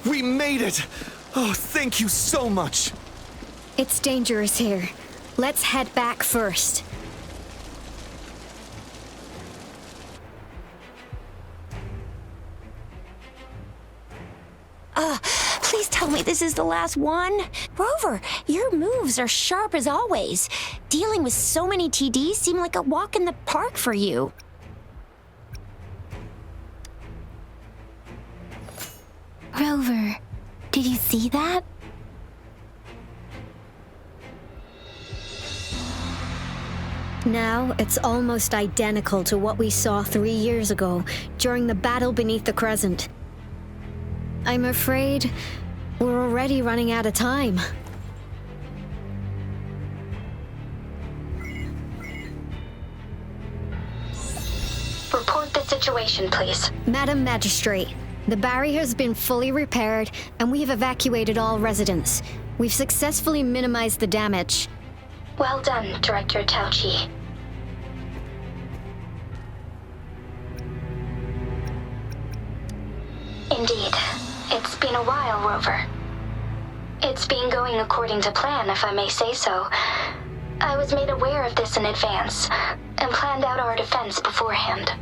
We made it! Oh, thank you so much. It's dangerous here. Let's head back first. Please tell me this is the last one. Rover, your moves are sharp as always. Dealing with so many TDs seemed like a walk in the park for you. Rover, did you see that? Now, it's almost identical to what we saw 3 years ago during the battle beneath the Crescent. I'm afraid We're already running out of time. Report the situation, please. Madam Magistrate, the barrier has been fully repaired and we have evacuated all residents. We've successfully minimized the damage. Well done, Director Tauchi. Indeed. It's been a while, Rover. It's been going according to plan, if I may say so. I was made aware of this in advance, and planned out our defense beforehand.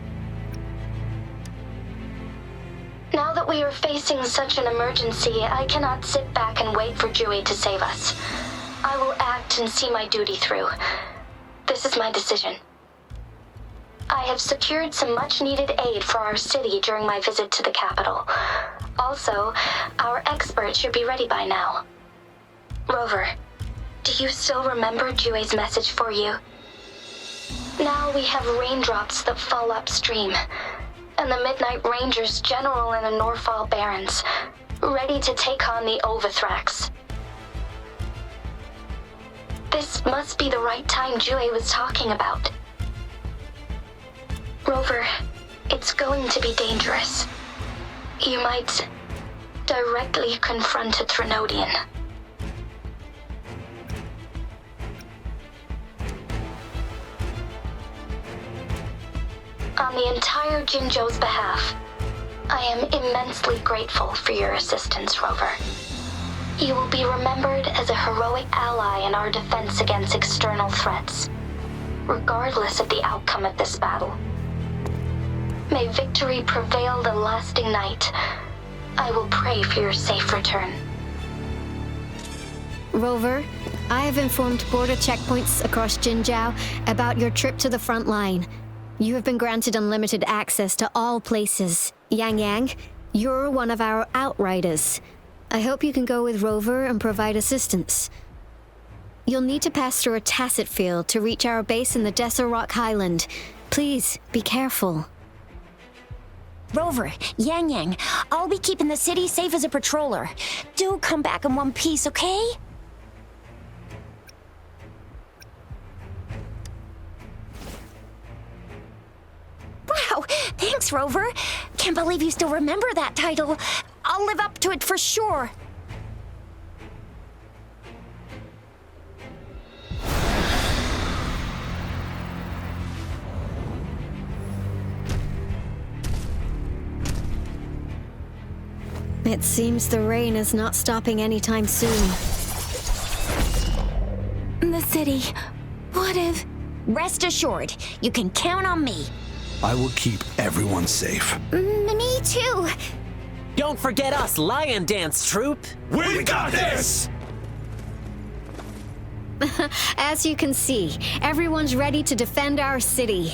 Now that we are facing such an emergency, I cannot sit back and wait for Jue to save us. I will act and see my duty through. This is my decision. I have secured some much-needed aid for our city during my visit to the capital. Also, our expert should be ready by now. Rover, do you still remember Jue's message for you? Now we have raindrops that fall upstream, and the Midnight Rangers general in the Norfall Barrens, ready to take on the Overthrax. This must be the right time Jue was talking about. Rover, it's going to be dangerous. You might directly confront a Threnodian. On the entire Jinzhou's behalf, I am immensely grateful for your assistance, Rover. You will be remembered as a heroic ally in our defense against external threats, regardless of the outcome of this battle. May victory prevail the lasting night. I will pray for your safe return. Rover, I have informed border checkpoints across Jinzhou about your trip to the front line. You have been granted unlimited access to all places. Yang Yang, you're one of our outriders. I hope you can go with Rover and provide assistance. You'll need to pass through a tacit field to reach our base in the Desert Rock Highland. Please, be careful. Rover, Yang Yang, I'll be keeping the city safe as a patroller. Do come back in one piece, okay? Wow, thanks, Rover. Can't believe you still remember that title. I'll live up to it for sure. It seems the rain is not stopping anytime soon. The city. What if... Rest assured, you can count on me. I will keep everyone safe. Me too. Don't forget us, Lion Dance Troop. We got this! As you can see, everyone's ready to defend our city.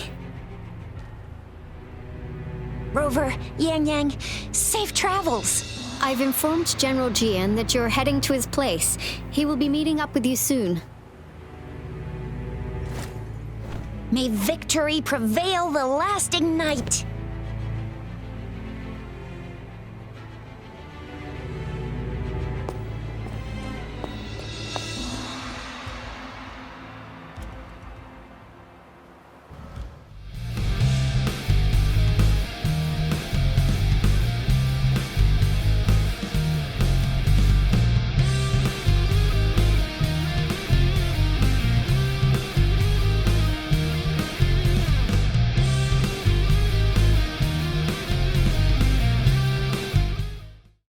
Rover, Yang Yang, safe travels. I've informed General Jian that you're heading to his place. He will be meeting up with you soon. May victory prevail the lasting night.